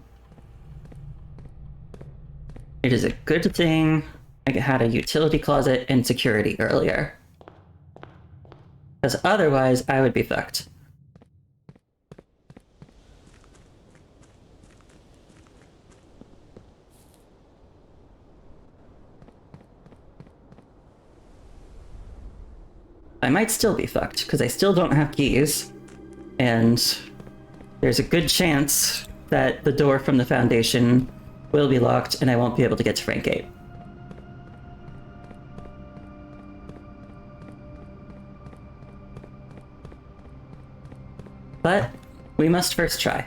It is a good thing I had a utility closet and security earlier. Because otherwise, I would be fucked. I might still be fucked, because I still don't have keys. And there's a good chance that the door from the foundation will be locked and I won't be able to get to Frank Gate. But we must first try.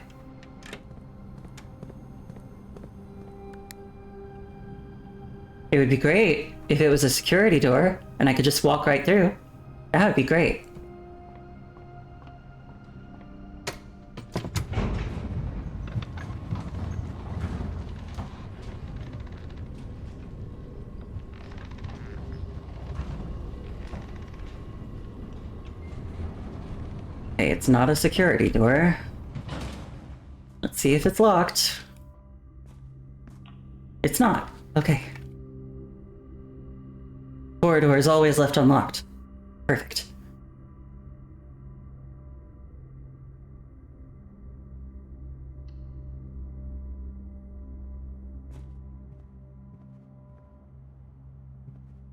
It would be great if it was a security door and I could just walk right through. That would be great. Okay, it's not a security door. Let's see if it's locked. It's not. Okay. Corridor is always left unlocked. Perfect.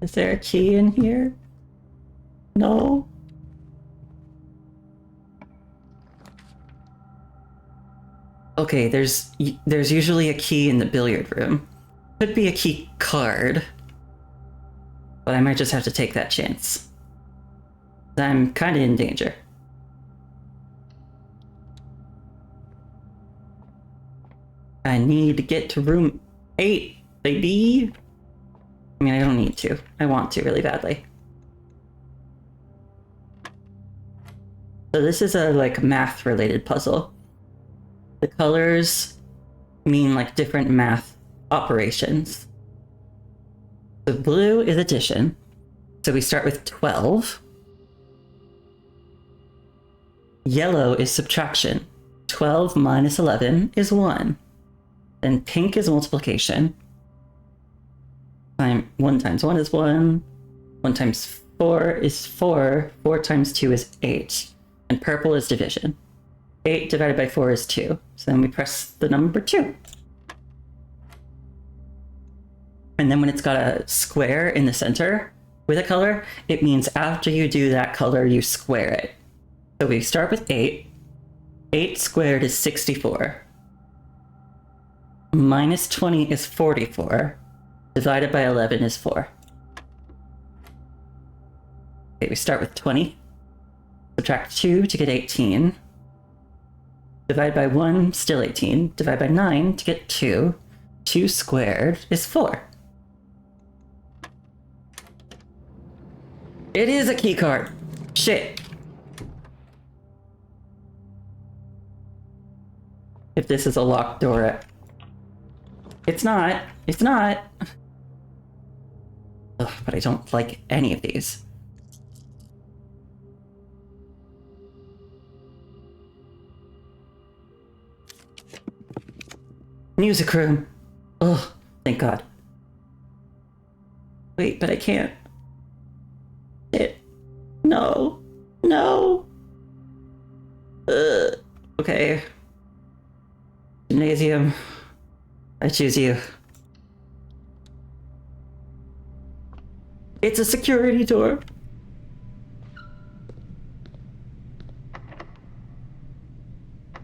Is there a key in here? No. Okay, there's usually a key in the billiard room. Could be a key card. But I might just have to take that chance. I'm kind of in danger. I need to get to room 8, baby. I mean, I don't need to. I want to really badly. So this is a like math related puzzle. The colors mean like different math operations. So blue is addition. So we start with 12. Yellow is subtraction. 12 minus 11 is 1. Then pink is multiplication. 1 times 1 is 1. 1 times 4 is 4. 4 times 2 is 8. And purple is division. 8 divided by 4 is 2. So then we press the number 2. And then when it's got a square in the center with a color, it means after you do that color, you square it. So we start with 8. 8 squared is 64. Minus 20 is 44. Divided by 11 is 4. Okay, we start with 20. Subtract 2 to get 18. Divide by 1, still 18. Divide by 9 to get 2. 2 squared is 4. It is a key card. Shit. If this is a locked door. It's not. It's not. Ugh, but I don't like any of these. Music room. Oh, thank God. Wait, but I can't. It. No. No. Okay. Gymnasium. I choose you. It's a security door.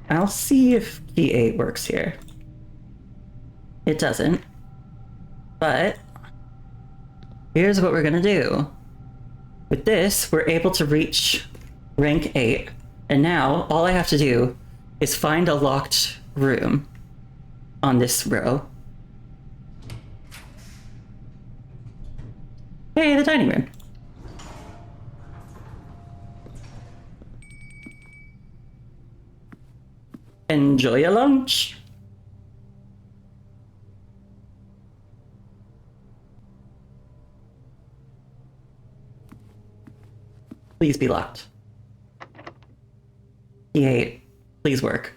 I'll see if key 8 works here. It doesn't. But here's what we're gonna do. With this, we're able to reach rank 8. And now all I have to do is find a locked room on this row. Hey, the dining room. Enjoy your lunch. Please be locked. E8, please work.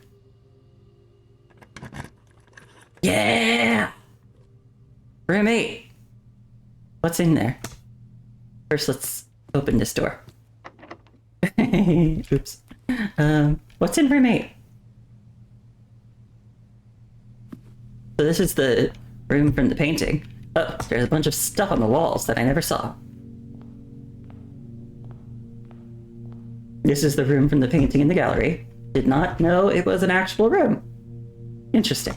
Yeah! Room 8. What's in there? First, let's open this door. Oops. What's in room 8? So this is the room from the painting. Oh, there's a bunch of stuff on the walls that I never saw. This is the room from the painting in the gallery. Did not know it was an actual room. Interesting.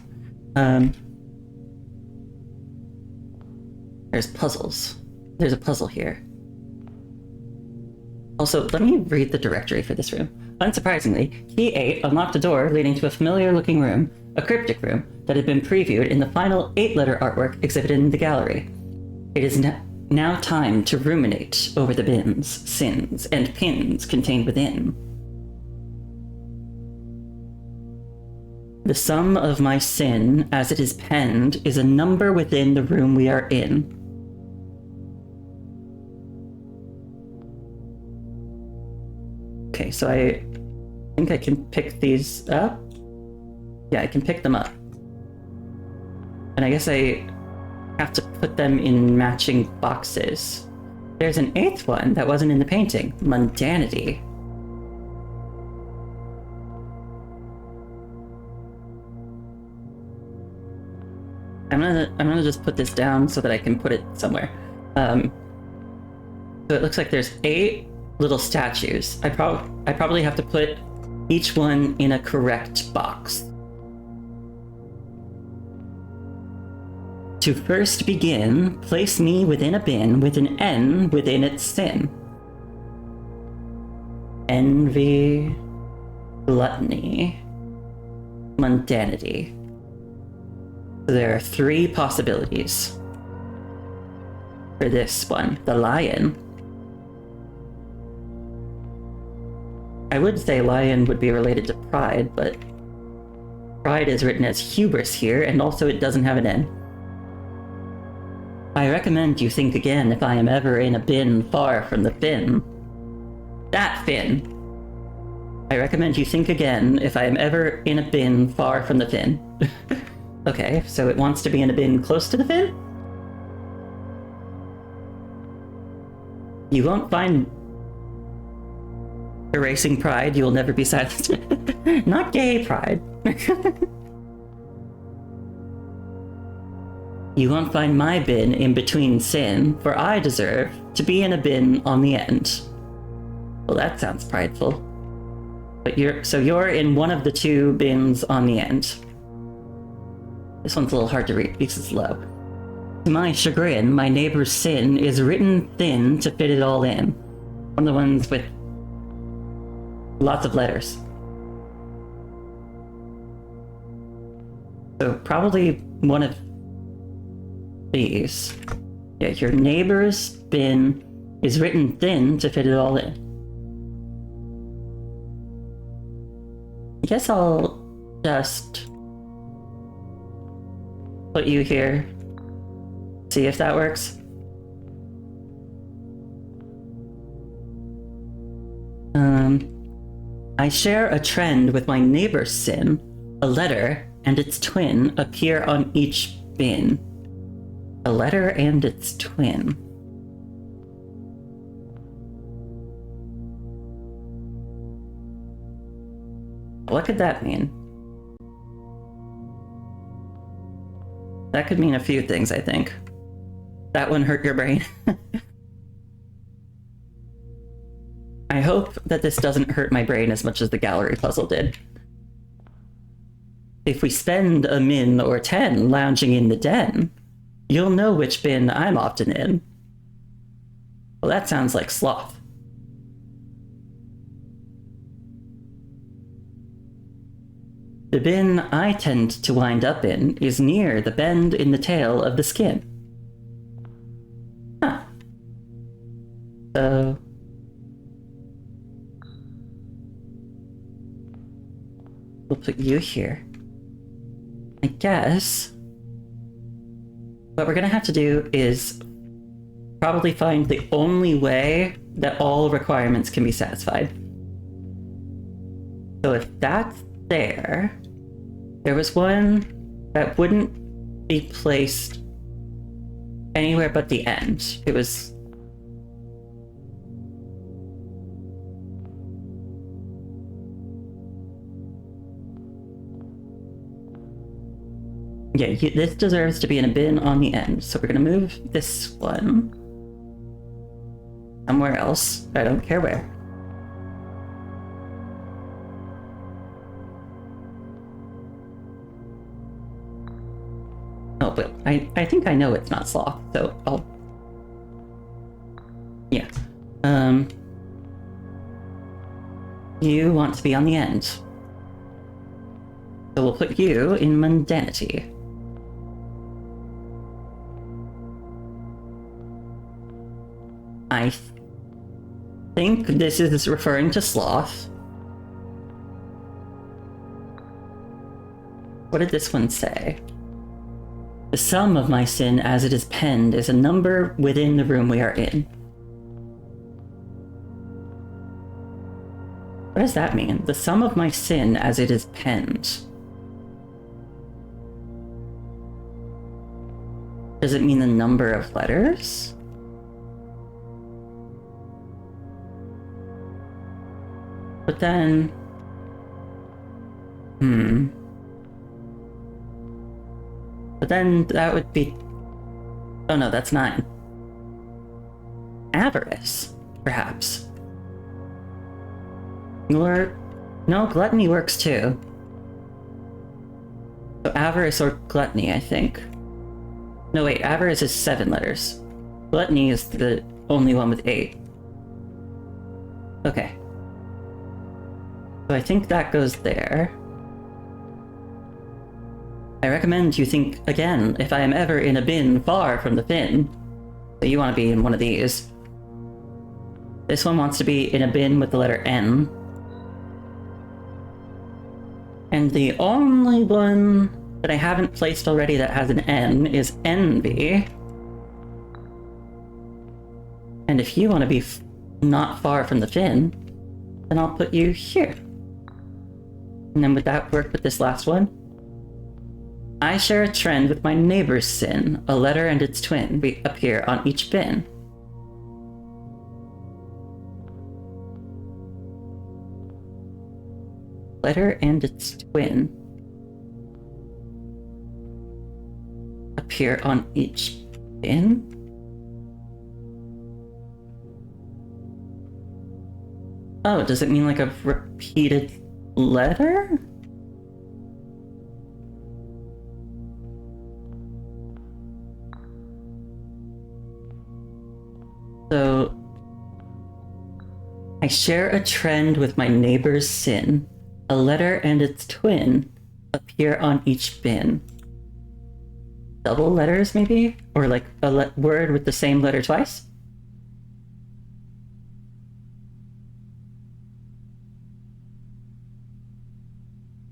There's puzzles. There's a puzzle here. Also, let me read the directory for this room. Unsurprisingly, key 8 unlocked a door leading to a familiar-looking room, a cryptic room, that had been previewed in the final 8-letter artwork exhibited in the gallery. It is now time to ruminate over the bins, sins, and pins contained within. The sum of my sin, as it is penned, is a number within the room we are in. Okay, so I think I can pick these up. Yeah, I can pick them up. And I guess I have to put them in matching boxes. There's an 8th one that wasn't in the painting. Mundanity. I'm gonna just put this down so that I can put it somewhere. So it looks like there's 8 little statues. I probably have to put each one in a correct box. To first begin, place me within a bin with an N within its sin. Envy, gluttony, mundanity. So there are 3 possibilities for this one. The lion. I would say lion would be related to pride, but pride is written as hubris here, and also it doesn't have an N. I recommend you think again if I am ever in a bin far from the fin. That fin. I recommend you think again if I am ever in a bin far from the fin. Okay, so it wants to be in a bin close to the fin? You won't find erasing pride, you will never be silenced. Not gay pride. You won't find my bin in between sin, for I deserve to be in a bin on the end. Well, that sounds prideful. But you're in one of the 2 bins on the end. This one's a little hard to read because it's low. To my chagrin, my neighbor's sin is written thin to fit it all in. One of the ones with lots of letters. So probably one of these. Yeah, your neighbor's bin is written thin to fit it all in. I guess I'll just put you here. See if that works. I share a trend with my neighbor's sin. A letter and its twin appear on each bin. A letter and its twin. What could that mean? That could mean a few things, I think. That one hurt your brain. I hope that this doesn't hurt my brain as much as the gallery puzzle did. If we spend a min or 10 lounging in the den, you'll know which bin I'm often in. Well, that sounds like sloth. The bin I tend to wind up in is near the bend in the tail of the skin. Huh. So... we'll put you here. I guess... what we're gonna have to do is probably find the only way that all requirements can be satisfied. So if that's there was one that wouldn't be placed anywhere but the end. It was... yeah, this deserves to be in a bin on the end. So we're gonna move this one somewhere else. I don't care where. Oh, but I think I know it's not sloth, so I'll... yeah. You want to be on the end. So we'll put you in mundanity. I think this is referring to sloth. What did this one say? The sum of my sin as it is penned is a number within the room we are in. What does that mean? The sum of my sin as it is penned. Does it mean the number of letters? But then... But then that would be... Oh no, that's 9. Avarice, perhaps. Or... No, gluttony works too. So avarice or gluttony, I think. No wait, avarice is 7 letters. Gluttony is the only one with 8. Okay. So I think that goes there. I recommend you think again if I am ever in a bin far from the fin. So you want to be in one of these. This one wants to be in a bin with the letter N. And the only one that I haven't placed already that has an N is envy. And if you want to be not far from the fin, then I'll put you here. And then would that work with this last one? I share a trend with my neighbor's sin. A letter and its twin appear on each bin. Letter and its twin appear on each bin? Oh, does it mean like a repeated letter? So, I share a trend with my neighbor's sin. A letter and its twin appear on each bin. Double letters, maybe? Or like a word with the same letter twice?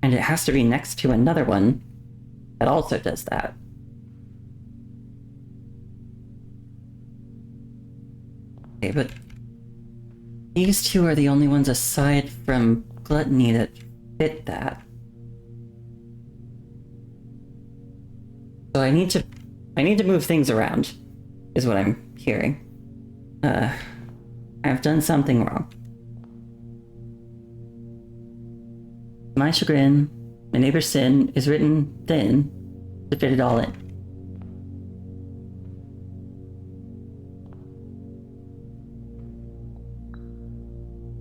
And it has to be next to another one that also does that. Okay, but these two are the only ones aside from gluttony that fit that. So I need to move things around, is what I'm hearing. I've done something wrong. My chagrin, my neighbor's sin is written thin to fit it all in.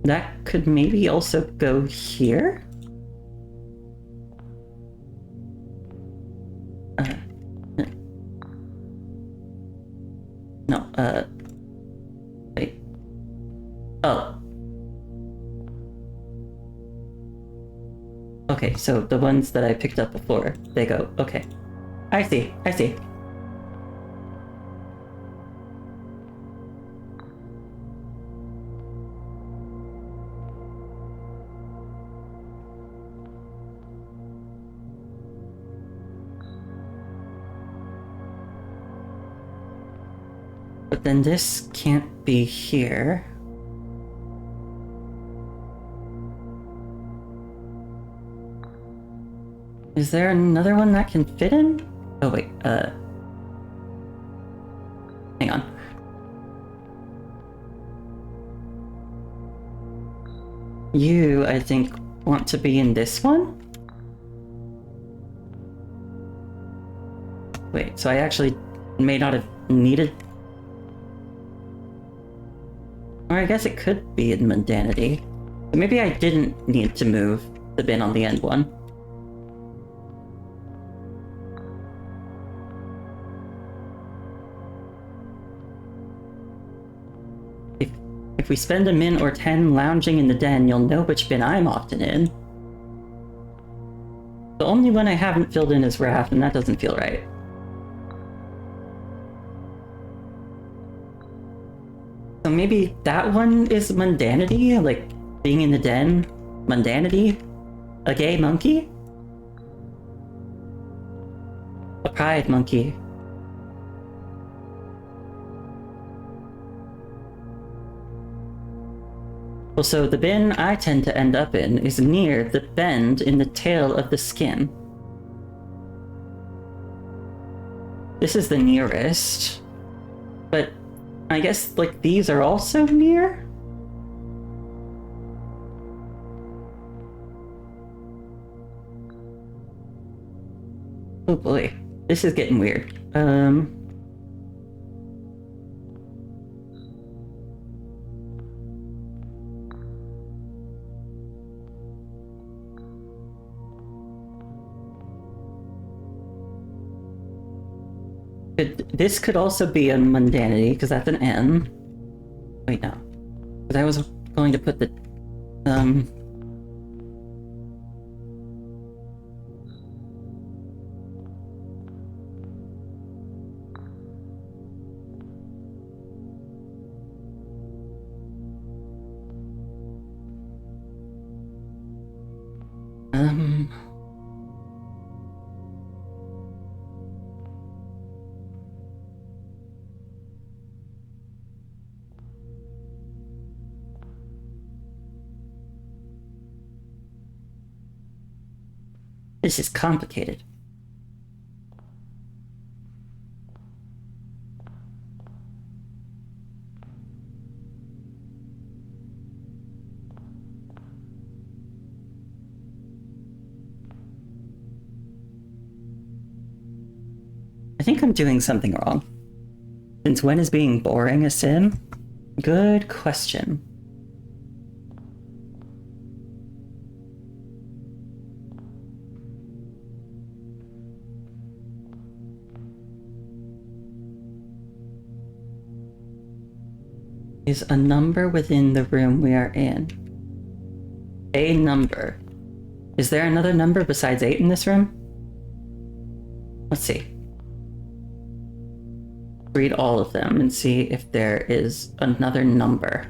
That could maybe also go here? No, wait. Oh. Okay, so the ones that I picked up before, they go, okay. I see. But then this can't be here. Is there another one that can fit in? Oh wait, hang on. You, I think, want to be in this one? Wait, so I actually may not have needed... Or I guess it could be in mundanity. So maybe I didn't need to move the bin on the end one. If we spend a min or 10 lounging in the den, you'll know which bin I'm often in. The only one I haven't filled in is Wrath, and that doesn't feel right. So maybe that one is mundanity, like being in the den, mundanity? A gay monkey? A pride monkey. Well, so the bin I tend to end up in is near the bend in the tail of the skin. This is the nearest. But I guess, like, these are also near? Oh boy, this is getting weird. This could also be a mundanity, because that's an N. Wait, no. Because I was going to put the, This is complicated. I think I'm doing something wrong. Since when is being boring a sin? Good question. Is a number within the room we are in. A number. Is there another number besides 8 in this room? Let's see. Read all of them and see if there is another number.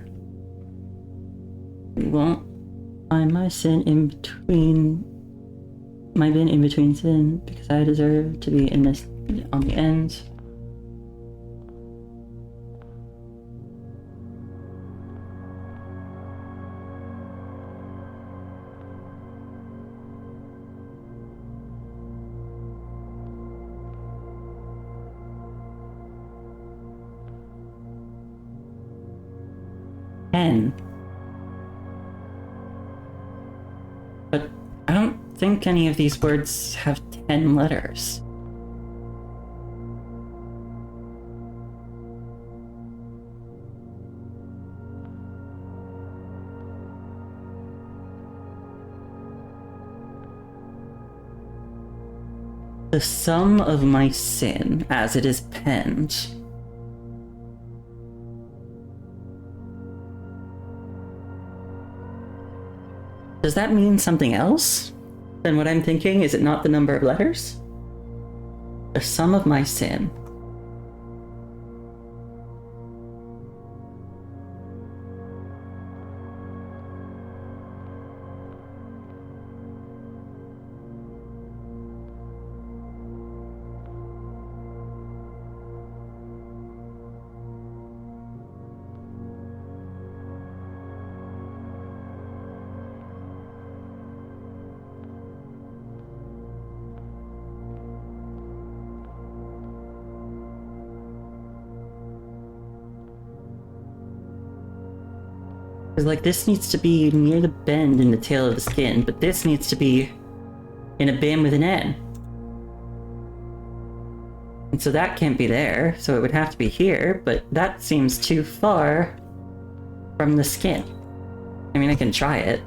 We won't find my sin in between. My bin in between sin because I deserve to be in this on the ends. But I don't think any of these words have 10 letters. The sum of my sin as it is penned. Does that mean something else than what I'm thinking? Is it not the number of letters? The sum of my sin. Like, this needs to be near the bend in the tail of the skin, but this needs to be in a bin with an N. And so that can't be there, so it would have to be here, but that seems too far from the skin. I mean, I can try it.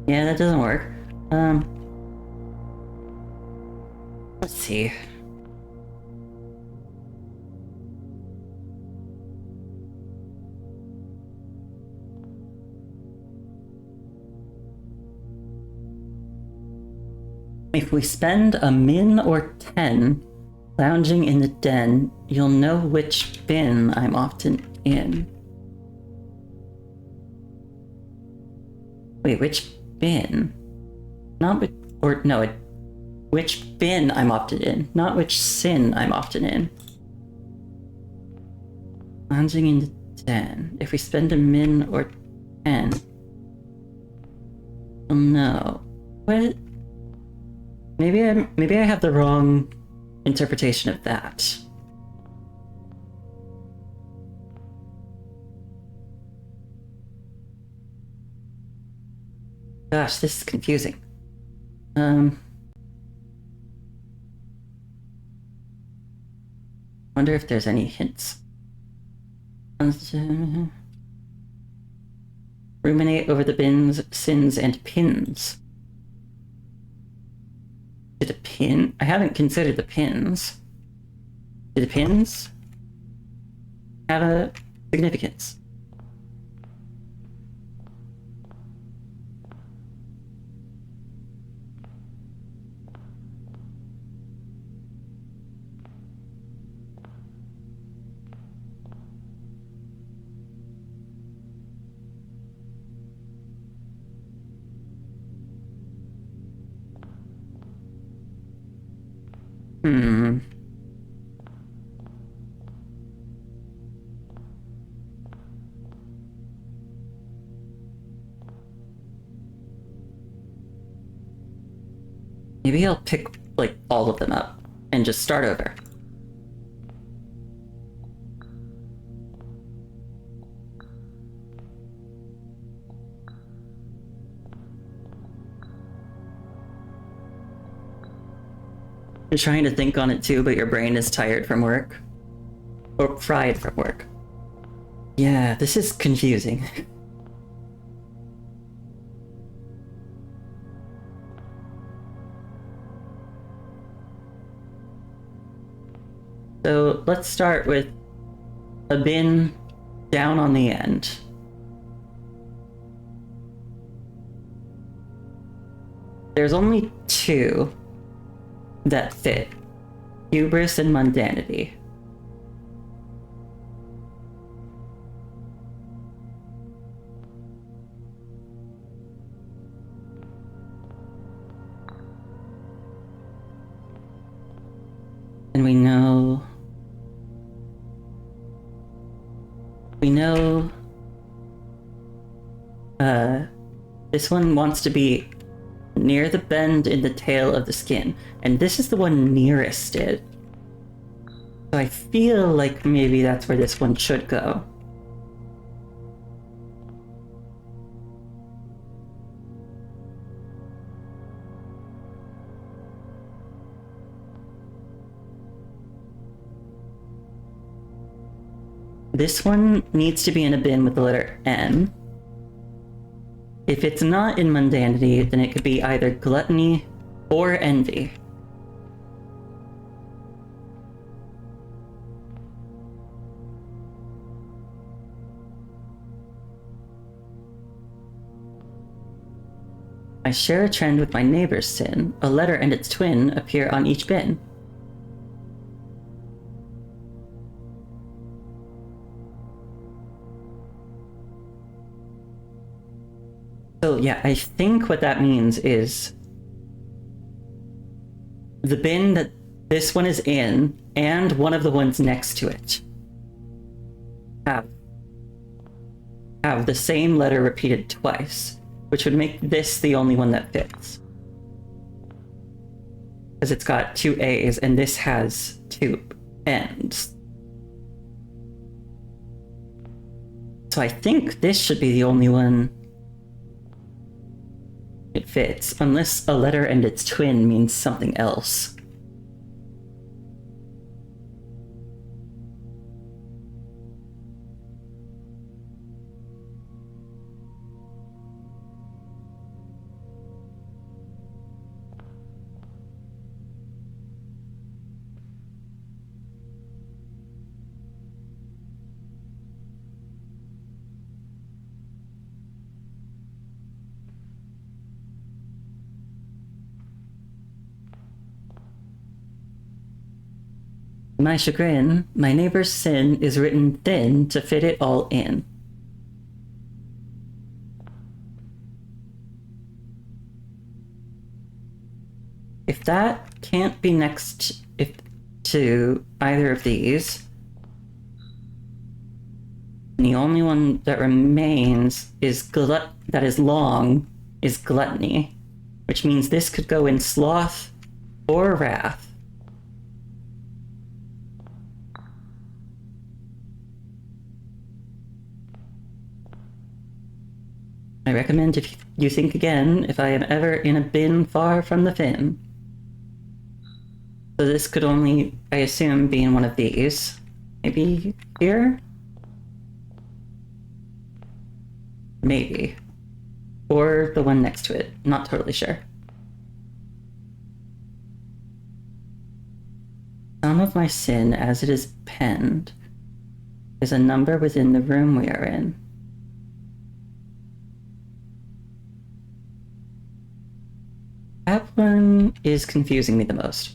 Yeah, that doesn't work. Let's see. If we spend a min or 10 Lounging in the den, you'll know which bin I'm often in. Wait, which bin? Not which, or no, which bin I'm often in, not which sin I'm often in. Lounging in the den. If we spend a min or 10, you'll know. What? Maybe I have the wrong interpretation of that. Gosh, this is confusing. Wonder if there's any hints. Ruminate over the bins, sins, and pins. Did a pin? I haven't considered the pins. Do the pins have a significance? Maybe I'll pick, like, all of them up and just start over. You're trying to think on it too, but your brain is tired from work. Or fried from work. Yeah, this is confusing. So let's start with a bin down on the end. There's only two that fit. Hubris and mundanity. And we know this one wants to be near the bend in the tail of the skin, and this is the one nearest it. So I feel like maybe that's where this one should go. This one needs to be in a bin with the letter N. If it's not in mundanity, then it could be either gluttony or envy. I share a trend with my neighbor's sin. A letter and its twin appear on each bin. So yeah, I think what that means is the bin that this one is in and one of the ones next to it have the same letter repeated twice, which would make this the only one that fits. Because it's got two A's and this has two N's. So I think this should be the only one it fits, unless a letter and its twin means something else. To my chagrin, my neighbor's sin is written thin to fit it all in. If that can't be next to either of these, the only one that remains is that is long is gluttony, which means this could go in sloth or wrath. I recommend if you think again if I am ever in a bin far from the fin. So this could only, I assume, be in one of these. Maybe here? Maybe. Or the one next to it. Not totally sure. Sum of my sin as it is penned is a number within the room we are in. That one is confusing me the most.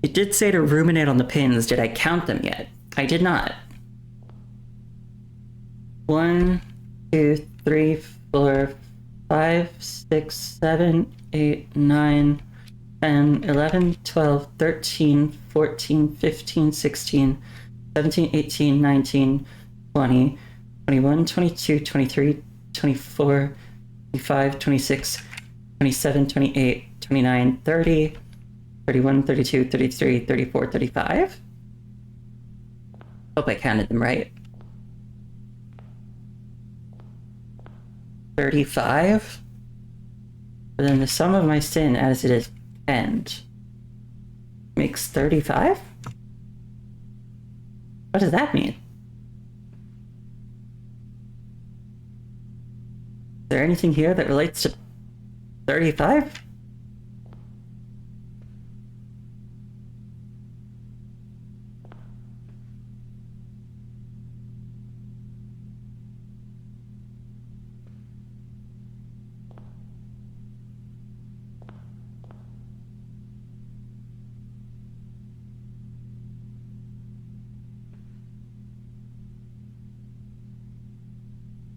It did say to ruminate on the pins. Did I count them yet? I did not. 1, 2, 3, 4, 5, 6, 7, 8, 9, 10, 11, 12, 13, 14, 15, 16, 17, 18, 19, 20, 21, 22, 23, 24, 25, 26, 27, 28, 29, 30, 31, 32, 33, 34, 35? Hope I counted them right. 35? But then the sum of my sin as it is penned makes 35? What does that mean? Is there anything here that relates to 35?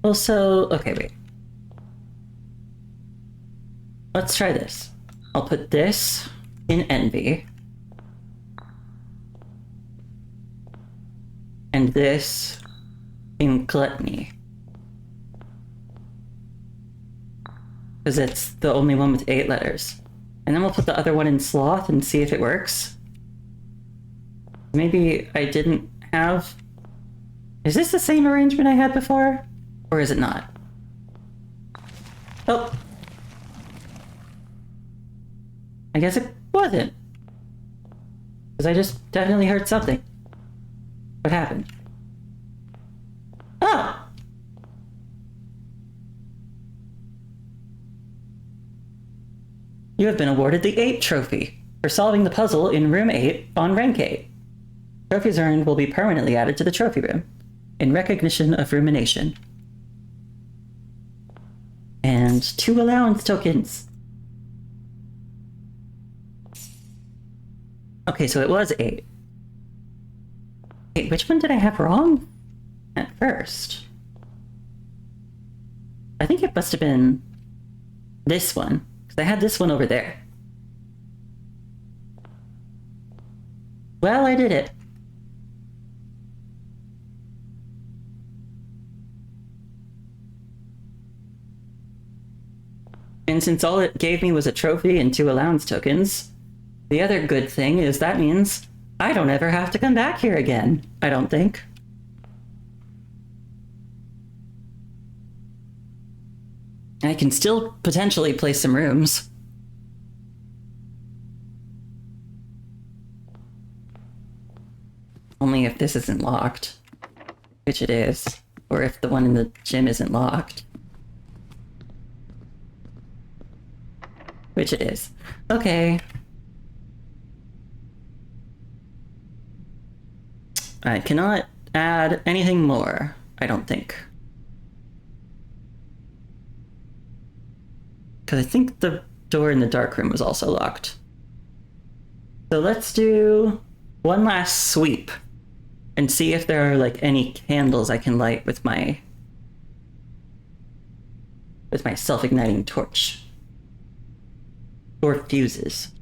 Also, okay, wait. Let's try this. I'll put this in envy. And this in gluttony. Because it's the only one with 8 letters. And then we'll put the other one in sloth and see if it works. Maybe I didn't have... Is this the same arrangement I had before? Or is it not? Oh. I guess it wasn't. Because I just definitely heard something. What happened? Oh! You have been awarded the 8 trophy for solving the puzzle in room 8 on rank 8. Trophies earned will be permanently added to the trophy room in recognition of rumination. And 2 allowance tokens. Okay, so it was 8. Wait, which one did I have wrong at first? I think it must have been this one, because I had this one over there. Well, I did it. And since all it gave me was a trophy and 2 allowance tokens, the other good thing is that means I don't ever have to come back here again, I don't think. I can still potentially play some rooms. Only if this isn't locked. Which it is. Or if the one in the gym isn't locked. Which it is. Okay. I cannot add anything more, I don't think. because I think the door in the dark room was also locked. So let's do one last sweep and see if there are like any candles I can light with my self-igniting torch. Or fuses.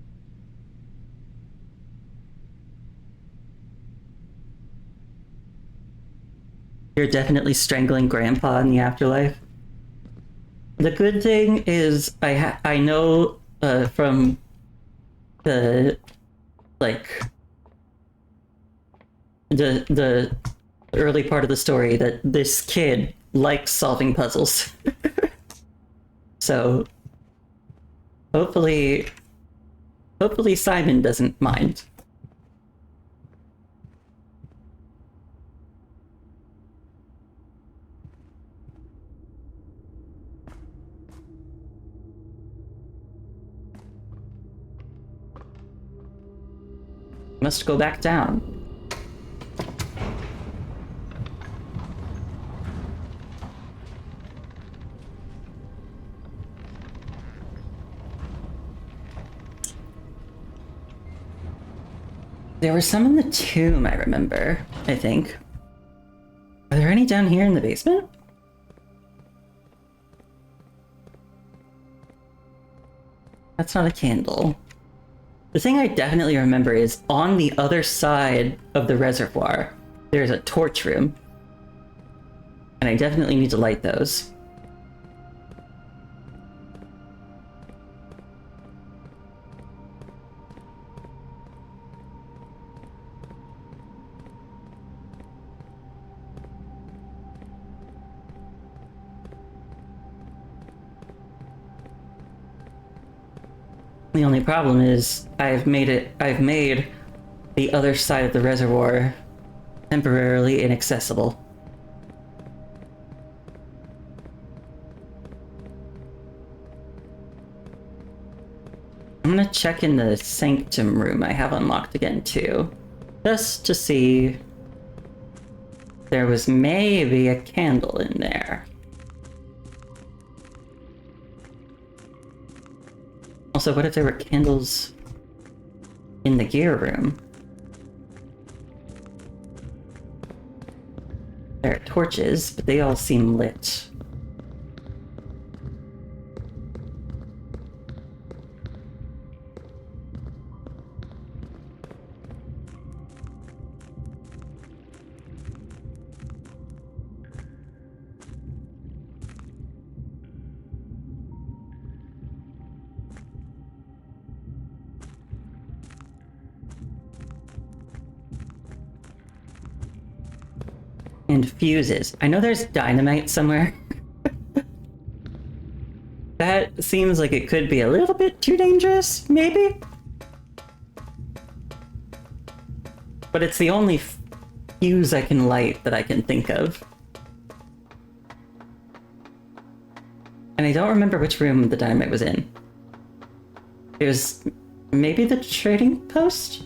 You're definitely strangling Grandpa in the afterlife. The good thing is I know from the like the early part of the story that this kid likes solving puzzles. So hopefully Simon doesn't mind. Must go back down. There were some in the tomb, I remember, I think. Are there any down here in the basement? That's not a candle. The thing I definitely remember is on the other side of the reservoir, there's a torch room. And I definitely need to light those. The only problem is I've made the other side of the reservoir temporarily inaccessible. I'm gonna check in the sanctum room I have unlocked again too, just to see there was maybe a candle in there. Also, what if there were candles in the gear room? There are torches, but they all seem lit. And fuses. I know there's dynamite somewhere. That seems like it could be a little bit too dangerous, maybe? But it's the only fuse I can light that I can think of. And I don't remember which room the dynamite was in. It was maybe the trading post?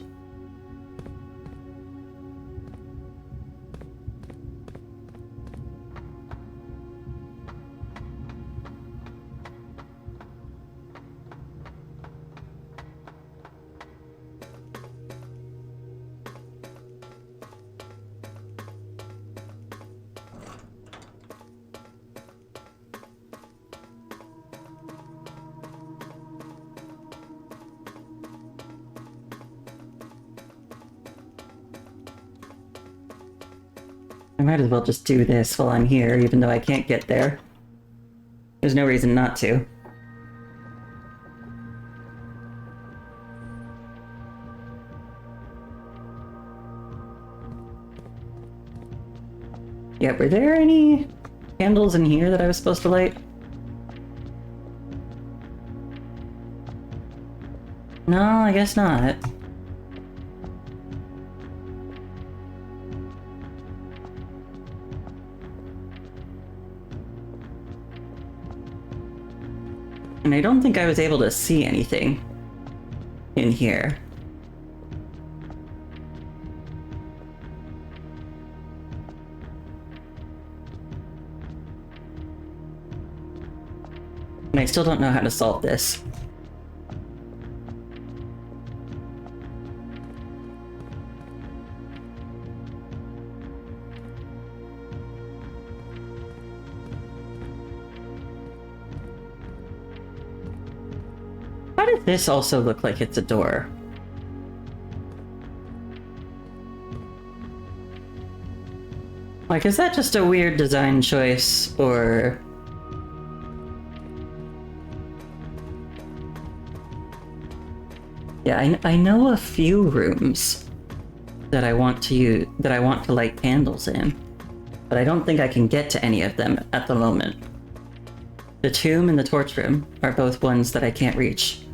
I might as well just do this while I'm here, even though I can't get there. There's no reason not to. Yeah, were there any candles in here that I was supposed to light? No, I guess not. And I don't think I was able to see anything in here. And I still don't know how to solve this. How does this also look like it's a door? Like, is that just a weird design choice, or... Yeah, I know a few rooms that I want to use, that I want to light candles in, but I don't think I can get to any of them at the moment. The tomb and the torch room are both ones that I can't reach.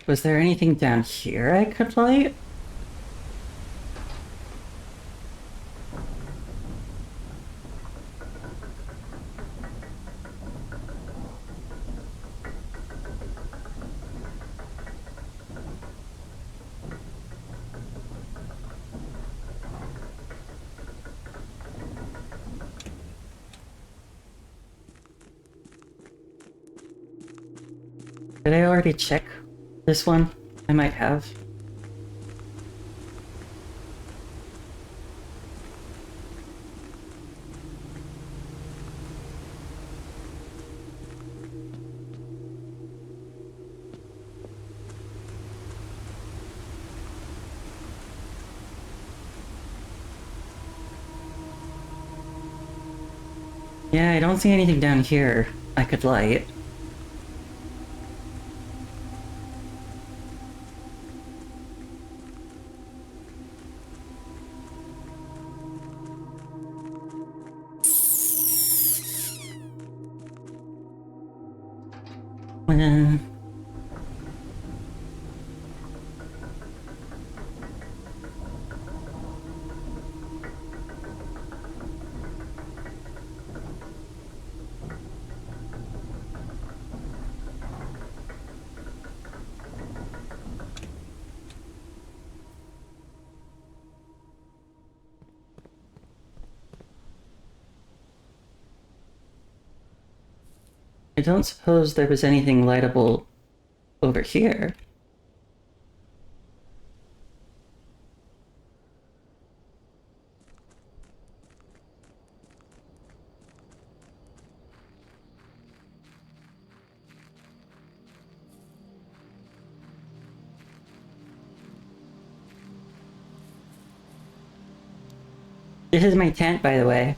Was there anything down here I could light? Did I already check this one? I might have. Yeah, I don't see anything down here I could light. Uh, I don't suppose there was anything lightable over here. This is my tent, by the way.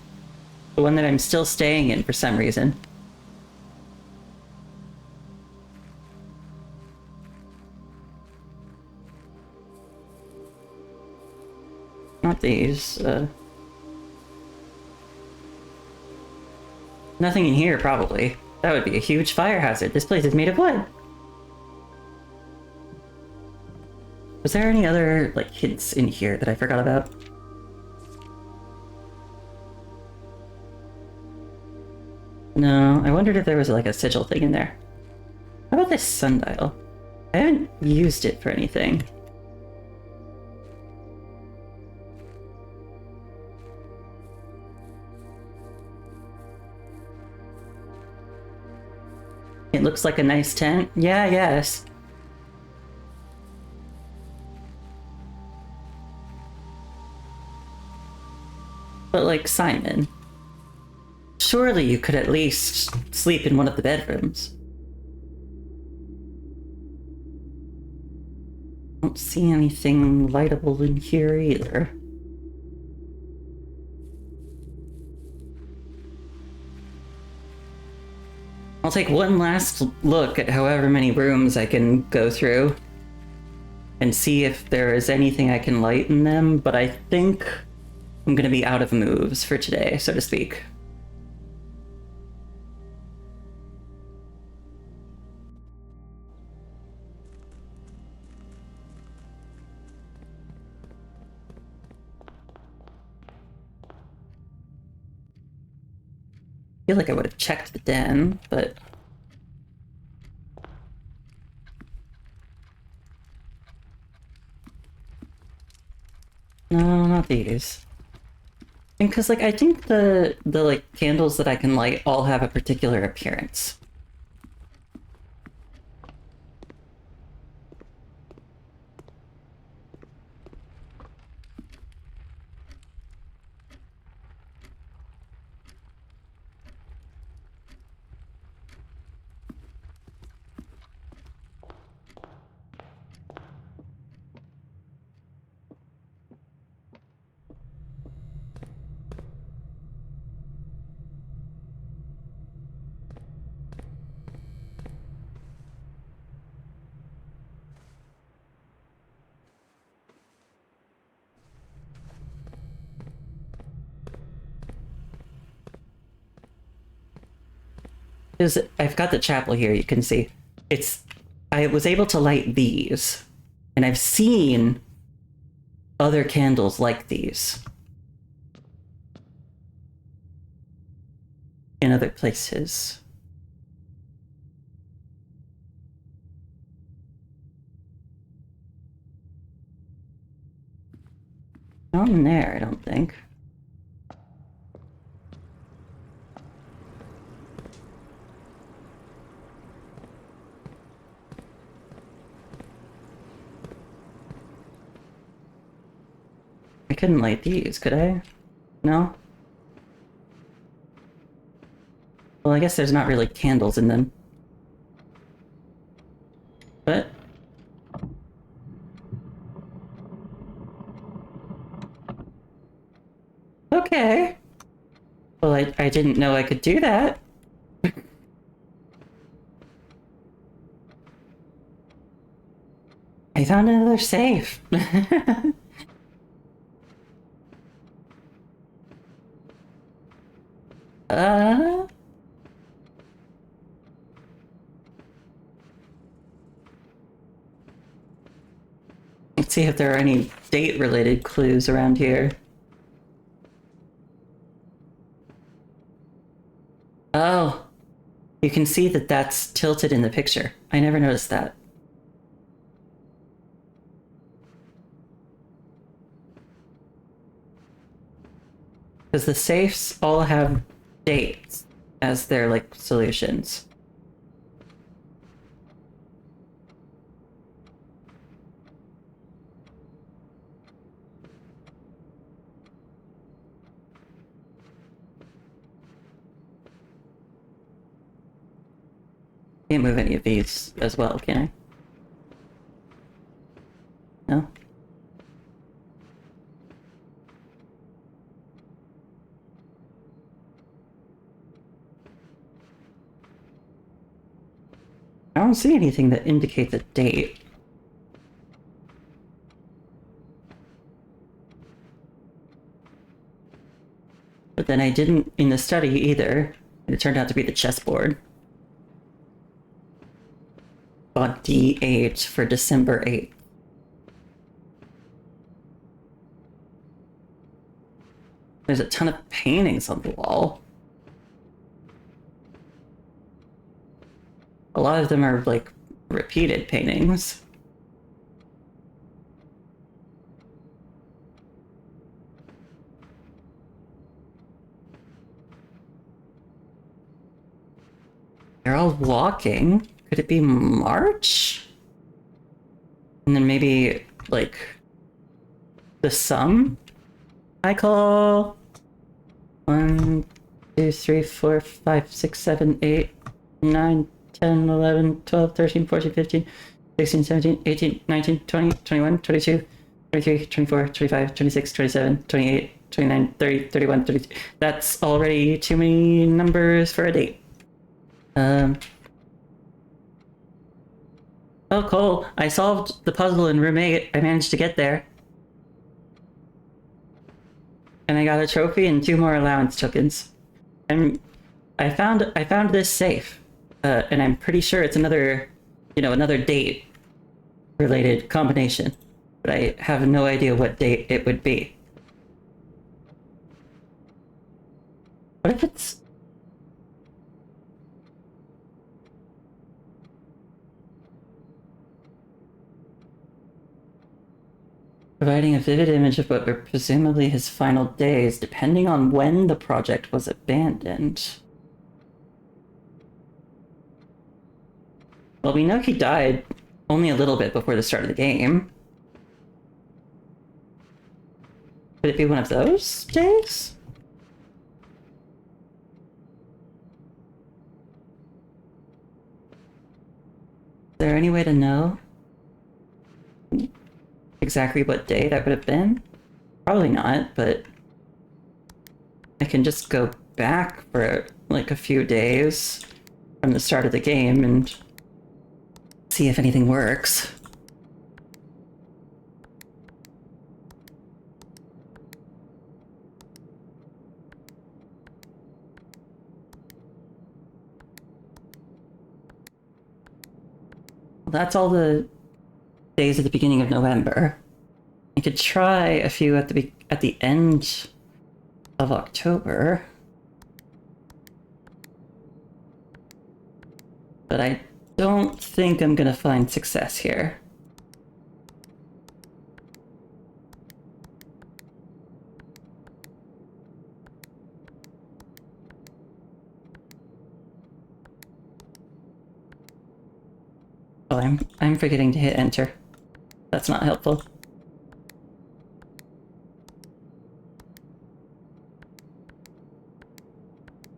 The one that I'm still staying in for some reason. Not these, Nothing in here, probably. That would be a huge fire hazard. This place is made of wood. Was there any other, like, hints in here that I forgot about? No, I wondered if there was, like, a sigil thing in there. How about this sundial? I haven't used it for anything. It looks like a nice tent. Yeah, I guess. But like, Simon, surely you could at least sleep in one of the bedrooms. Don't see anything lightable in here either. I'll take one last look at however many rooms I can go through and see if there is anything I can light in them, but I think I'm gonna be out of moves for today, so to speak. I feel like I would have checked the den, but... No, not these. And because, like, I think the like, candles that I can light all have a particular appearance. Because I've got the chapel here, you can see. I was able to light these, and I've seen other candles like these in other places. Not in there, I don't think. I couldn't light these, could I? No? Well, I guess there's not really candles in them. But... okay. Well, I didn't know I could do that. I found another safe. uh... Let's see if there are any date-related clues around here. Oh, you can see that that's tilted in the picture. I never noticed that. Because the safes all have dates as their, like, solutions. Can't move any of these as well, can I? No? I don't see anything that indicates a date. But then I didn't in the study either. It turned out to be the chessboard. Bought D8 for December 8th. There's a ton of paintings on the wall. A lot of them are, like, repeated paintings. They're all walking. Could it be March? And then maybe, like, the sum? I call 1, 2, 3, 4, 5, 6, 7, 8, 9, 10, 11, 12, 13, 14, 15. 16, 17, 18, 19, 20, 21, 22, 23, 24, 25, 26, 27, 28, 29, 30, 31, 32. That's already too many numbers for a date. Oh, Cole, I solved the puzzle in room 8. I managed to get there. And I got a trophy and 2 more allowance tokens. And I found this safe. And I'm pretty sure it's another date related combination. But I have no idea what date it would be. What if it's... providing a vivid image of what were presumably his final days, depending on when the project was abandoned. Well, we know he died only a little bit before the start of the game. Could it be one of those days? Is there any way to know exactly what day that would have been? Probably not, but I can just go back for like a few days from the start of the game and see if anything works. Well, that's all the days at the beginning of November. I could try a few at the end of October. But I don't think I'm gonna find success here. Oh, I'm forgetting to hit enter. That's not helpful.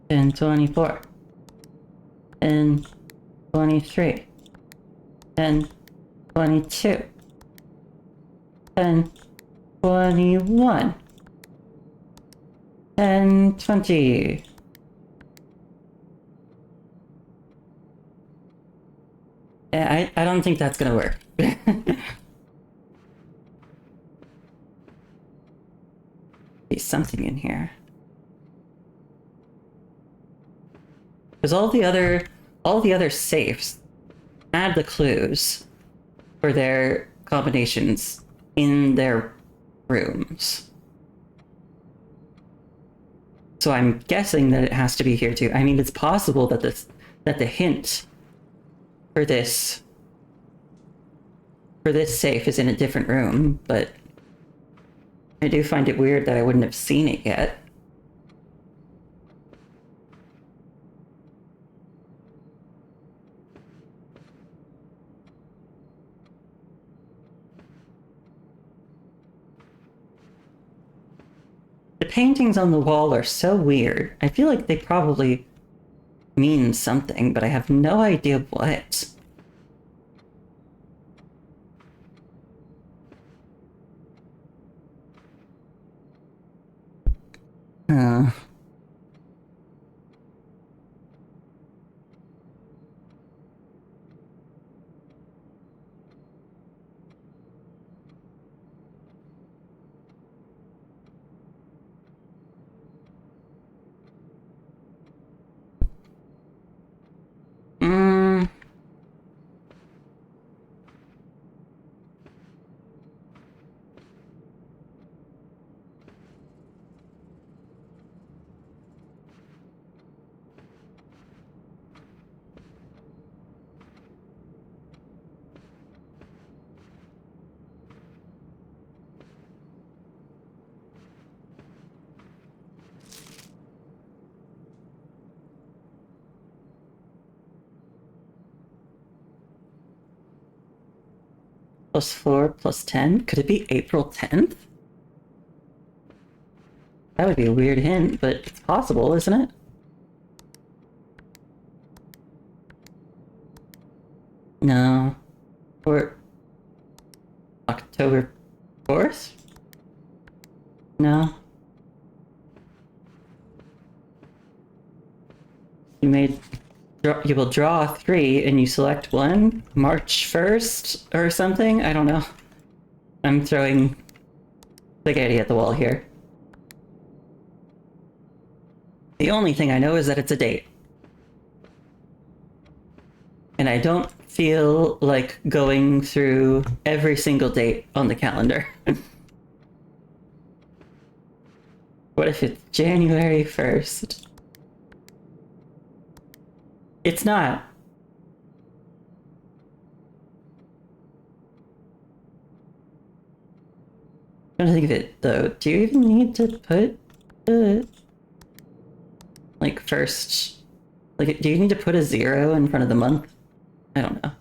And 24. And 23. And 22. And 21. And 20. Yeah, I don't think that's gonna work. Be something in here. Because all the other safes had the clues for their combinations in their rooms. So I'm guessing that it has to be here too. I mean, it's possible that the hint for this safe is in a different room, but I do find it weird that I wouldn't have seen it yet. The paintings on the wall are so weird. I feel like they probably mean something, but I have no idea what. Uh... Mm. +4, +10? Could it be April 10th? That would be a weird hint, but it's possible, isn't it? No. Or October 4th? No. You will draw 3 and you select 1? March 1st or something? I don't know. I'm throwing spaghetti at the wall here. The only thing I know is that it's a date. And I don't feel like going through every single date on the calendar. What if it's January 1st? It's not. I'm trying to think of it, though. Do you even need to put the... like, first... like, do you need to put a 0 in front of the month? I don't know.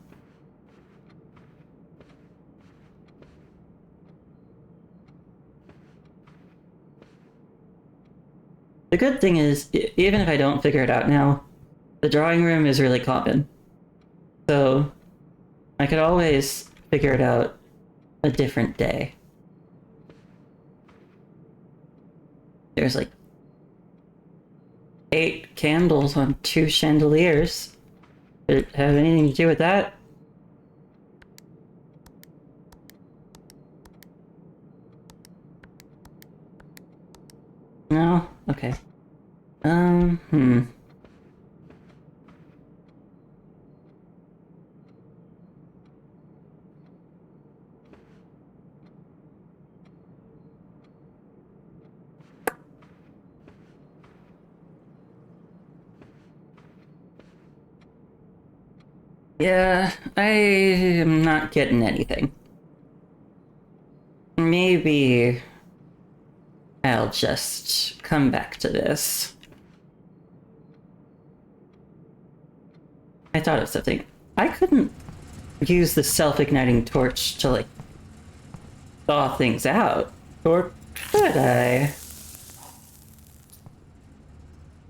The good thing is, even if I don't figure it out now, the drawing room is really common. So, I could always figure it out a different day. There's like 8 candles on 2 chandeliers. Did it have anything to do with that? No? Okay. Yeah, I am not getting anything. Maybe I'll just come back to this. I thought of something. I couldn't use the self-igniting torch to, like, thaw things out. Or could I?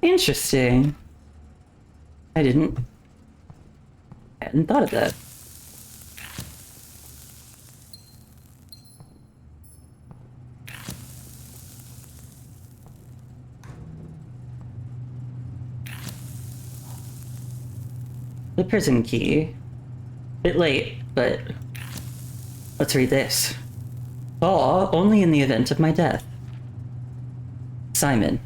Interesting. I hadn't thought of that. The prison key. Bit late, but let's read this. Thaw only in the event of my death. Simon,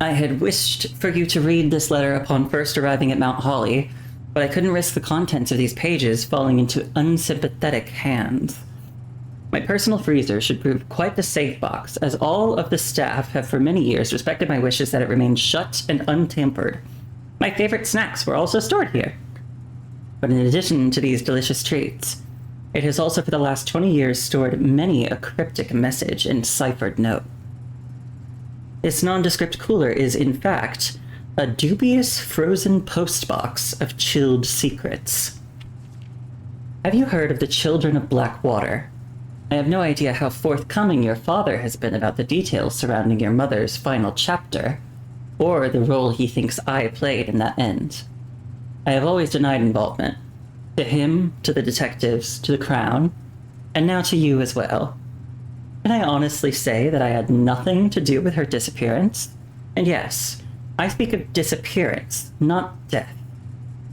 I had wished for you to read this letter upon first arriving at Mount Holly, but I couldn't risk the contents of these pages falling into unsympathetic hands. My personal freezer should prove quite the safe box, as all of the staff have for many years respected my wishes that it remain shut and untampered. My favorite snacks were also stored here. But in addition to these delicious treats, it has also for the last 20 years stored many a cryptic message and ciphered note. This nondescript cooler is, in fact, a dubious frozen postbox of chilled secrets. Have you heard of the Children of Black Water? I have no idea how forthcoming your father has been about the details surrounding your mother's final chapter, or the role he thinks I played in that end. I have always denied involvement. To him, to the detectives, to the Crown, and now to you as well. Can I honestly say that I had nothing to do with her disappearance? And yes, I speak of disappearance, not death.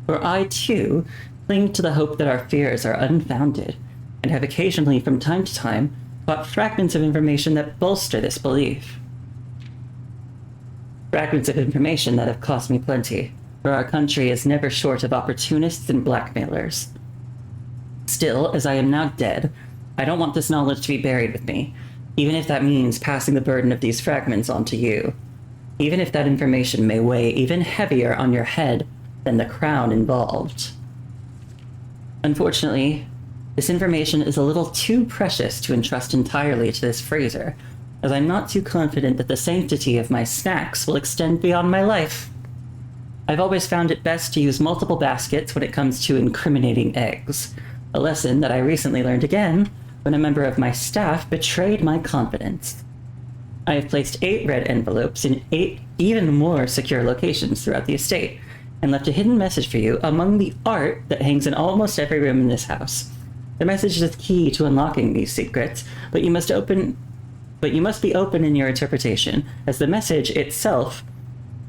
For I, too, cling to the hope that our fears are unfounded, and have occasionally, from time to time, caught fragments of information that bolster this belief. Fragments of information that have cost me plenty, for our country is never short of opportunists and blackmailers. Still, as I am now dead, I don't want this knowledge to be buried with me, even if that means passing the burden of these fragments on to you. Even if that information may weigh even heavier on your head than the crown involved. Unfortunately, this information is a little too precious to entrust entirely to this freezer, as I'm not too confident that the sanctity of my snacks will extend beyond my life. I've always found it best to use multiple baskets when it comes to incriminating eggs, a lesson that I recently learned again when a member of my staff betrayed my confidence. I have placed 8 red envelopes in 8 even more secure locations throughout the estate, and left a hidden message for you among the art that hangs in almost every room in this house, The message is key to unlocking these secrets, but you must be open in your interpretation, as the message itself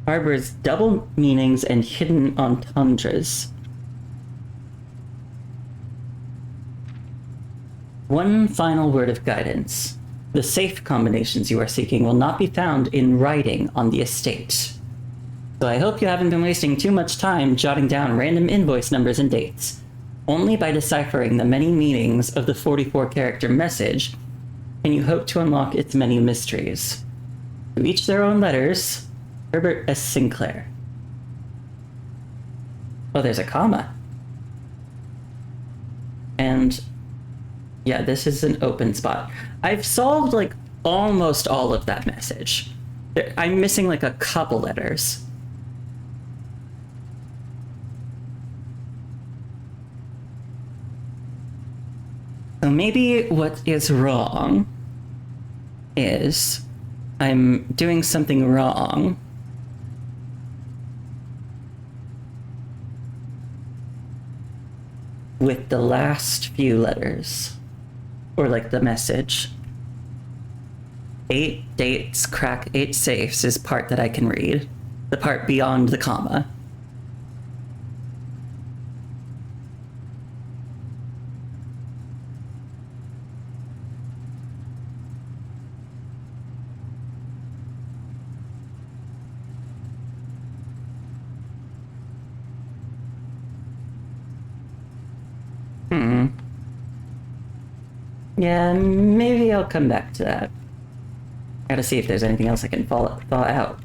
harbors double meanings and hidden entendres. One final word of guidance. The safe combinations you are seeking will not be found in writing on the estate. So I hope you haven't been wasting too much time jotting down random invoice numbers and dates. Only by deciphering the many meanings of the 44-character message can you hope to unlock its many mysteries. To each their own letters, Herbert S. Sinclair. Oh, there's a comma. And yeah, this is an open spot. I've solved like almost all of that message. I'm missing like a couple letters. So maybe what is wrong is I'm doing something wrong. With the last few letters. Or like the message. 8 dates, crack 8 safes is part that I can read. The part beyond the comma. Yeah, maybe I'll come back to that. Gotta see if there's anything else I can thaw out.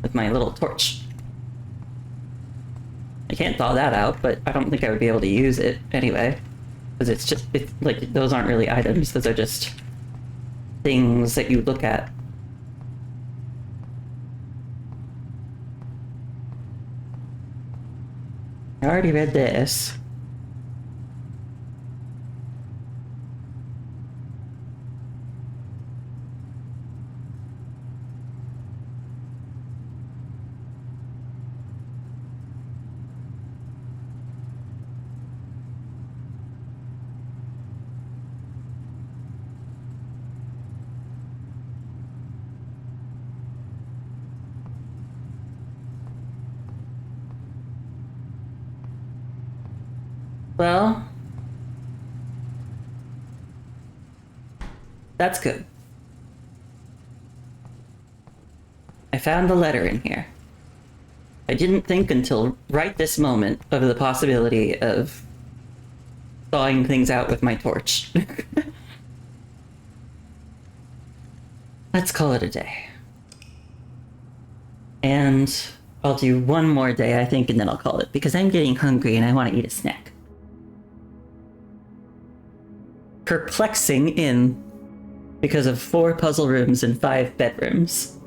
With my little torch. I can't thaw that out, but I don't think I would be able to use it anyway. Because it's like, those aren't really items, those are just things that you look at. I already read this. Well, that's good. I found the letter in here. I didn't think until right this moment of the possibility of thawing things out with my torch. Let's call it a day. And I'll do one more day, I think, and then I'll call it, because I'm getting hungry and I want to eat a snack. Perplexing inn because of 4 puzzle rooms and 5 bedrooms.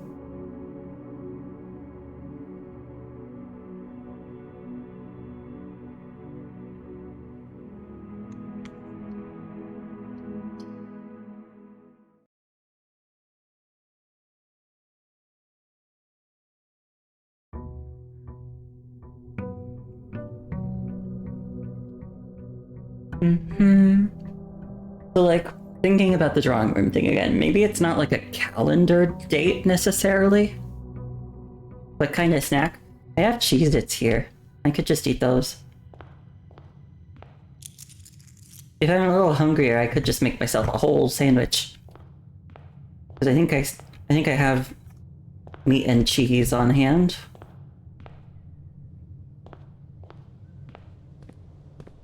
So, like, thinking about the drawing room thing again, maybe it's not like a calendar date necessarily. What kind of snack? I have Cheez-Its here. I could just eat those. If I'm a little hungrier, I could just make myself a whole sandwich. Because I think I have meat and cheese on hand.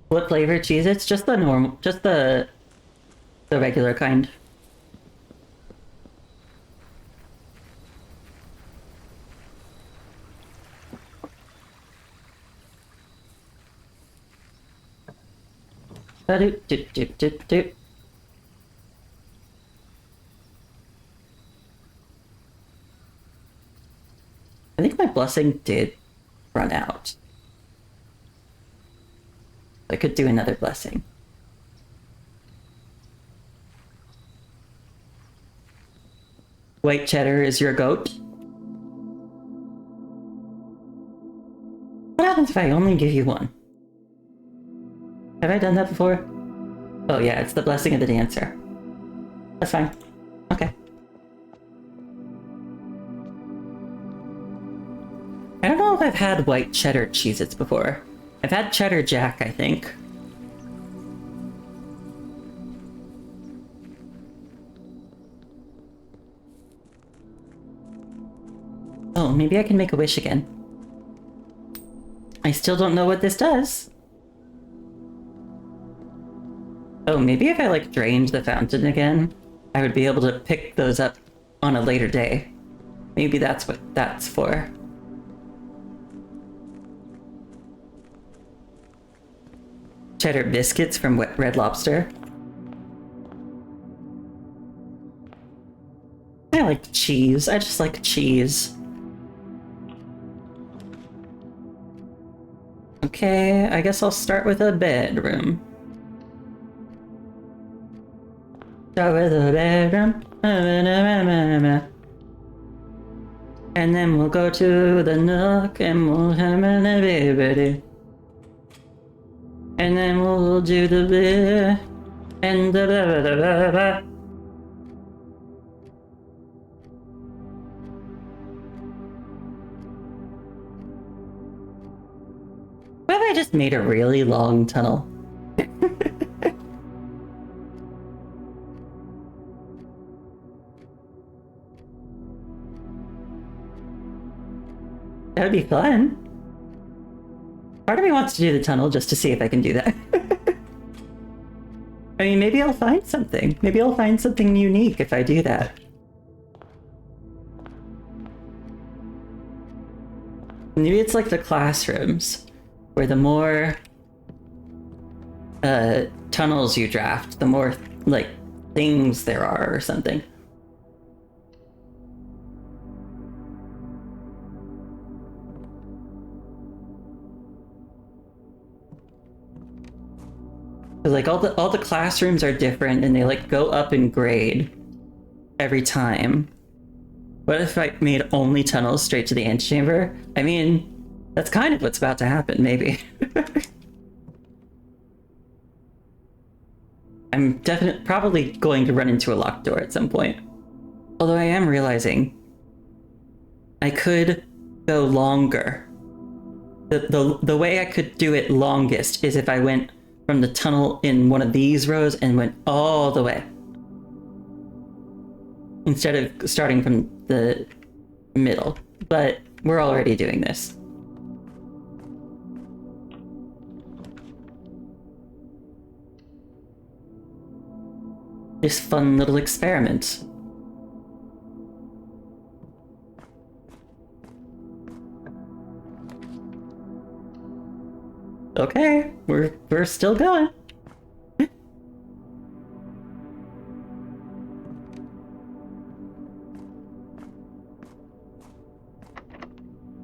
What flavor Cheez-Its? Just the normal, just the regular kind. Ba-doop-doop-doop-doop-doop. I think my blessing did run out. I could do another blessing. White cheddar is your goat. What happens if I only give you one? Have I done that before? Oh yeah, it's the blessing of the dancer. That's fine. Okay. I don't know if I've had white cheddar Cheez-Its before. I've had cheddar jack, I think. Oh, maybe I can make a wish again. I still don't know what this does. Oh, maybe if I, like, drained the fountain again, I would be able to pick those up on a later day. Maybe that's what that's for. Cheddar biscuits from Red Lobster. I like cheese. I just like cheese. Okay, I guess I'll start with a bedroom. Start with a bedroom. And then we'll go to the nook and we'll have a baby. And then we'll do the blah and the blah blah blah blah. What if I just made a really long tunnel? That would be fun. Part of me wants to do the tunnel just to see if I can do that. I mean, maybe I'll find something. Maybe I'll find something unique if I do that. Maybe it's like the classrooms, where the more tunnels you draft, the more, like, things there are or something. Like all the classrooms are different and they like go up in grade every time. What if I made only tunnels straight to the antechamber? I mean, that's kind of what's about to happen, maybe. I'm probably going to run into a locked door at some point. Although I am realizing I could go longer. The way I could do it longest is if I went from the tunnel in one of these rows and went all the way. Instead of starting from the middle. But we're already doing this. This fun little experiment. Okay, we're still going.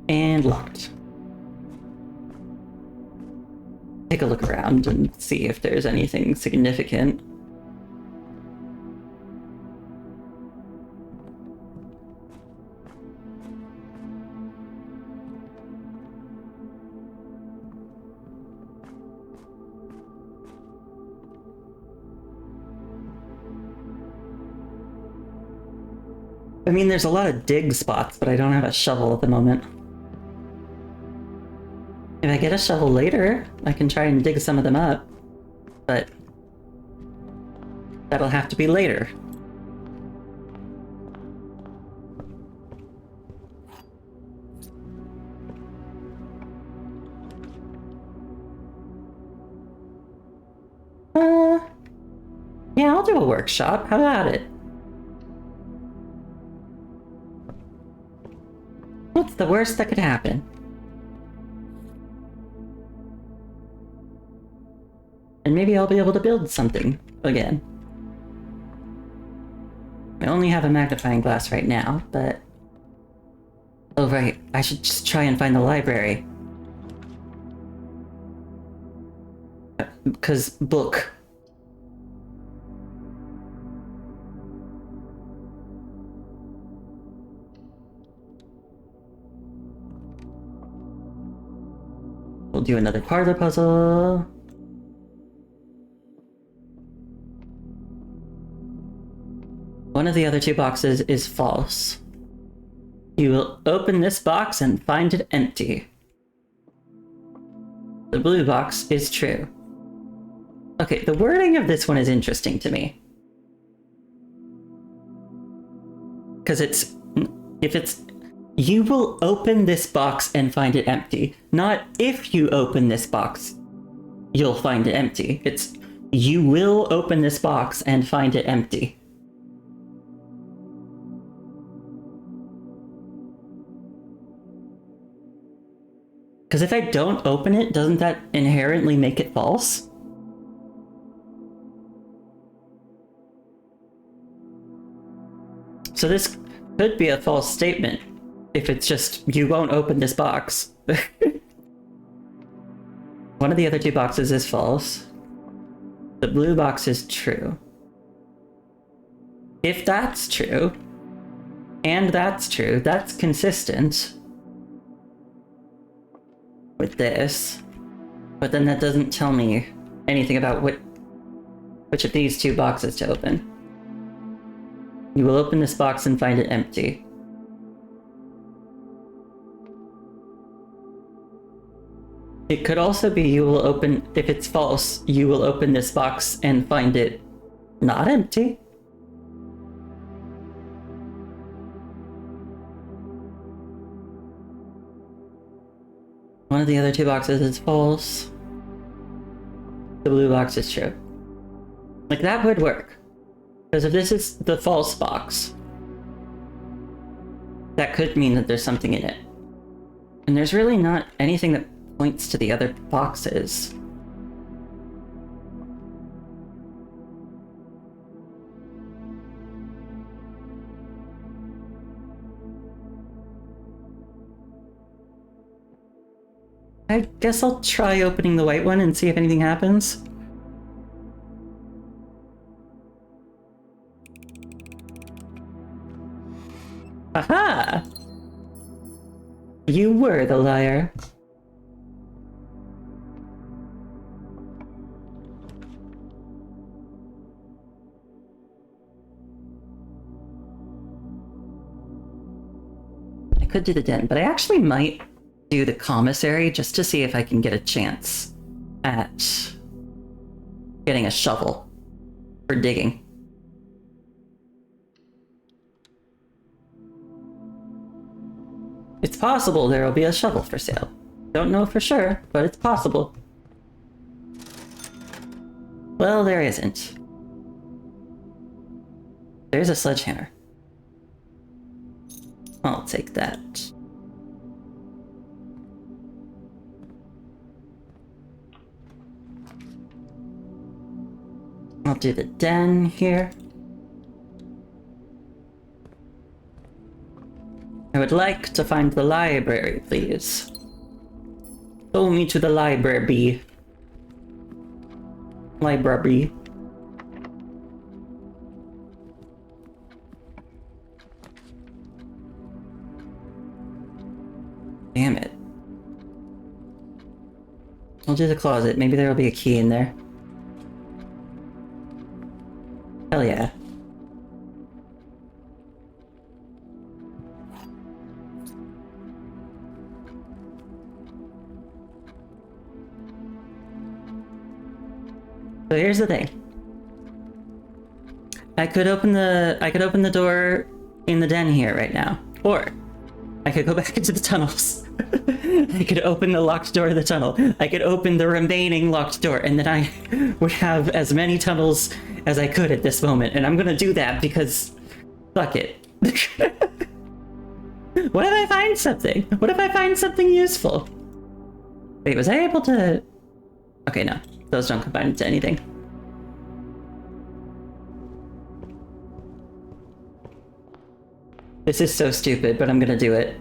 And locked. Take a look around and see if there's anything significant. I mean, there's a lot of dig spots, but I don't have a shovel at the moment. If I get a shovel later, I can try and dig some of them up. But that'll have to be later. Yeah, I'll do a workshop. How about it? What's the worst that could happen? And maybe I'll be able to build something again. I only have a magnifying glass right now, but... Oh right, I should just try and find the library. Because book. We'll do another part of the puzzle. One of the other two boxes is false. You will open this box and find it empty. The blue box is true. Okay, the wording of this one is interesting to me. Because if it's, you will open this box and find it empty. Not if you open this box, you'll find it empty. It's, you will open this box and find it empty. Because if I don't open it, doesn't that inherently make it false? So this could be a false statement if it's just, you won't open this box. One of the other two boxes is false. The blue box is true. If that's true, and that's true, that's consistent with this, but then that doesn't tell me anything about which of these two boxes to open. You will open this box and find it empty. It could also be you will open, if it's false, you will open this box and find it not empty. One of the other two boxes is false. The blue box is true. Like, that would work. Because if this is the false box, that could mean that there's something in it. And there's really not anything that points to the other boxes. I guess I'll try opening the white one and see if anything happens. Aha! You were the liar. I could do the den, but I actually might do the commissary just to see if I can get a chance at getting a shovel for digging. It's possible there will be a shovel for sale. Don't know for sure, but it's possible. Well, there isn't. There's a sledgehammer. I'll take that. I'll do the den here. I would like to find the library, please. Show me to the library. Library. Damn it. I'll do the closet. Maybe there will be a key in there. Hell yeah. So here's the thing. I could open the door in the den here right now. Or I could go back into the tunnels. I could open the locked door of the tunnel. I could open the remaining locked door, and then I would have as many tunnels as I could at this moment. And I'm gonna do that because fuck it. What if I find something? What if I find something useful? Wait, was I able to... Okay, no. Those don't combine into anything. This is so stupid, but I'm gonna do it.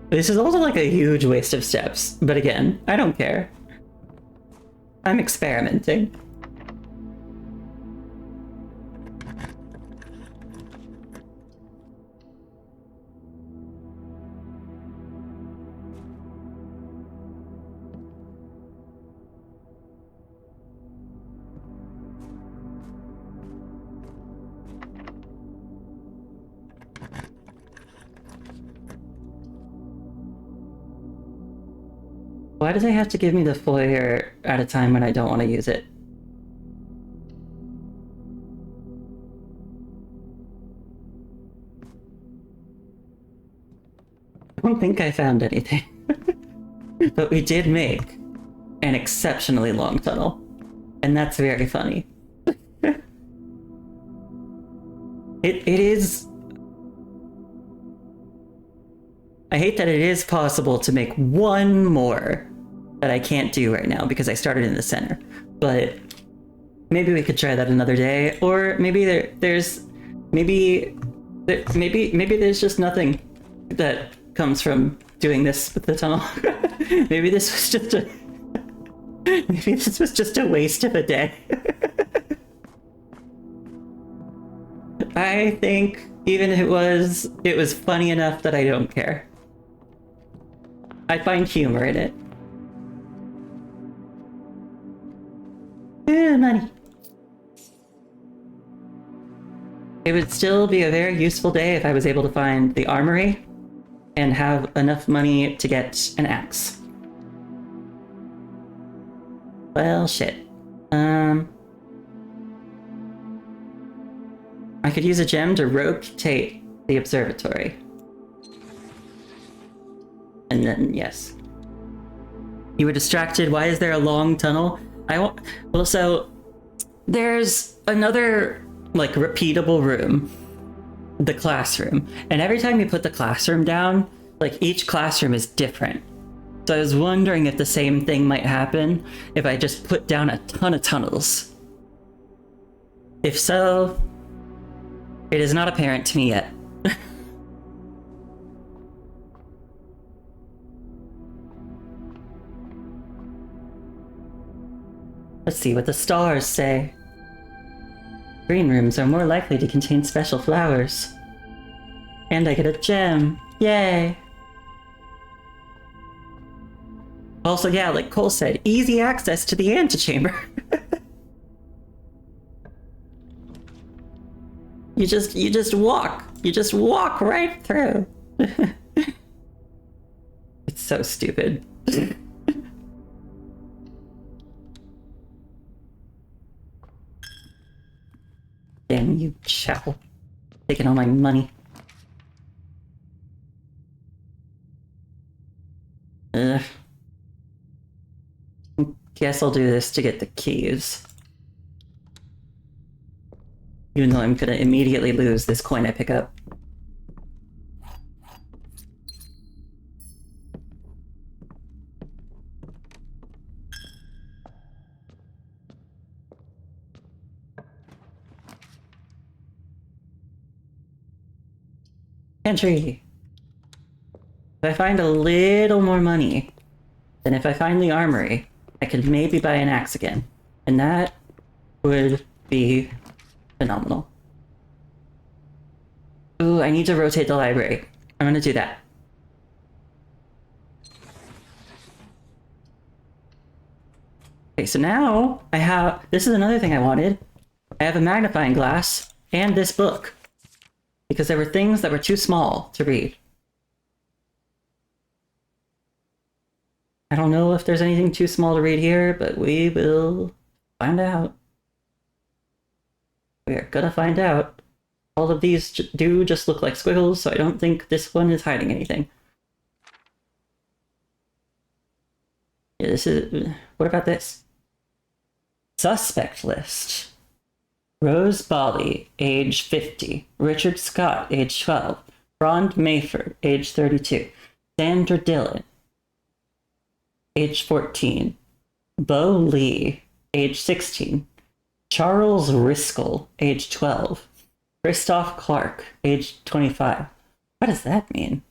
This is also like a huge waste of steps, but again, I don't care. I'm experimenting. Why does it have to give me the foyer at a time when I don't want to use it? I don't think I found anything. But we did make an exceptionally long tunnel. And that's very funny. It is... I hate that it is possible to make one more that I can't do right now because I started in the center. But maybe we could try that another day, or maybe maybe there's just nothing that comes from doing this with the tunnel. Maybe this was just a waste of a day. I think even if it was funny enough that I don't care. I find humor in it. Money. It would still be a very useful day if I was able to find the armory and have enough money to get an axe. Well, shit. I could use a gem to rotate the observatory. And then, yes. You were distracted. Why is there a long tunnel? Well, so there's another, like, repeatable room. The classroom. And every time you put the classroom down, like, each classroom is different. So I was wondering if the same thing might happen if I just put down a ton of tunnels. If so, it is not apparent to me yet. Let's see what the stars say. Green rooms are more likely to contain special flowers. And I get a gem. Yay! Also, yeah, like Cole said, easy access to the antechamber. You just walk. You just walk right through. It's so stupid. Damn you, Chapel. Taking all my money. Ugh. Guess I'll do this to get the keys. Even though I'm gonna immediately lose this coin I pick up. Entry! If I find a little more money, then if I find the armory, I could maybe buy an axe again. And that would be phenomenal. Ooh, I need to rotate the library. I'm gonna do that. Okay, so now I have... This is another thing I wanted. I have a magnifying glass and this book. Because there were things that were too small to read. I don't know if there's anything too small to read here, but we will find out. We are gonna find out. All of these do just look like squiggles, so I don't think this one is hiding anything. Yeah, this is... What about this? Suspect list. Rose Bali, age 50. Richard Scott, age 12. Ron Mayford, age 32. Sandra Dillon, age 14. Bo Lee, age 16. Charles Riskel, age 12. Christoph Clark, age 25. What does that mean?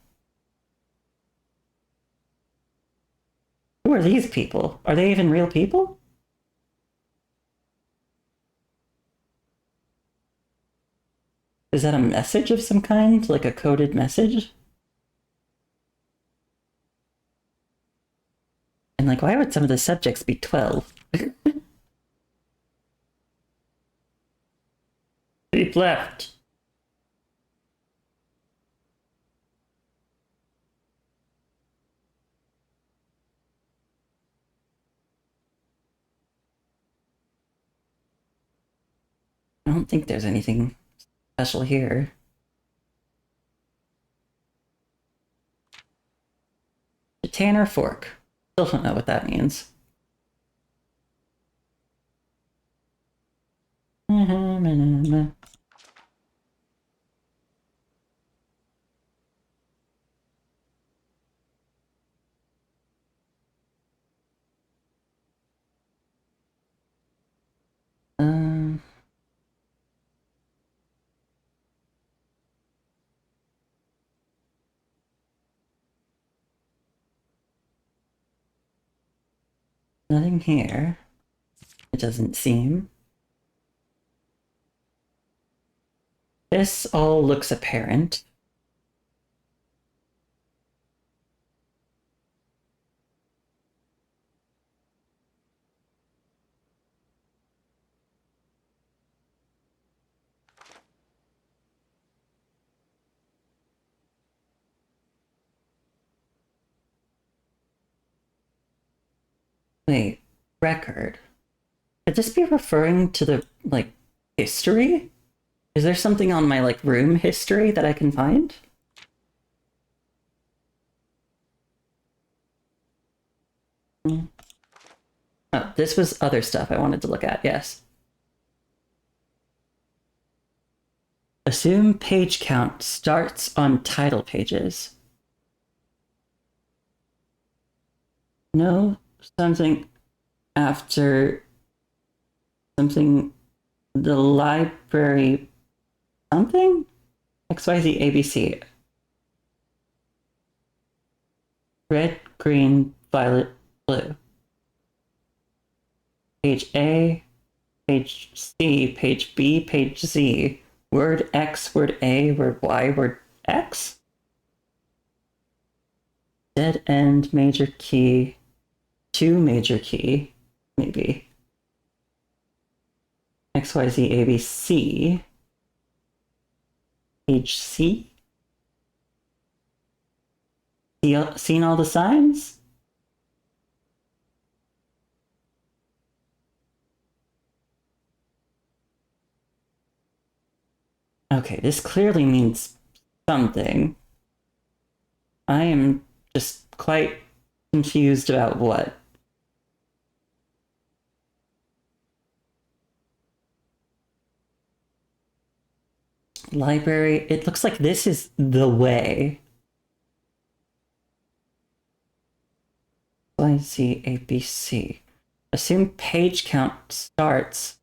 Who are these people? Are they even real people? Is that a message of some kind? Like a coded message? And like, why would some of the subjects be 12? Deep left. I don't think there's anything special here. A Tanner fork. Still don't know what that means. Um, Nothing here. It doesn't seem. This all looks apparent. Wait, record. Could this be referring to the, like, history? Is there something on my, like, room history that I can find? Hmm. Oh, this was other stuff I wanted to look at, yes. Assume page count starts on title pages. No, something after something, the library, something? XYZ ABC. Red, green, violet, blue. Page A, page C, page B, page Z. Word X, word A, word Y, word X? Dead end, major key, 2 major key, maybe. XYZ ABC. Page C? Seen all the signs? Okay, this clearly means something. I am just quite confused about what. Library, it looks like this is the way. YZ ABC. Assume page count starts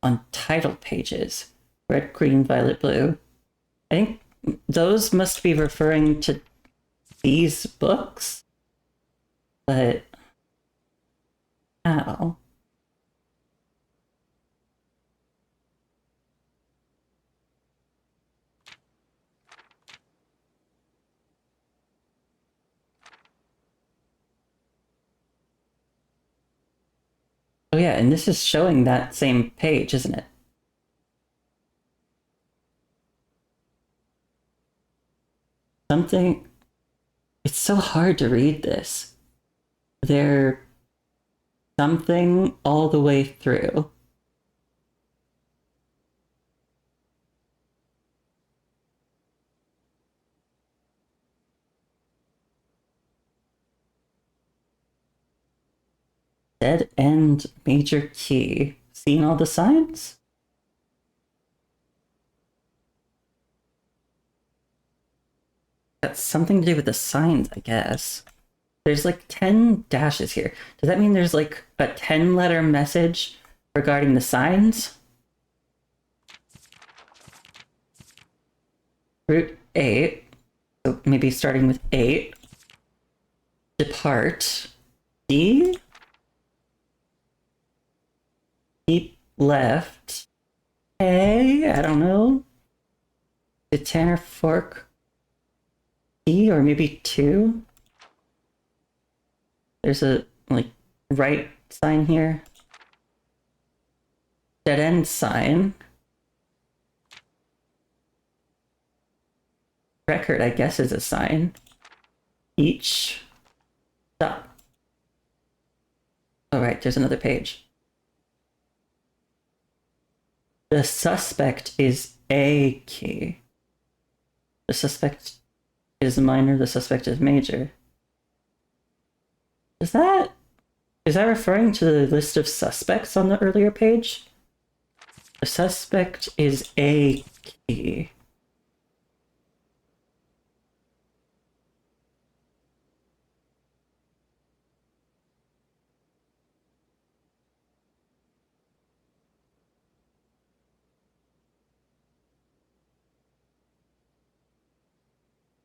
on title pages. Red, green, violet, blue. I think those must be referring to these books, but how? Oh yeah, and this is showing that same page, isn't it? Something. It's so hard to read this. There something all the way through. Dead end major key. Seen all the signs? That's something to do with the signs, I guess. There's like 10 dashes here. Does that mean there's like a 10-letter message regarding the signs? Route 8. So maybe starting with 8. Depart. D? Keep left. A? I don't know. The Tanner Fork. E or maybe 2? There's a, like, right sign here. Dead end sign. Record, I guess, is a sign. Each. Stop. Oh, right, there's another page. The suspect is a key. The suspect is minor, the suspect is major. Is that referring to the list of suspects on the earlier page? The suspect is a key.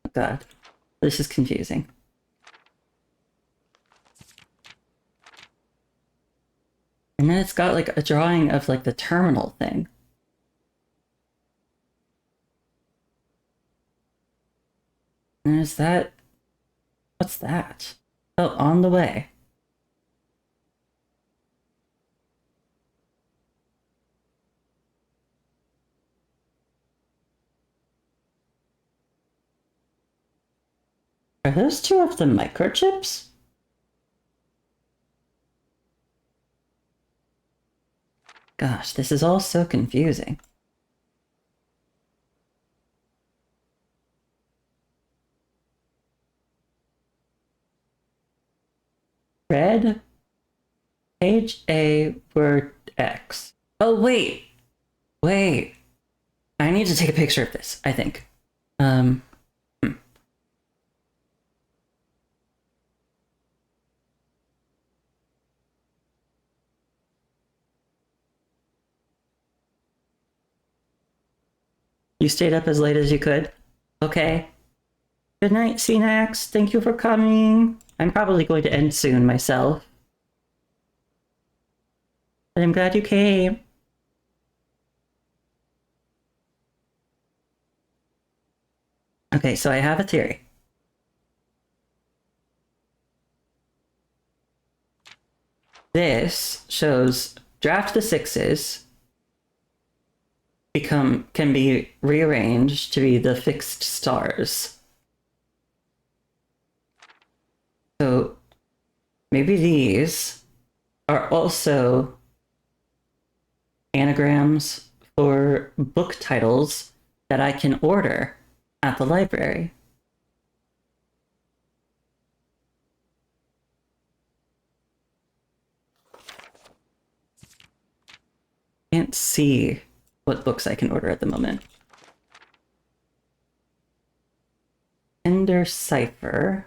Oh God, this is confusing. And then it's got like a drawing of like the terminal thing. And is that... what's that? Oh, on the way. Are those two of the microchips? Gosh, this is all so confusing. Red, page A, word X. Oh, wait. Wait. I need to take a picture of this, I think. Hmm. You stayed up as late as you could? Okay. Good night, CNAX. Thank you for coming. I'm probably going to end soon myself. But I'm glad you came. Okay, so I have a theory. This shows draft the sixes can be rearranged to be the fixed stars. So maybe these are also anagrams for book titles that I can order at the library. Can't see what books I can order at the moment. Ender Cipher,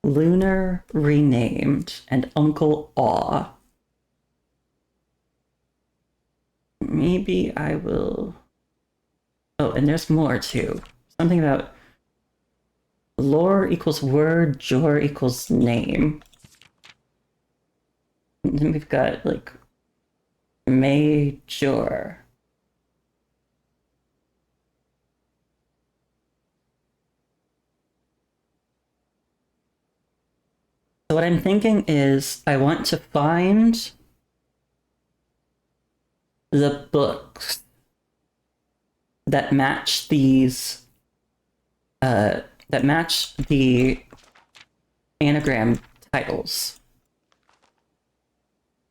Lunar Renamed, and Uncle Awe. Maybe I will... oh, and there's more too. Something about lore equals word, jor equals name. And then we've got like major. So what I'm thinking is I want to find the books that match these, that match the anagram titles.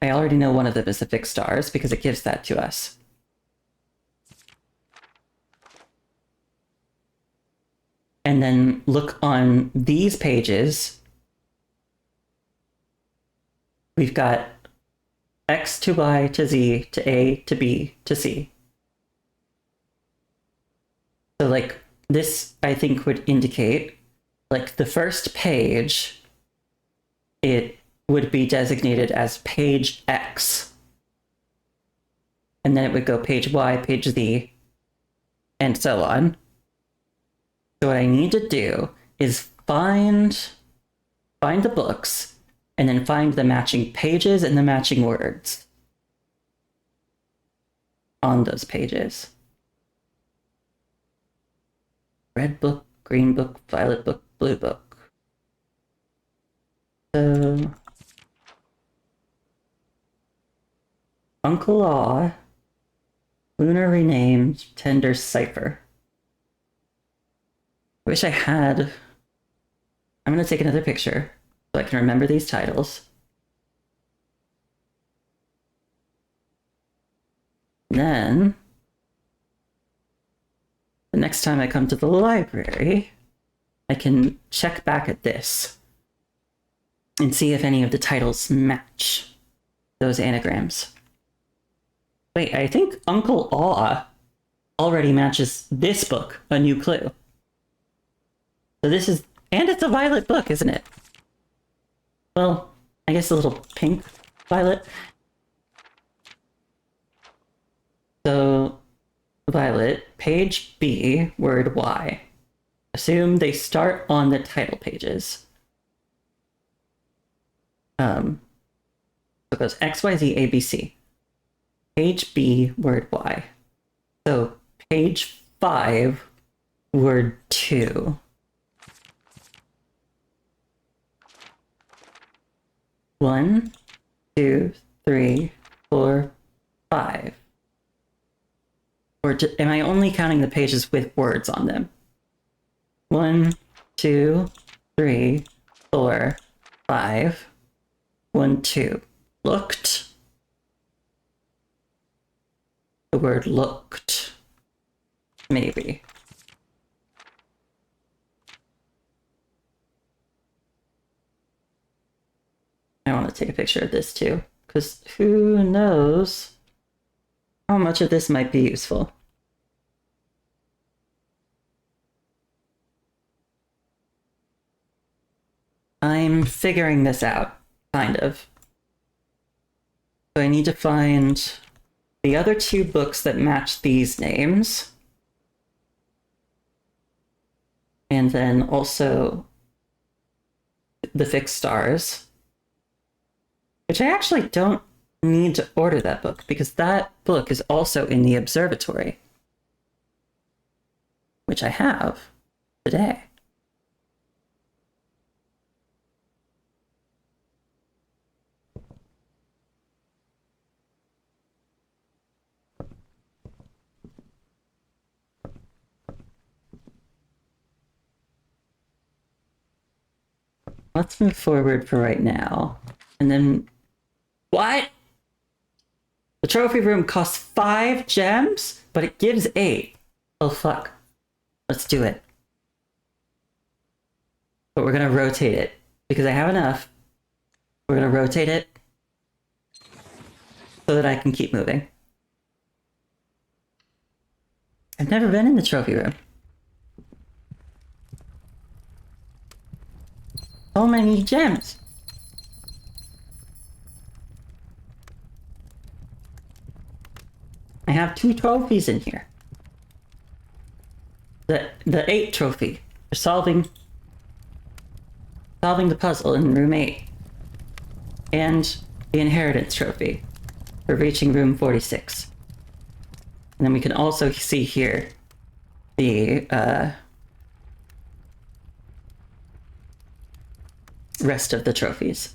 I already know one of them is the fixed stars because it gives that to us. And then look on these pages. We've got X to Y to Z to A to B to C. So like this, I think would indicate like the first page, it would be designated as page X. And then it would go page Y, page Z, and so on. So what I need to do is find the books and then find the matching pages and the matching words on those pages. Red book, green book, violet book, blue book. So Uncle Awe, Lunar Renamed, Tender Cipher. I wish I had... I'm gonna take another picture so I can remember these titles. Then, the next time I come to the library, I can check back at this and see if any of the titles match those anagrams. Wait, I think Uncle Aw already matches this book, A New Clue. So this is, and it's a violet book, isn't it? Well, I guess a little pink violet. So, violet, page B, word Y. Assume they start on the title pages. So it goes X, Y, Z, A, B, C. Page B, word Y. So page 5, word 2. 1, 2, 3, 4, 5. Or am I only counting the pages with words on them? 1, 2, 3, 4, 5. 1, 2. Looked. The word looked. Maybe. I want to take a picture of this too, because who knows how much of this might be useful. I'm figuring this out, kind of. So I need to find the other 2 books that match these names. And then also the fixed stars. Which I actually don't need to order that book, because that book is also in the observatory. Which I have today. Let's move forward for right now. And then... What? The trophy room costs 5 gems, but it gives 8. Oh, fuck. Let's do it. But we're gonna rotate it, because I have enough. We're gonna rotate it so that I can keep moving. I've never been in the trophy room. So many gems. I have 2 trophies in here. The 8 trophy for solving the puzzle in room 8. And the inheritance trophy for reaching room 46. And then we can also see here the rest of the trophies.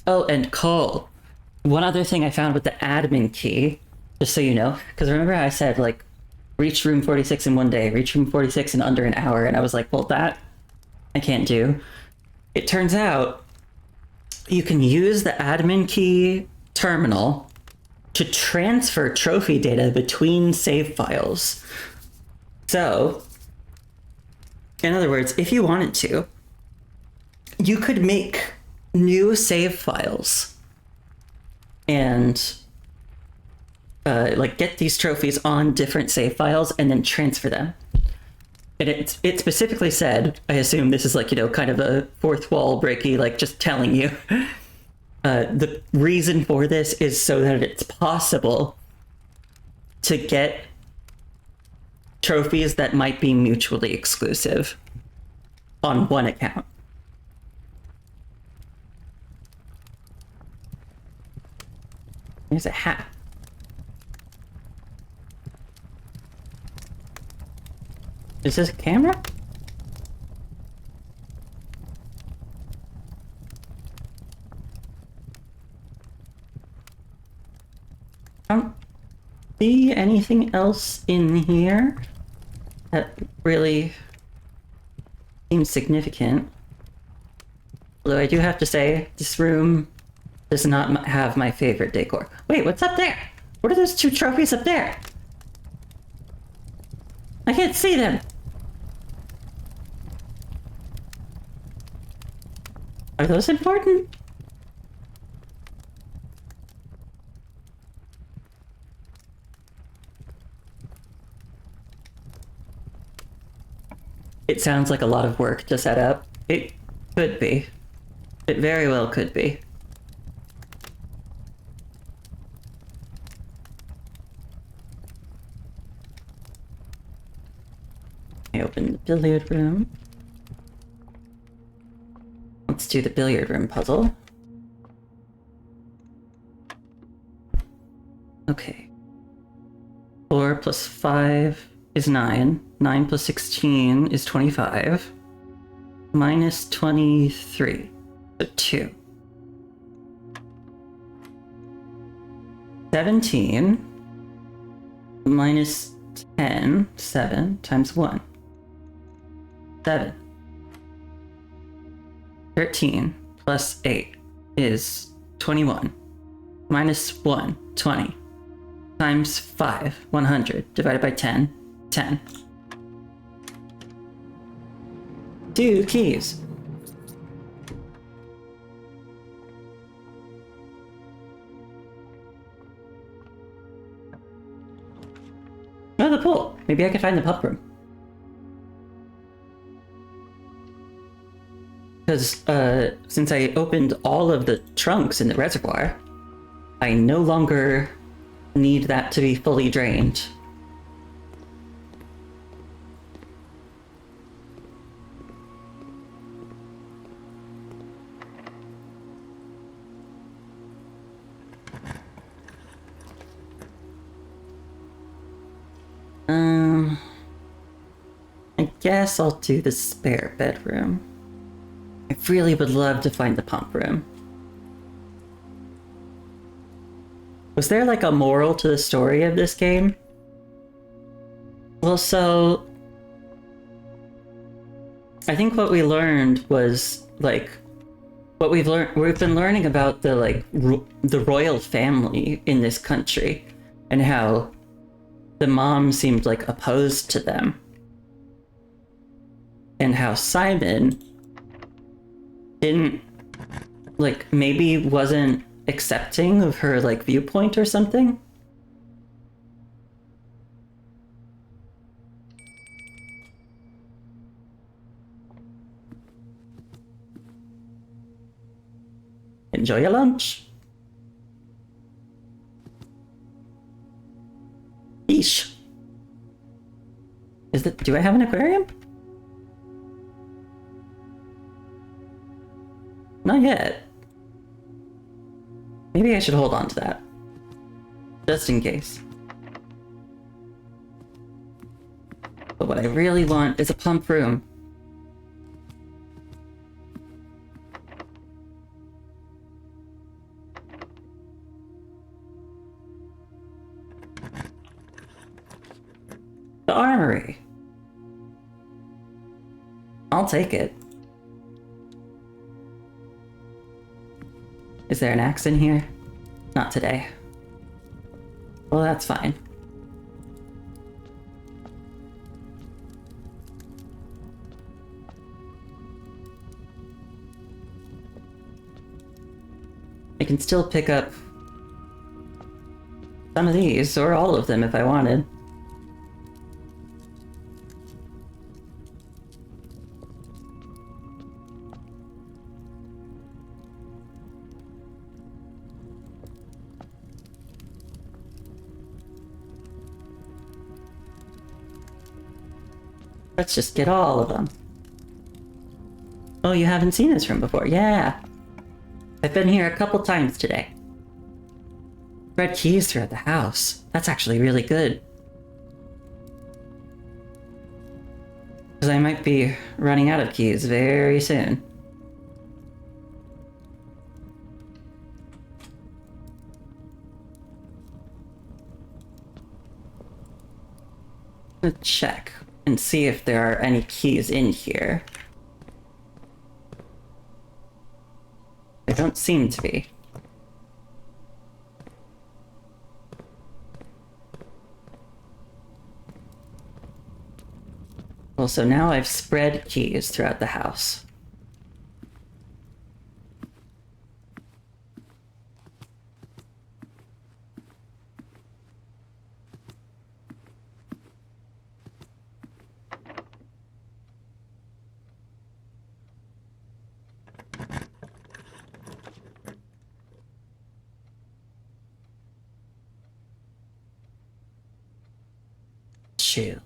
Oh, and Cole, one other thing I found with the admin key, just so you know, because remember I said, like, reach room 46 in 1 day, reach room 46 in under an hour, and I was like, well, that I can't do. It turns out you can use the admin key terminal to transfer trophy data between save files. So, in other words, if you wanted to, you could make new save files and like get these trophies on different save files and then transfer them. And it specifically said, I assume this is like, you know, kind of a fourth wall breaky, like just telling you. The reason for this is so that it's possible to get trophies that might be mutually exclusive on one account. There's a hat. Is this a camera? I don't see anything else in here that really seems significant. Although I do have to say, this room does not have my favorite decor. Wait, what's up there? What are those two trophies up there? I can't see them. Are those important? It sounds like a lot of work to set up. It could be. It very well could be. I open the billiard room. Let's do the billiard room puzzle. Okay. 4 plus 5 is 9. 9 plus 16 is 25. Minus 23. So 2. 17 minus 10, 7 times 1. 7. 13 plus 8 is 21. Minus 1, 20. Times 5, 100. Divided by 10, 10. 2 keys. Oh, the pool. Maybe I can find the pump room. Because, since I opened all of the trunks in the reservoir, I no longer need that to be fully drained. I guess I'll do the spare bedroom. I really would love to find the pump room. Was there like a moral to the story of this game? Well, so I think what we learned was like we've been learning about the the royal family in this country and how the mom seemed like opposed to them. And how Simon didn't, like, maybe wasn't accepting of her, like, viewpoint or something? Enjoy your lunch. Yeesh. Do I have an aquarium? Not yet. Maybe I should hold on to that. Just in case. But what I really want is a pump room. The armory. I'll take it. Is there an axe in here? Not today. Well, that's fine. I can still pick up some of these, or all of them if I wanted. Let's just get all of them. Oh, you haven't seen this room before? Yeah. I've been here a couple times today. Red keys throughout the house. That's actually really good. Because I might be running out of keys very soon. Let's check and see if there are any keys in here. don't seem to be. Well, so now I've spread keys throughout the house. Shield.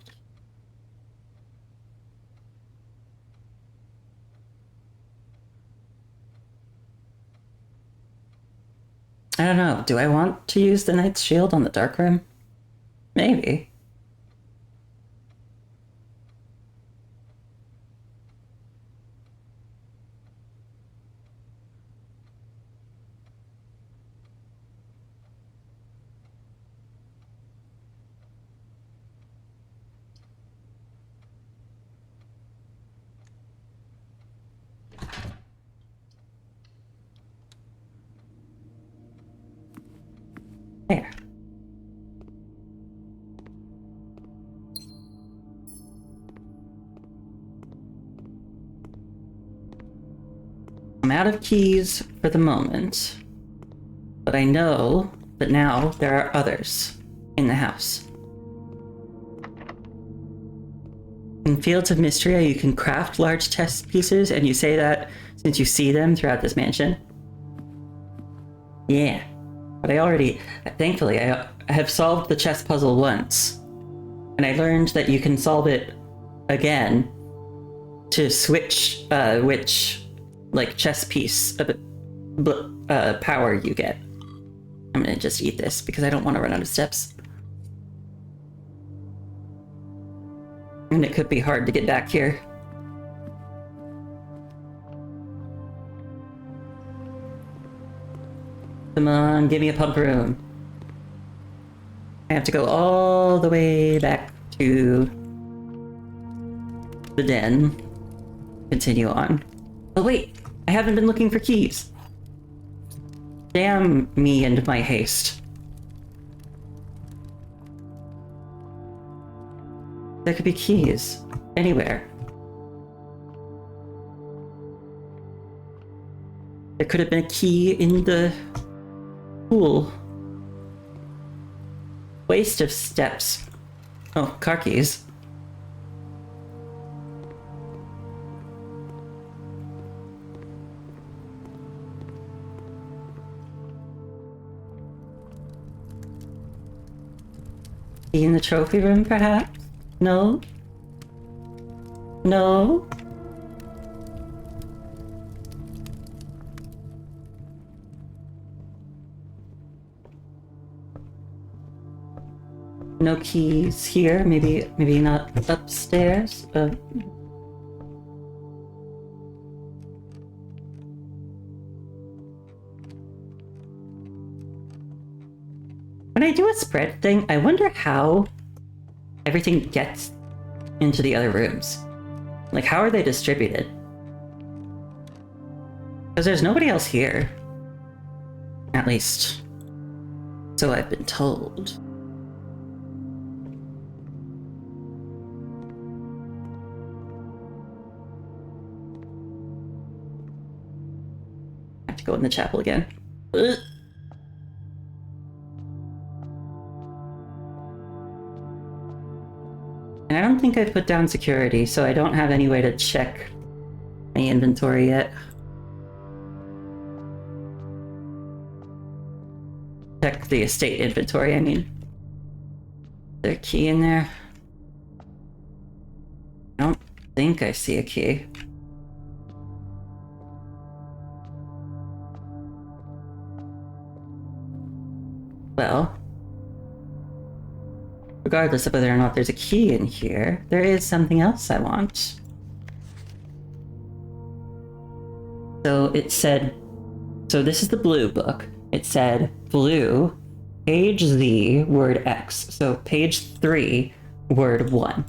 I don't know. Do I want to use the Knight's Shield on the Dark Room? Maybe. There. I'm out of keys for the moment, but I know that now there are others in the house. In Fields of Mystery, you can craft large chess pieces, and you say that since you see them throughout this mansion. Yeah, but thankfully, I have solved the chess puzzle once, and I learned that you can solve it again to switch which chess piece power you get. I'm gonna just eat this because I don't want to run out of steps. And it could be hard to get back here. Come on, give me a pump room. I have to go all the way back to the den. Continue on. Oh wait, I haven't been looking for keys. Damn me and my haste. There could be keys anywhere. There could have been a key in the pool. Waste of steps. Oh, car keys. Key in the trophy room, perhaps? No? No? No keys here. Maybe not upstairs. When I do a spread thing, I wonder how everything gets into the other rooms. Like, how are they distributed? Because there's nobody else here. At least, so I've been told. I have to go in the chapel again. Ugh. And I don't think I put down security, so I don't have any way to check my inventory yet. Check the estate inventory, I mean. Is there a key in there? I don't think I see a key. Well, regardless of whether or not there's a key in here, there is something else I want. So it said, so this is the blue book. It said blue, page Z, word X. So page 3, word 1.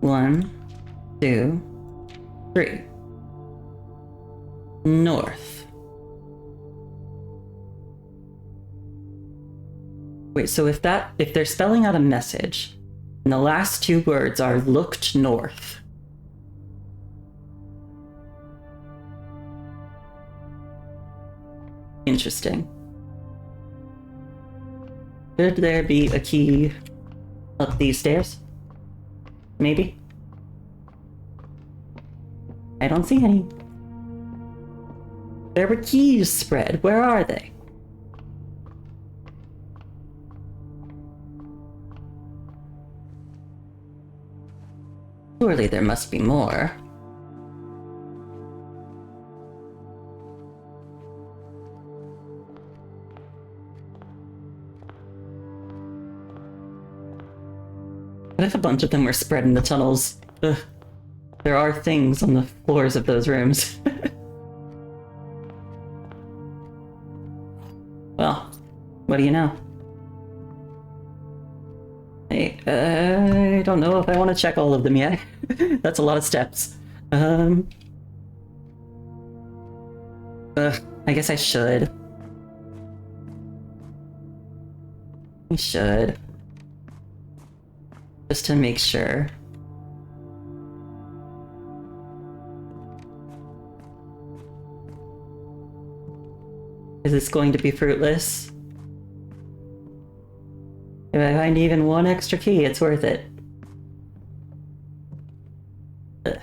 1, 2, 3. north. Wait, so if they're spelling out a message, and the last two words are looked north. Interesting. Could there be a key up these stairs? Maybe? I don't see any. There were keys spread. Where are they? Surely there must be more. What if a bunch of them were spread in the tunnels? Ugh. There are things on the floors of those rooms. Well, what do you know? I don't know if I want to check all of them yet. That's a lot of steps. I guess I should. I should. Just to make sure. Is this going to be fruitless? If I find even one extra key, it's worth it. Ugh.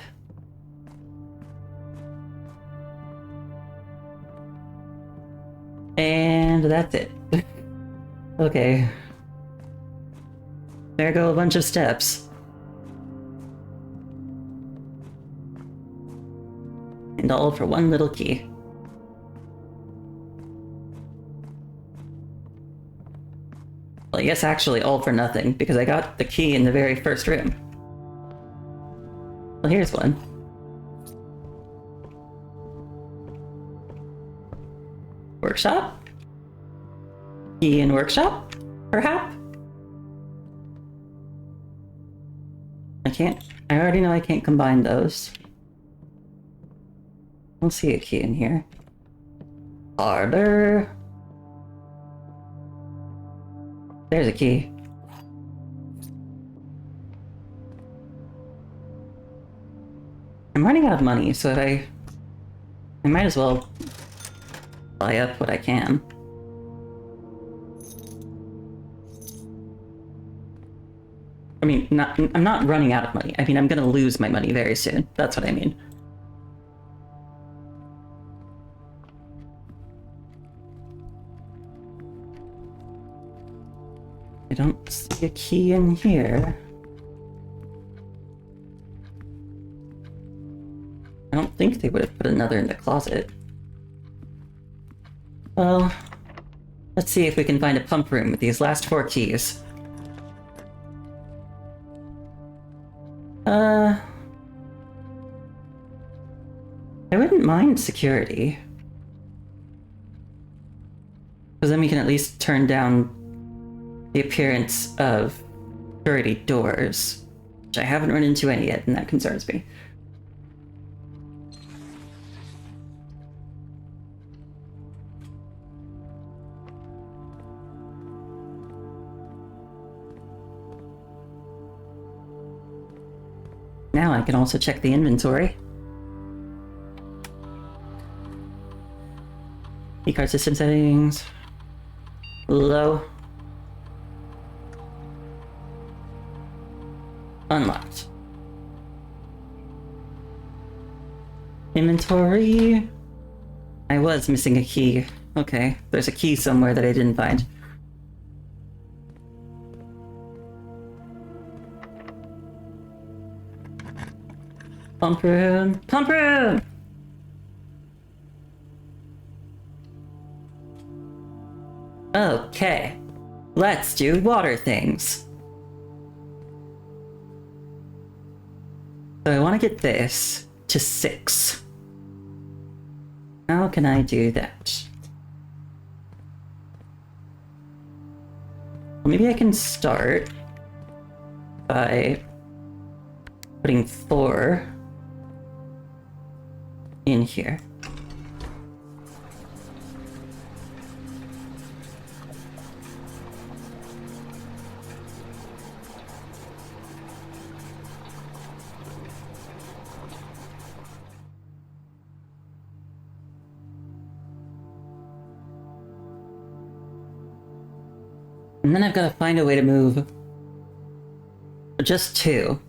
And that's it. Okay. There go a bunch of steps. And all for one little key. Well, I guess actually all for nothing, because I got the key in the very first room. Well, here's one. Workshop? Key in workshop? Perhaps? I already know I can't combine those. I don't see a key in here. Harder. There's a key. I'm running out of money, so I might as well buy up what I can. I mean, I'm not running out of money. I mean, I'm gonna lose my money very soon. That's what I mean. I don't see a key in here. I don't think they would have put another in the closet. Well, let's see if we can find a pump room with these last 4 keys. I wouldn't mind security. Because then we can at least turn down the appearance of security doors, which I haven't run into any yet, and that concerns me. Now I can also check the inventory. Keycard system settings. Low. Unlocked. Inventory. I was missing a key. Okay, there's a key somewhere that I didn't find. Pump room. Pump room! Okay. Let's do water things. So I want to get this to 6. How can I do that? Well, maybe I can start by putting 4 in here. And then I've got to find a way to move just two.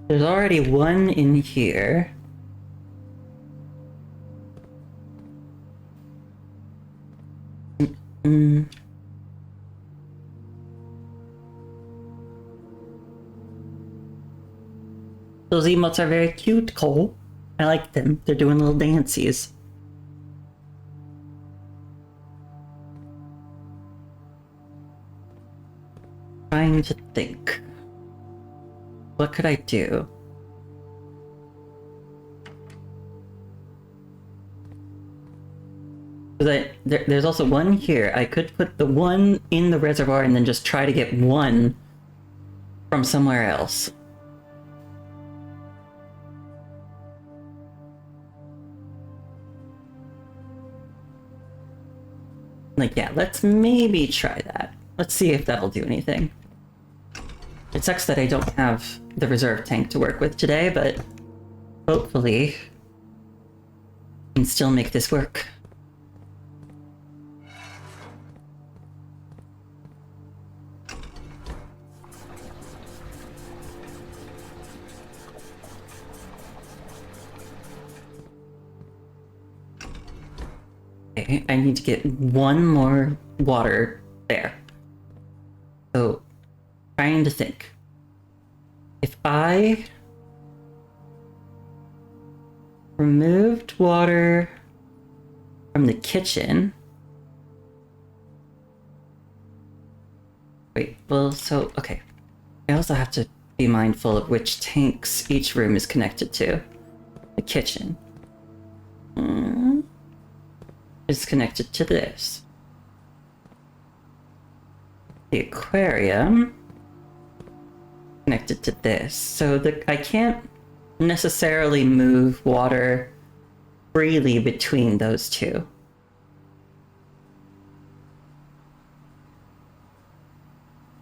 There's already one in here. Those emotes are very cute, Cole. I like them. They're doing little dances. Trying to think. What could I do? There's also one here. I could put the one in the reservoir and then just try to get one from somewhere else. Like, yeah, let's maybe try that. Let's see if that'll do anything. It sucks that I don't have the reserve tank to work with today, but hopefully I can still make this work. Okay, I need to get one more water there. So, trying to think. If I removed water from the kitchen... Wait, well, so, okay. I also have to be mindful of which tanks each room is connected to. The kitchen is connected to this. The aquarium connected to this. So I can't necessarily move water freely between those two.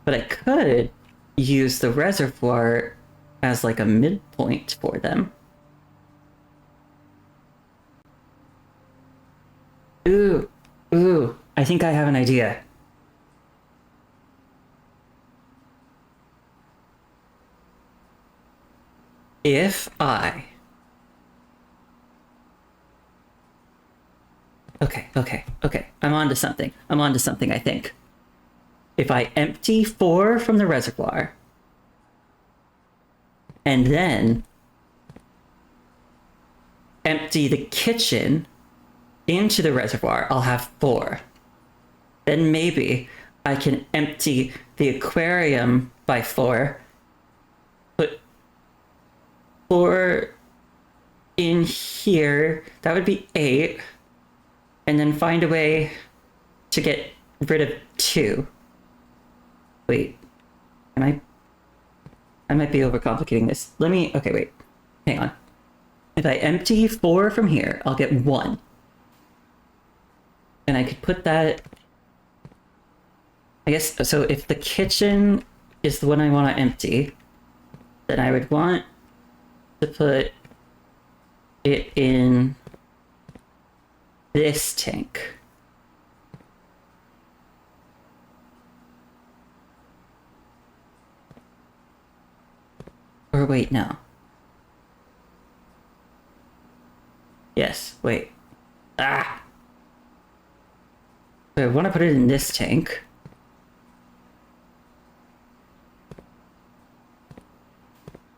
But I could use the reservoir as like a midpoint for them. Ooh, I think I have an idea. If I... Okay. I'm onto something, I think. If I empty 4 from the reservoir, and then empty the kitchen into the reservoir, I'll have 4. Then maybe I can empty the aquarium by 4, put 4 in here, that would be 8, and then find a way to get rid of 2. Wait, I might be overcomplicating this. Okay, wait, hang on. If I empty 4 from here, I'll get 1. And I could put that, I guess, so if the kitchen is the one I want to empty, then I would want to put it in this tank. Or wait, no. Yes, wait. Ah! So I want to put it in this tank.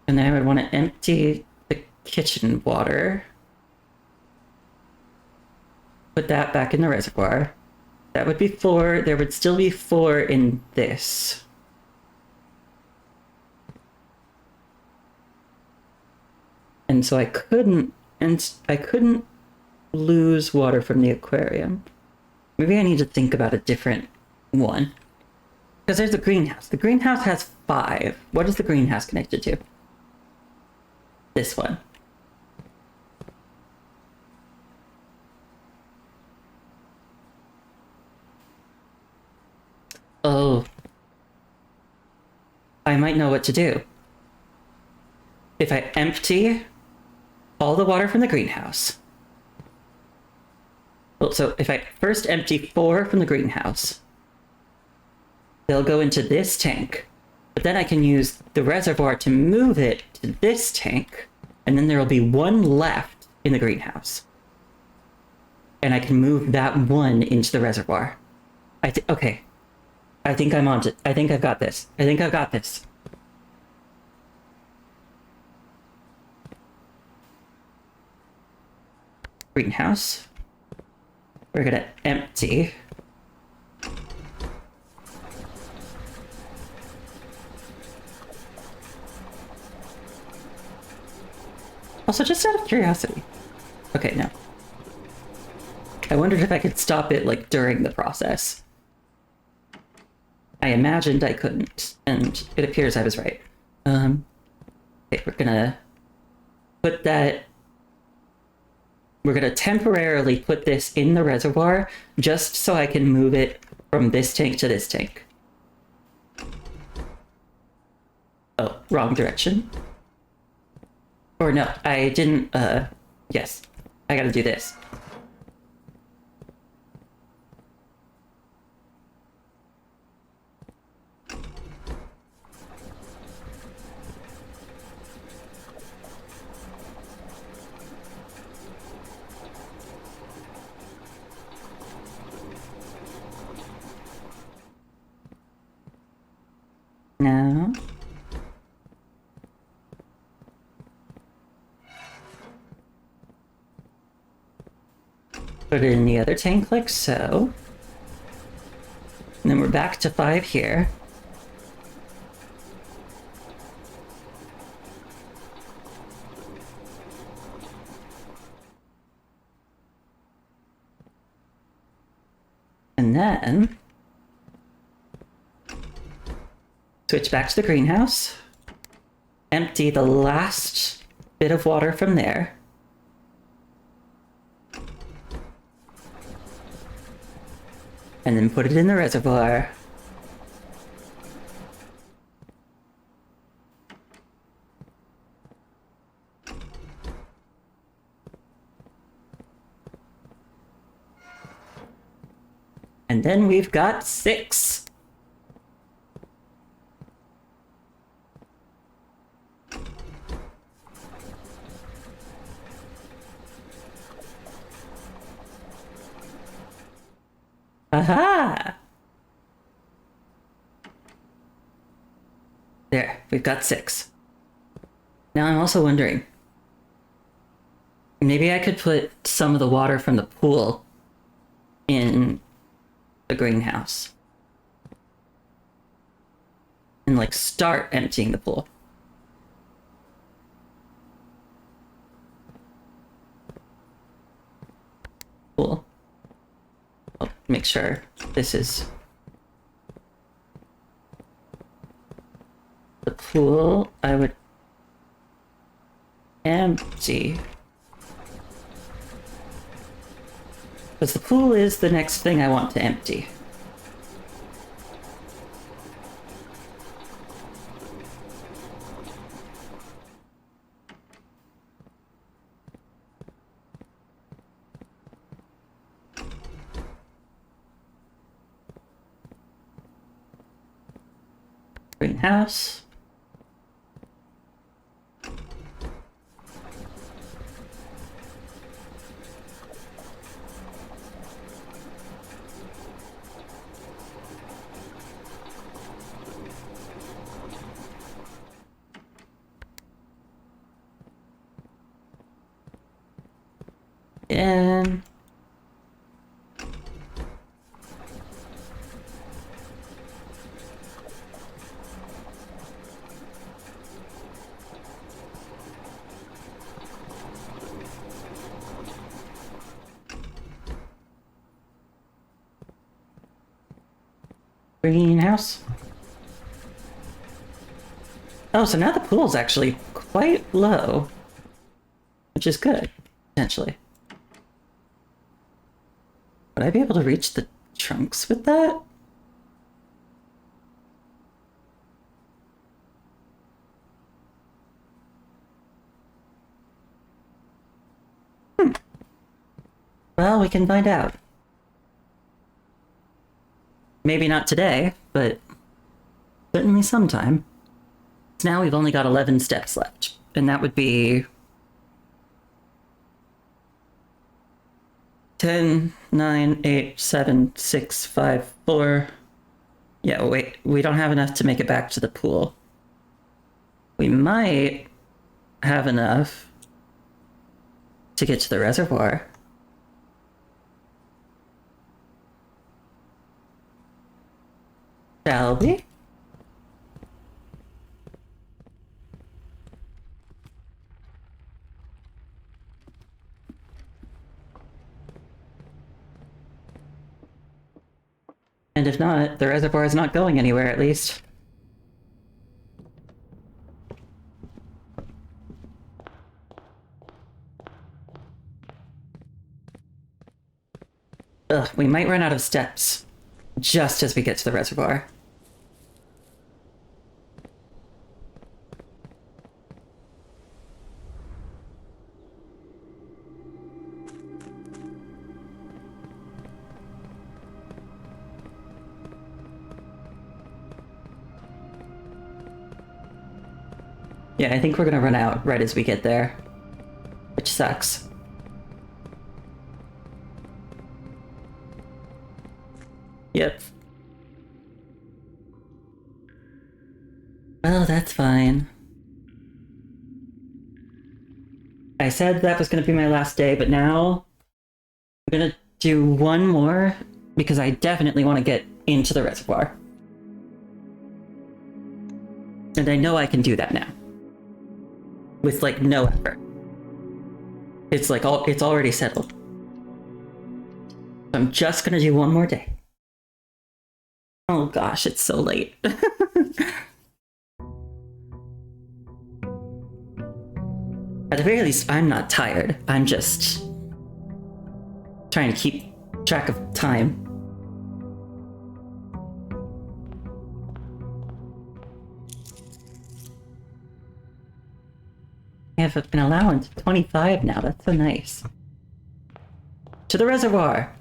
And then I would want to empty the kitchen water. Put that back in the reservoir. That would be 4. There would still be 4 in this. And so I couldn't lose water from the aquarium. Maybe I need to think about a different one. Because there's the greenhouse. The greenhouse has 5. What is the greenhouse connected to? This one. Oh, I might know what to do. If I empty all the water from the greenhouse. Well, so if I first empty 4 from the greenhouse, they'll go into this tank. But then I can use the reservoir to move it to this tank, and then there will be 1 left in the greenhouse. And I can move that 1 into the reservoir. Okay. I think I'm on to. I think I've got this. I think I've got this. Greenhouse. We're gonna empty. Also, just out of curiosity. Okay, no. I wondered if I could stop it, like, during the process. I imagined I couldn't, and it appears I was right. Okay, we're gonna put that... We're gonna temporarily put this in the reservoir, just so I can move it from this tank to this tank. Oh, wrong direction. Or no, I didn't, yes. I gotta do this. Now... Put it in the other tank like so. And then we're back to 5 here. And then... switch back to the greenhouse. Empty the last bit of water from there. And then put it in the reservoir. And then we've got 6. Aha! There, we've got 6. Now I'm also wondering, maybe I could put some of the water from the pool in the greenhouse. And like start emptying the pool. Cool. I'll make sure this is the pool. I would empty. Because the pool is the next thing I want to empty. Greenhouse. And greenhouse. Oh, so now the pool's actually quite low, which is good, potentially. Would I be able to reach the trunks with that? Well, we can find out. Maybe not today, but certainly sometime. Now we've only got 11 steps left, and that would be 10, 9, 8, 7, 6, 5, 4. Yeah, wait, we don't have enough to make it back to the pool. We might have enough to get to the reservoir. Shall we? And if not, the reservoir is not going anywhere, at least. Ugh, we might run out of steps just as we get to the reservoir. Yeah, I think we're gonna run out right as we get there, which sucks. Yep. Well, that's fine. I said that was gonna be my last day, but now I'm gonna do one more because I definitely want to get into the reservoir. And I know I can do that now. With, like, no effort. It's like, it's already settled. I'm just gonna do one more day. Oh gosh, it's so late. At the very least, I'm not tired. I'm just trying to keep track of time. I have an allowance of 25 now. That's so nice. To the reservoir!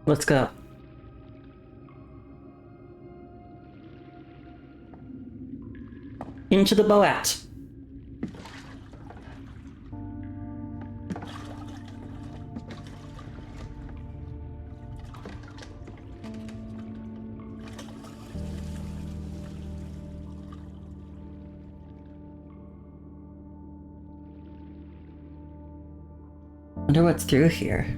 Let's go. Into the boat. Wonder what's through here.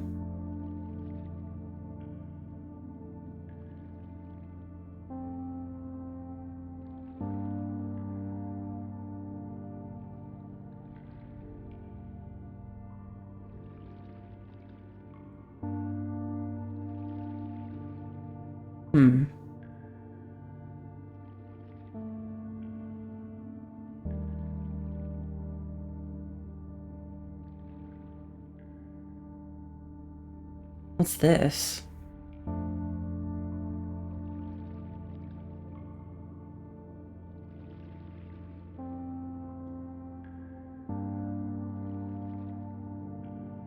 What's this?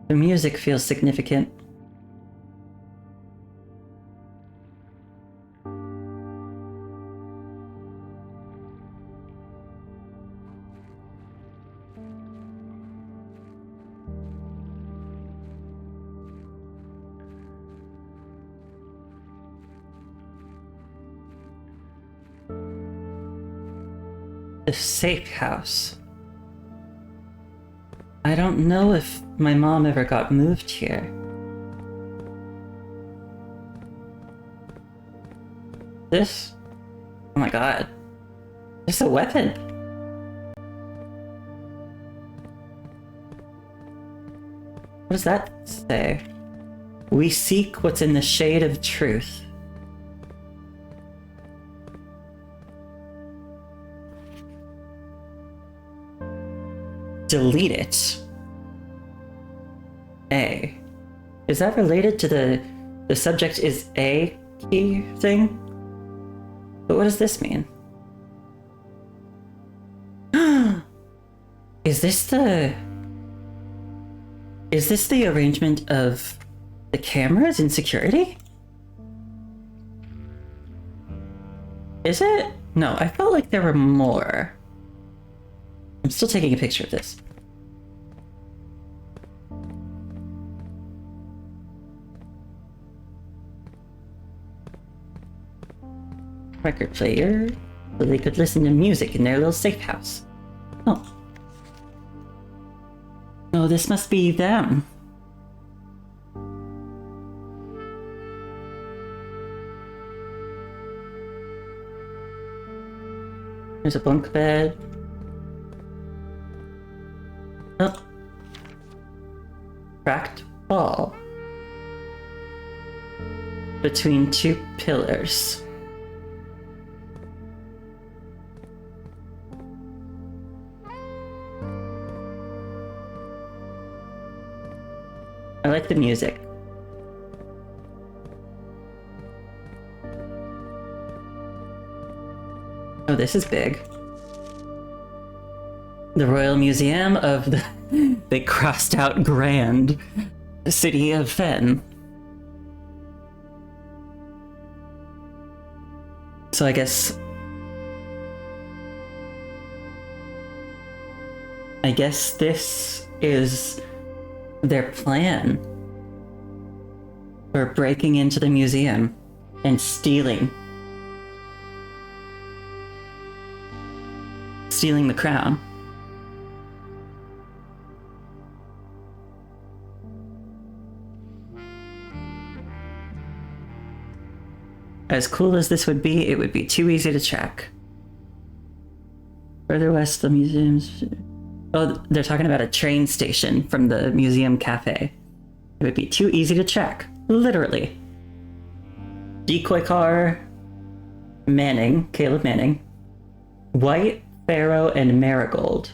The music feels significant. The safe house. I don't know if my mom ever got moved here. This? Oh my god. It's a weapon. What does that say? We seek what's in the shade of truth. Delete it. A. Is that related to the subject is a key thing? But what does this mean? Is this the arrangement of the cameras in security? Is it? No, I felt like there were more. I'm still taking a picture of this. Record player, so they could listen to music in their little safe house. Oh. Oh, this must be them. There's a bunk bed. Oh. Cracked wall. Between two pillars. I like the music. Oh, this is big. The Royal Museum of the... They crossed out Grand. The city of Fen. So I guess this is their plan for breaking into the museum and stealing the crown. As cool as this would be, it would be too easy to track. Further west, the museum's... Oh, they're talking about a train station from the museum cafe. It would be too easy to track. Literally. Decoy car. Manning. Caleb Manning. White, Pharaoh, and Marigold.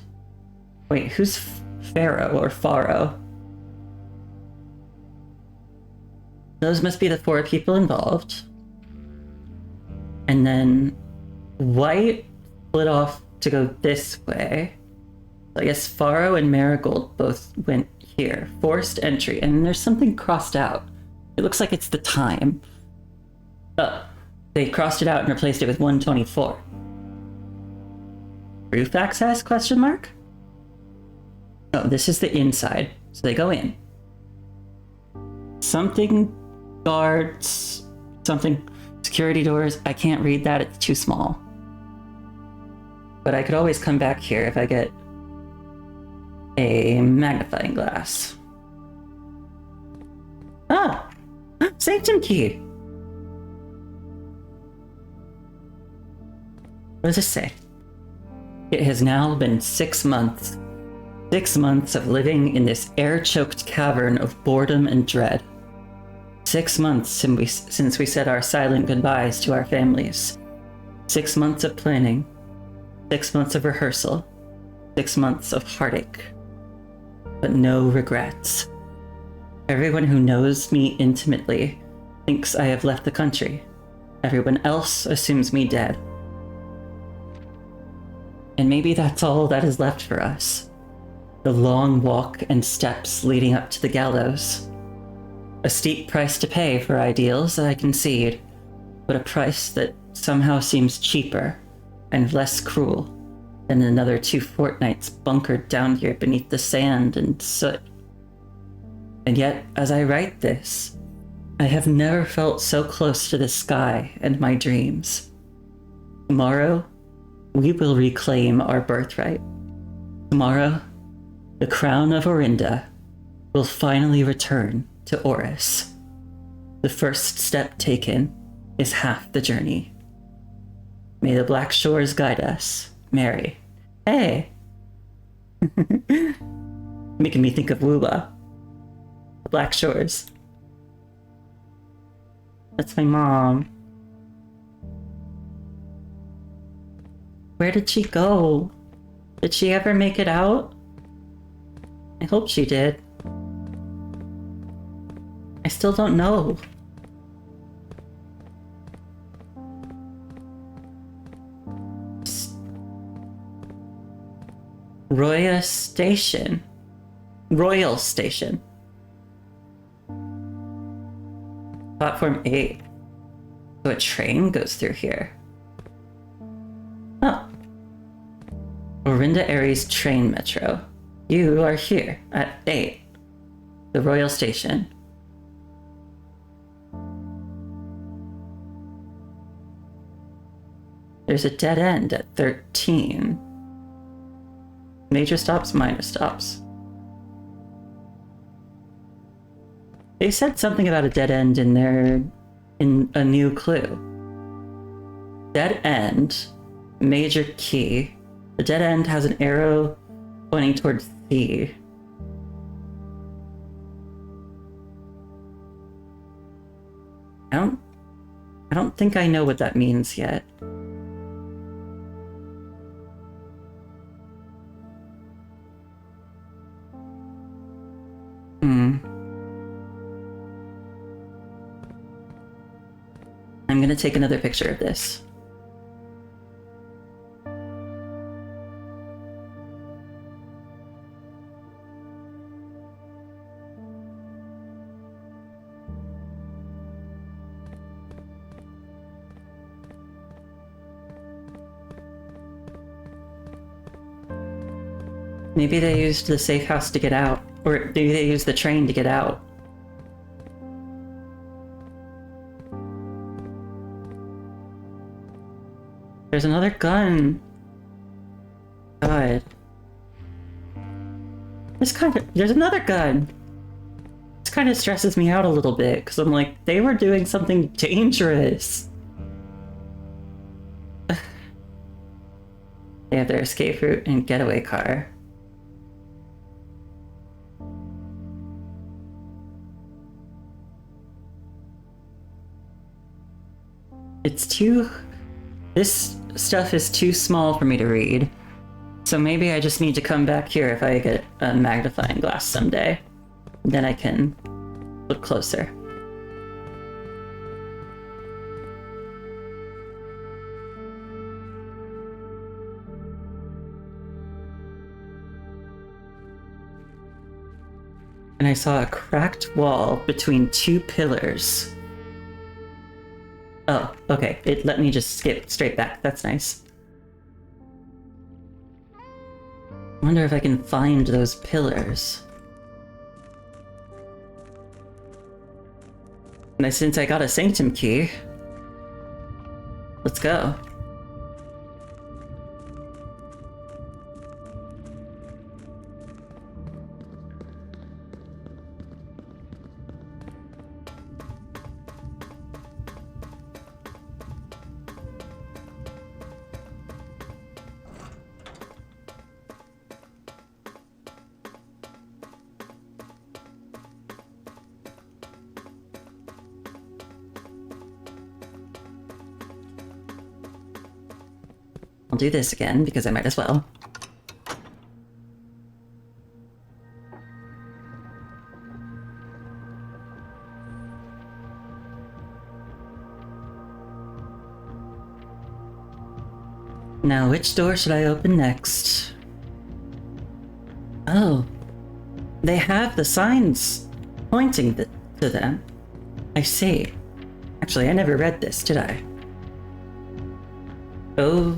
Wait, who's Pharaoh or Pharaoh? Those must be the 4 people involved. And then White split off to go this way. I guess Pharaoh and Marigold both went here. Forced entry. And there's something crossed out. It looks like it's the time. Oh, they crossed it out and replaced it with 124. Roof access, question mark? Oh, this is the inside. So they go in. Something guards, something security doors. I can't read that, it's too small. But I could always come back here if I get a magnifying glass. Ah! Sanctum key! What does this say? It has now been 6 months. 6 months of living in this air-choked cavern of boredom and dread. 6 months since we said our silent goodbyes to our families. 6 months of planning. 6 months of rehearsal. 6 months of heartache. But no regrets. Everyone who knows me intimately thinks I have left the country. Everyone else assumes me dead. And maybe that's all that is left for us. The long walk and steps leading up to the gallows. A steep price to pay for ideals, I concede, but a price that somehow seems cheaper and less cruel than another 2 fortnights bunkered down here beneath the sand and soot. And yet, as I write this, I have never felt so close to the sky and my dreams. Tomorrow, we will reclaim our birthright. Tomorrow, the crown of Orinda will finally return to Oris. The first step taken is half the journey. May the Black Shores guide us. Mary. Hey! Making me think of Woola. The Black Shores. That's my mom. Where did she go? Did she ever make it out? I hope she did. I still don't know. Royal Station. Royal Station. Platform 8. So a train goes through here. Oh. Orinda Aries train metro. You are here at 8. The Royal Station. There's a dead end at 13. Major stops, minor stops. They said something about a dead end in there in a new clue. Dead end, major key. The dead end has an arrow pointing towards C. I don't think I know what that means yet. I'm gonna take another picture of this. Maybe they used the safe house to get out, or maybe they used the train to get out. There's another gun. God. There's another gun. This kind of stresses me out a little bit, because I'm like, they were doing something dangerous. They have their escape route and getaway car. This stuff is too small for me to read. So maybe I just need to come back here if I get a magnifying glass someday. Then I can look closer. And I saw a cracked wall between two pillars. Oh, okay. It let me just skip straight back. That's nice. I wonder if I can find those pillars. And since I got a sanctum key, let's go. I'll do this again, because I might as well. Now, which door should I open next? Oh. They have the signs pointing to them. I see. Actually, I never read this, did I? Ovinivare?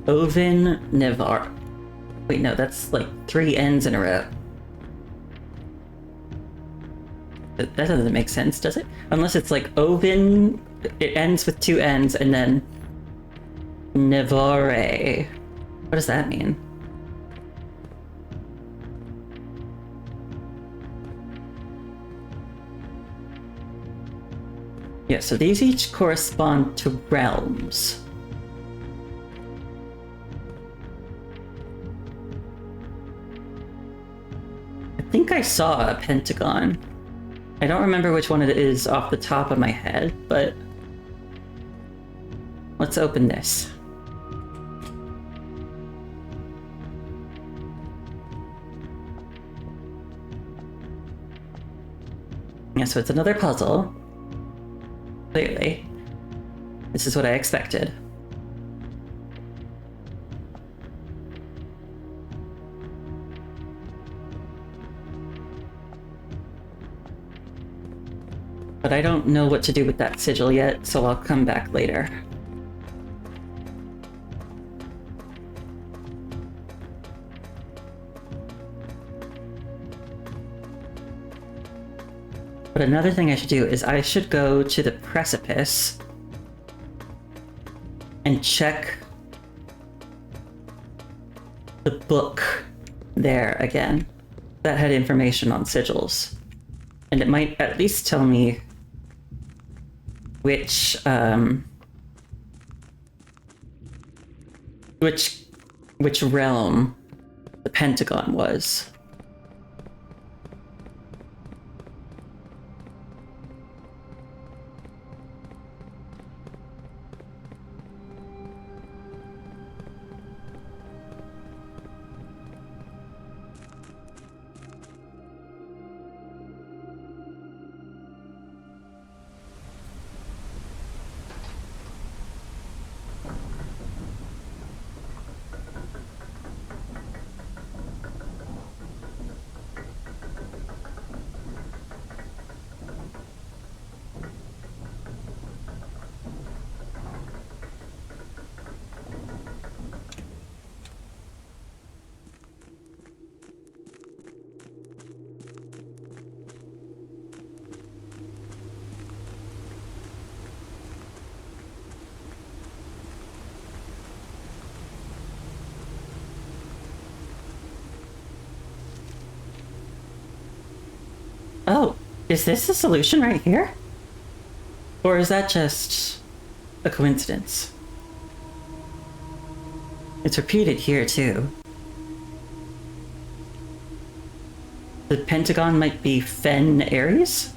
Ovinivar. Wait, no, that's like 3 N's in a row. That doesn't make sense, does it? Unless it's like Ovin, it ends with 2 N's, and then Nivare. What does that mean? Yeah, so these each correspond to realms. I think I saw a pentagon. I don't remember which one it is off the top of my head, but let's open this. Yeah, so it's another puzzle. Clearly. This is what I expected. But I don't know what to do with that sigil yet, so I'll come back later. But another thing I should do is I should go to the precipice and check the book there again. That had information on sigils. And it might at least tell me which realm the pentagon was. Oh, is this the solution right here? Or is that just a coincidence? It's repeated here, too. The pentagon might be Fen Ares?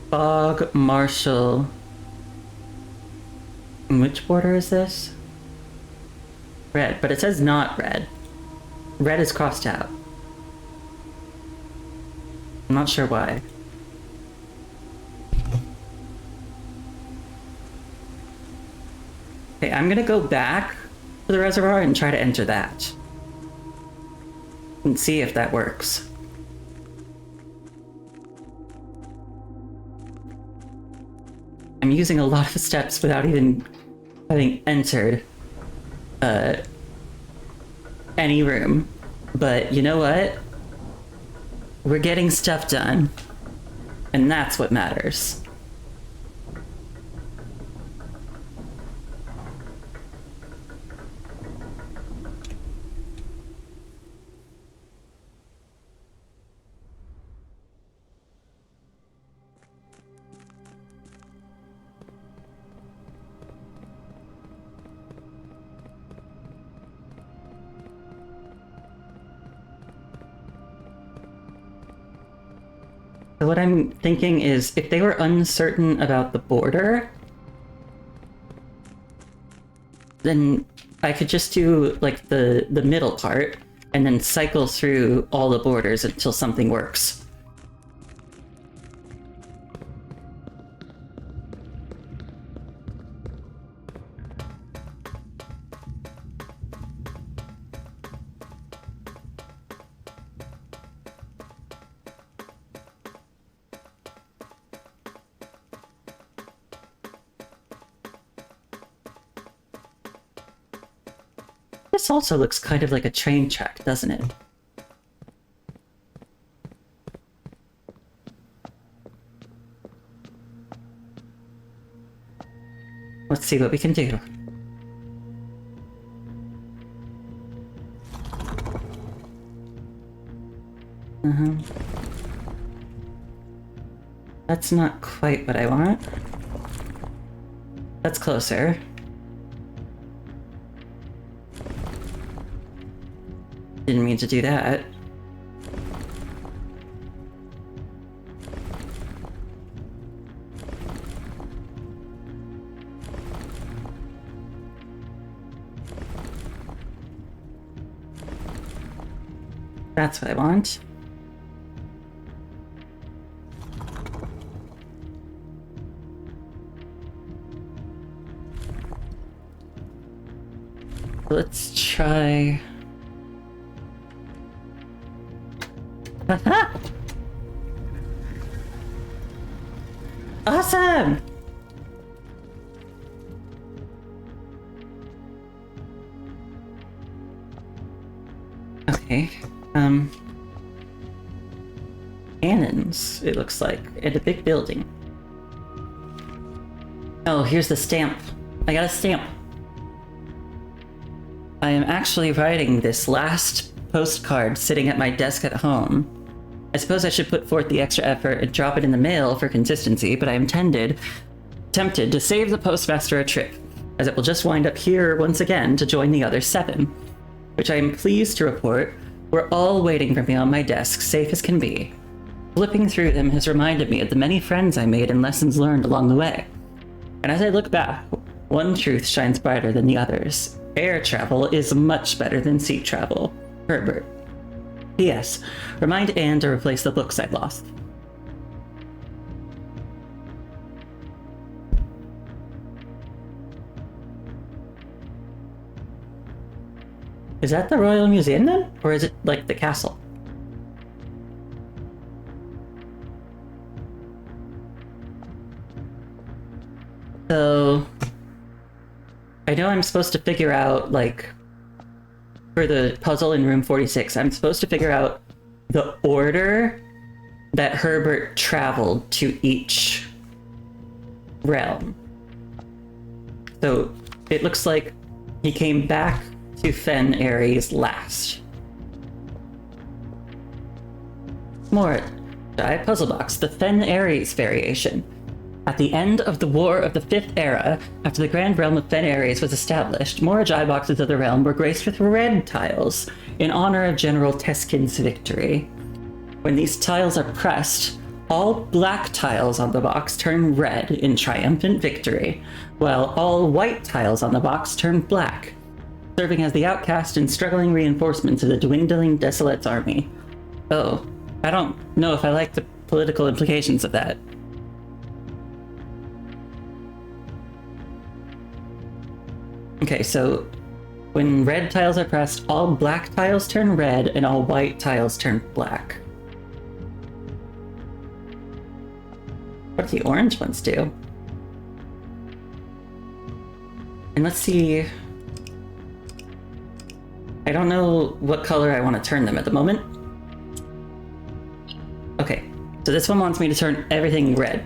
Fog Marshal. Which border is this? Red, but it says not red. Red is crossed out. I'm not sure why. Okay, I'm gonna go back to the reservoir and try to enter that. And see if that works. I'm using a lot of steps without even having entered any room. But you know what? We're getting stuff done. And that's what matters. So what I'm thinking is, if they were uncertain about the border, then I could just do like the middle part and then cycle through all the borders until something works. This also looks kind of like a train track, doesn't it? Let's see what we can do. That's not quite what I want. That's closer. Didn't mean to do that. That's what I want. Let's try... Haha! Awesome! Okay, cannons, it looks like, and a big building. Oh, here's the stamp. I got a stamp. I am actually writing this last postcard sitting at my desk at home. I suppose I should put forth the extra effort and drop it in the mail for consistency, but I am tempted to save the postmaster a trip, as it will just wind up here once again to join the other 7, which I am pleased to report were all waiting for me on my desk, safe as can be. Flipping through them has reminded me of the many friends I made and lessons learned along the way. And as I look back, one truth shines brighter than the others. Air travel is much better than sea travel. Herbert. P.S. Remind Anne to replace the books I've lost. Is that the Royal Museum then? Or is it like the castle? So... I know I'm supposed to figure out, like, for the puzzle in room 46, I'm supposed to figure out the order that Herbert traveled to each realm. So it looks like he came back to Fen Ares last. More puzzle box, the Fen Ares variation. At the end of the War of the Fifth Era, after the Grand Realm of Fen Ares was established, Morajai boxes of the realm were graced with red tiles in honor of General Teskin's victory. When these tiles are pressed, all black tiles on the box turn red in triumphant victory, while all white tiles on the box turn black, serving as the outcast and struggling reinforcements of the dwindling Desolate's army. Oh, I don't know if I like the political implications of that. Okay, so when red tiles are pressed, all black tiles turn red and all white tiles turn black. What do the orange ones do? And let's see... I don't know what color I want to turn them at the moment. Okay, so this one wants me to turn everything red.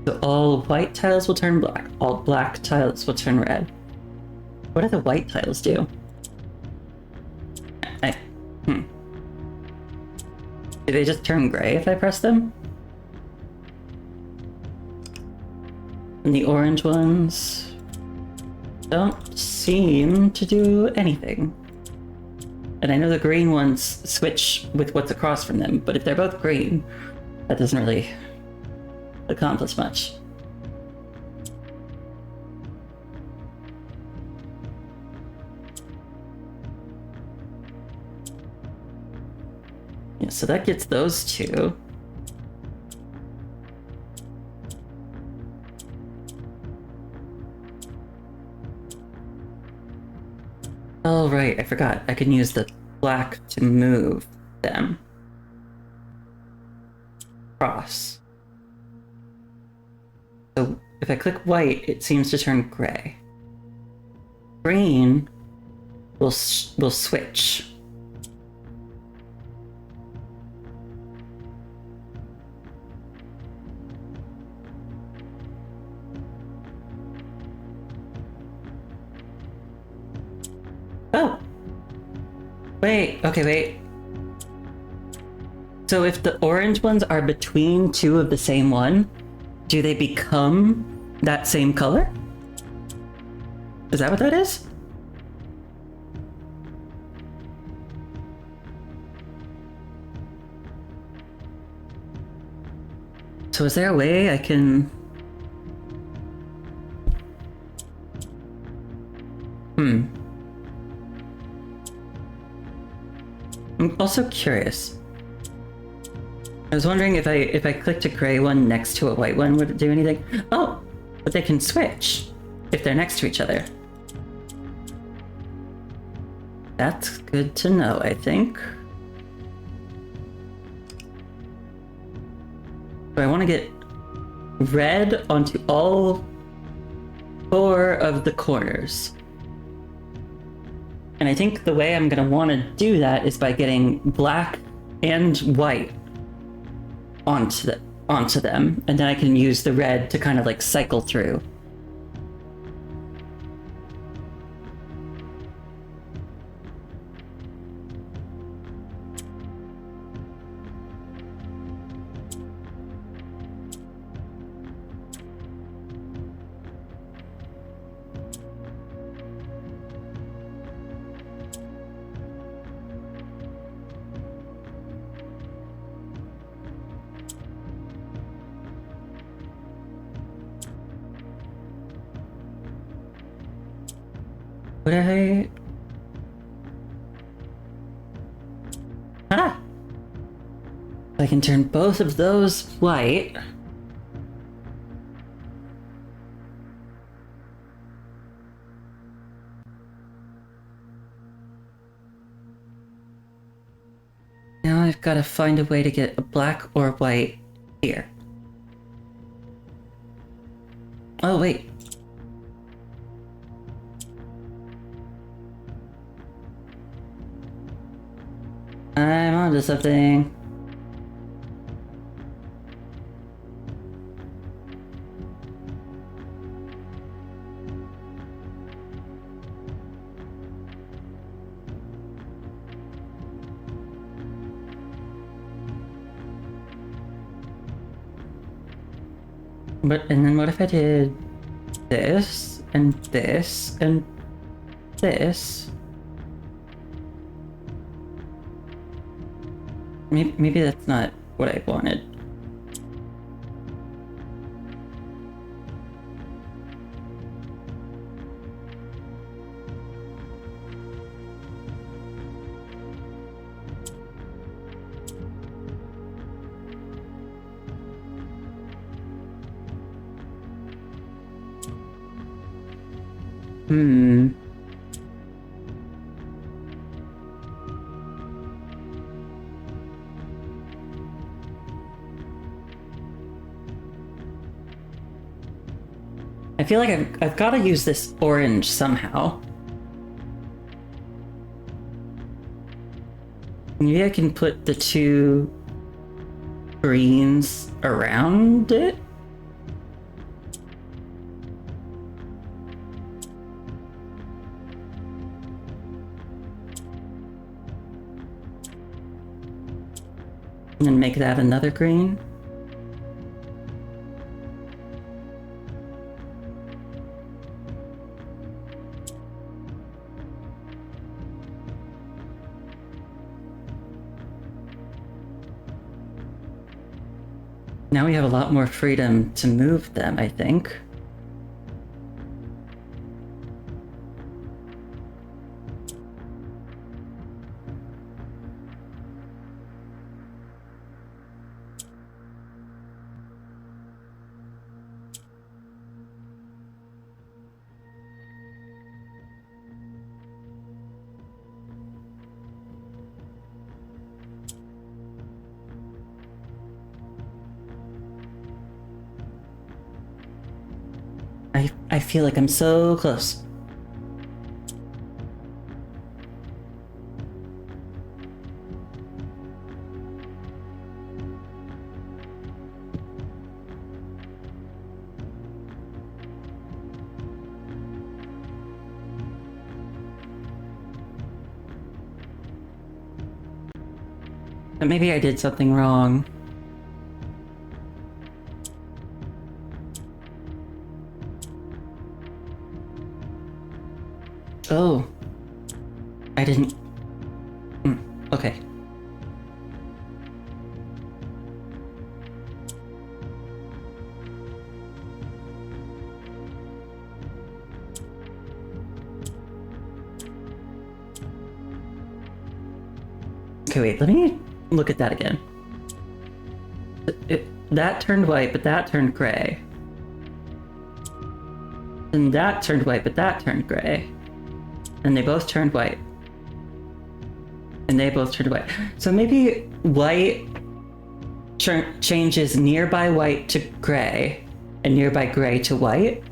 So all white tiles will turn black, all black tiles will turn red. What do the white tiles do? Do they just turn gray if I press them? And the orange ones don't seem to do anything. And I know the green ones switch with what's across from them, but if they're both green, that doesn't really accomplish much. Yeah, so that gets those two. Oh right, I forgot. I can use the black to move them. Cross. So if I click white, it seems to turn gray. Green will switch. Oh! Wait, okay, wait. So if the orange ones are between two of the same one, do they become that same color? Is that what that is? So is there a way I can... I'm also curious. I was wondering if I clicked a gray one next to a white one, would it do anything? Oh, but they can switch if they're next to each other. That's good to know, I think. So I want to get red onto all 4 of the corners. And I think the way I'm going to want to do that is by getting black and white onto them, and then I can use the red to kind of like cycle through. Would I... Ah! I can turn both of those white. Now I've got to find a way to get a black or white here. Oh, wait. I'm onto something. But, and then what if I did this, and this, and this? Maybe that's not what I wanted. I feel like I've got to use this orange somehow. Maybe I can put the 2 greens around it? And then make that another green? Now we have a lot more freedom to move them, I think. I feel like I'm so close. But maybe I did something wrong. Oh. I didn't... okay. Okay, wait, let me look at that again. That turned white, but that turned gray. And that turned white, but that turned gray. And they both turned white. And they both turned white. So maybe white changes nearby white to gray, and nearby gray to white?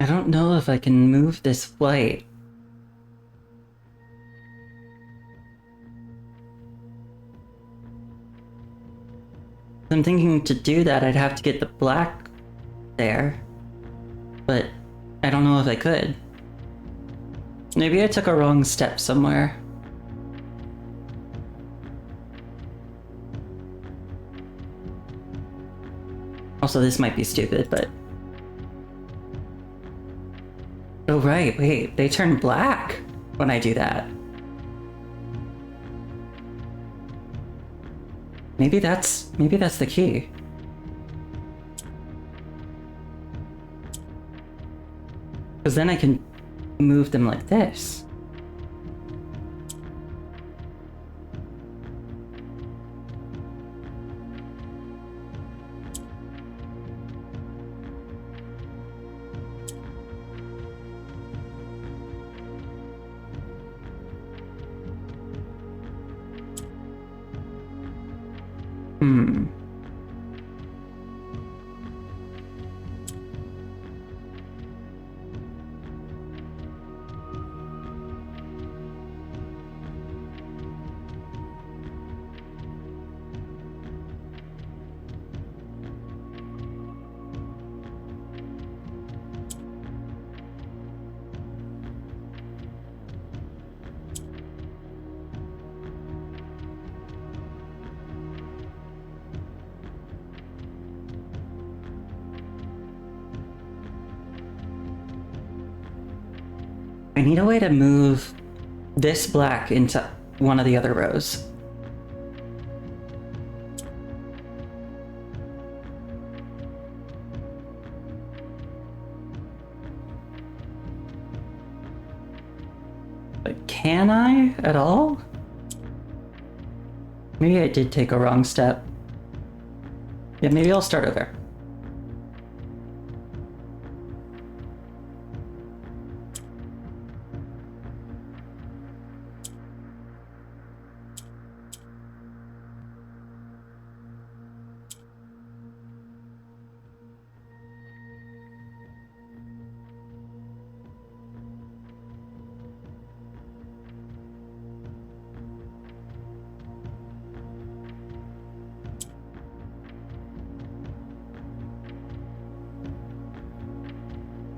I don't know if I can move this white. I'm thinking to do that, I'd have to get the black there. But I don't know if I could. Maybe I took a wrong step somewhere. Also, this might be stupid, but... oh right, wait, they turn black when I do that. Maybe that's the key. Because then I can move them like this. I need a way to move this black into one of the other rows. But can I at all? Maybe I did take a wrong step. Yeah, maybe I'll start over.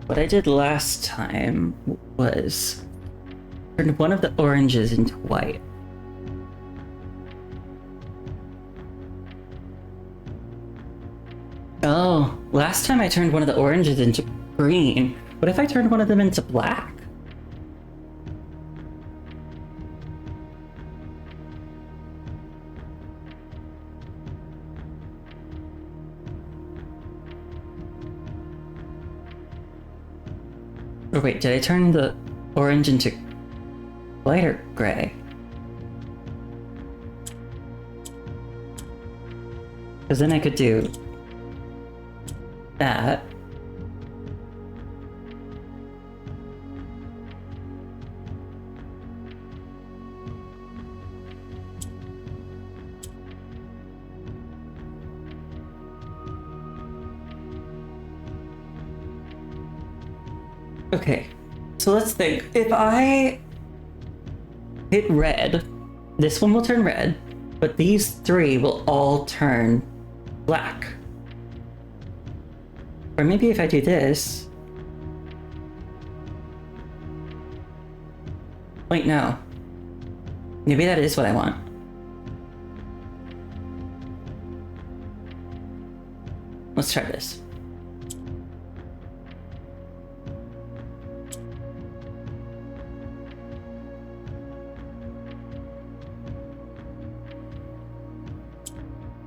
What I did last time was turn one of the oranges into white. Oh, last time I turned one of the oranges into green. What if I turned one of them into black? Oh wait, did I turn the... orange into lighter gray. Because then I could do that. Okay, so let's think. If I hit red, this one will turn red, but these three will all turn black. Or maybe if I do this... Wait, no. Maybe that is what I want. Let's try this.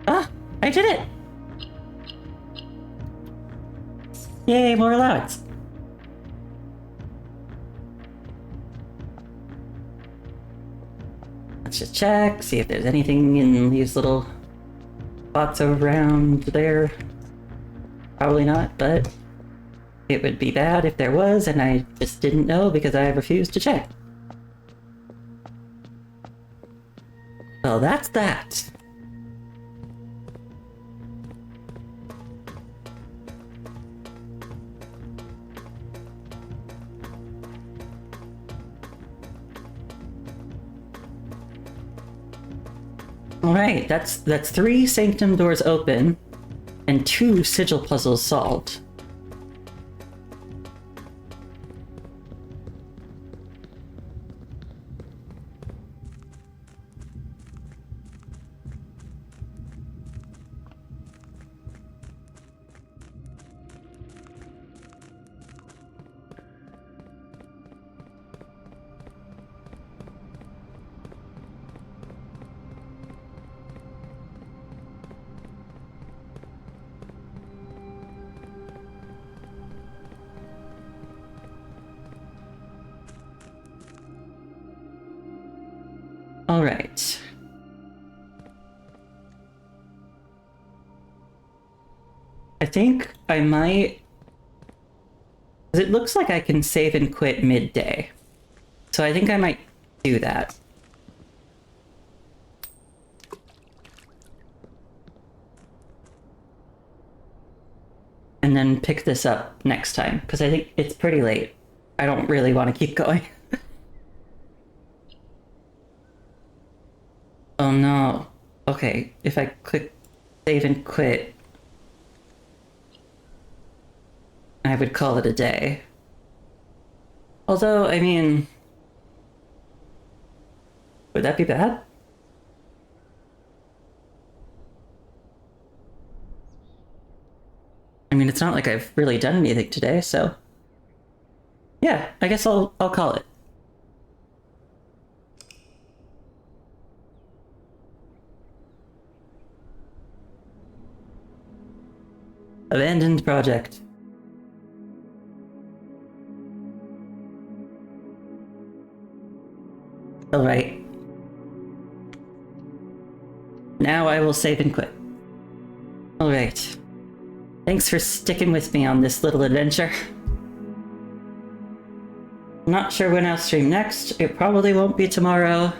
Ah! I did it! Yay, more allowance! Let's just check, see if there's anything in these little spots around there. Probably not, but it would be bad if there was, and I just didn't know because I refused to check. Well, that's that. Alright, that's 3 sanctum doors open, and 2 sigil puzzles solved. Alright. I think I might... It looks like I can save and quit midday. So I think I might do that. And then pick this up next time, because I think it's pretty late. I don't really want to keep going. Oh no. Okay, if I click save and quit, I would call it a day. Although, I mean... Would that be bad? I mean, it's not like I've really done anything today, so... Yeah, I guess I'll call it. Abandoned project. Alright. Now I will save and quit. Alright. Thanks for sticking with me on this little adventure. Not sure when I'll stream next. It probably won't be tomorrow.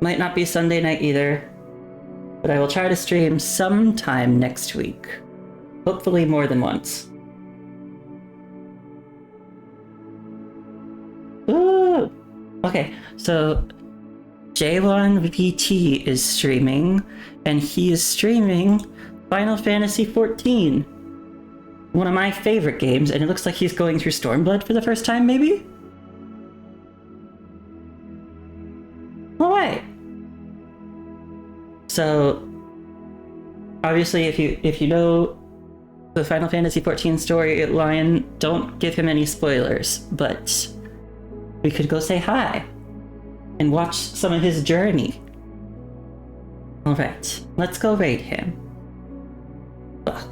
Might not be Sunday night either. But I will try to stream sometime next week. Hopefully more than once. Ooh! Okay, so J1VT is streaming, and he is streaming Final Fantasy XIV. One of my favorite games, and it looks like he's going through Stormblood for the first time, maybe? No way! So, obviously, if you know the Final Fantasy XIV storyline, don't give him any spoilers, but we could go say hi and watch some of his journey. Alright, let's go raid him. Ugh.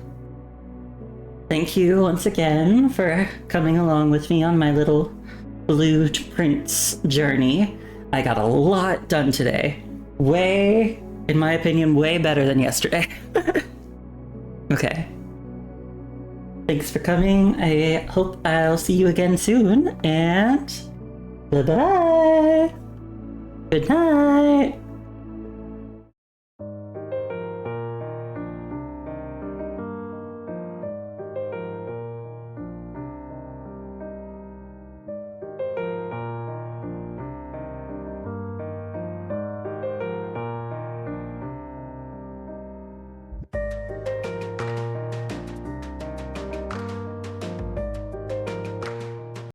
Thank you once again for coming along with me on my little blueprints journey. I got a lot done today. Way, in my opinion, way better than yesterday. Okay. Thanks for coming. I hope I'll see you again soon, and bye-bye. Good night.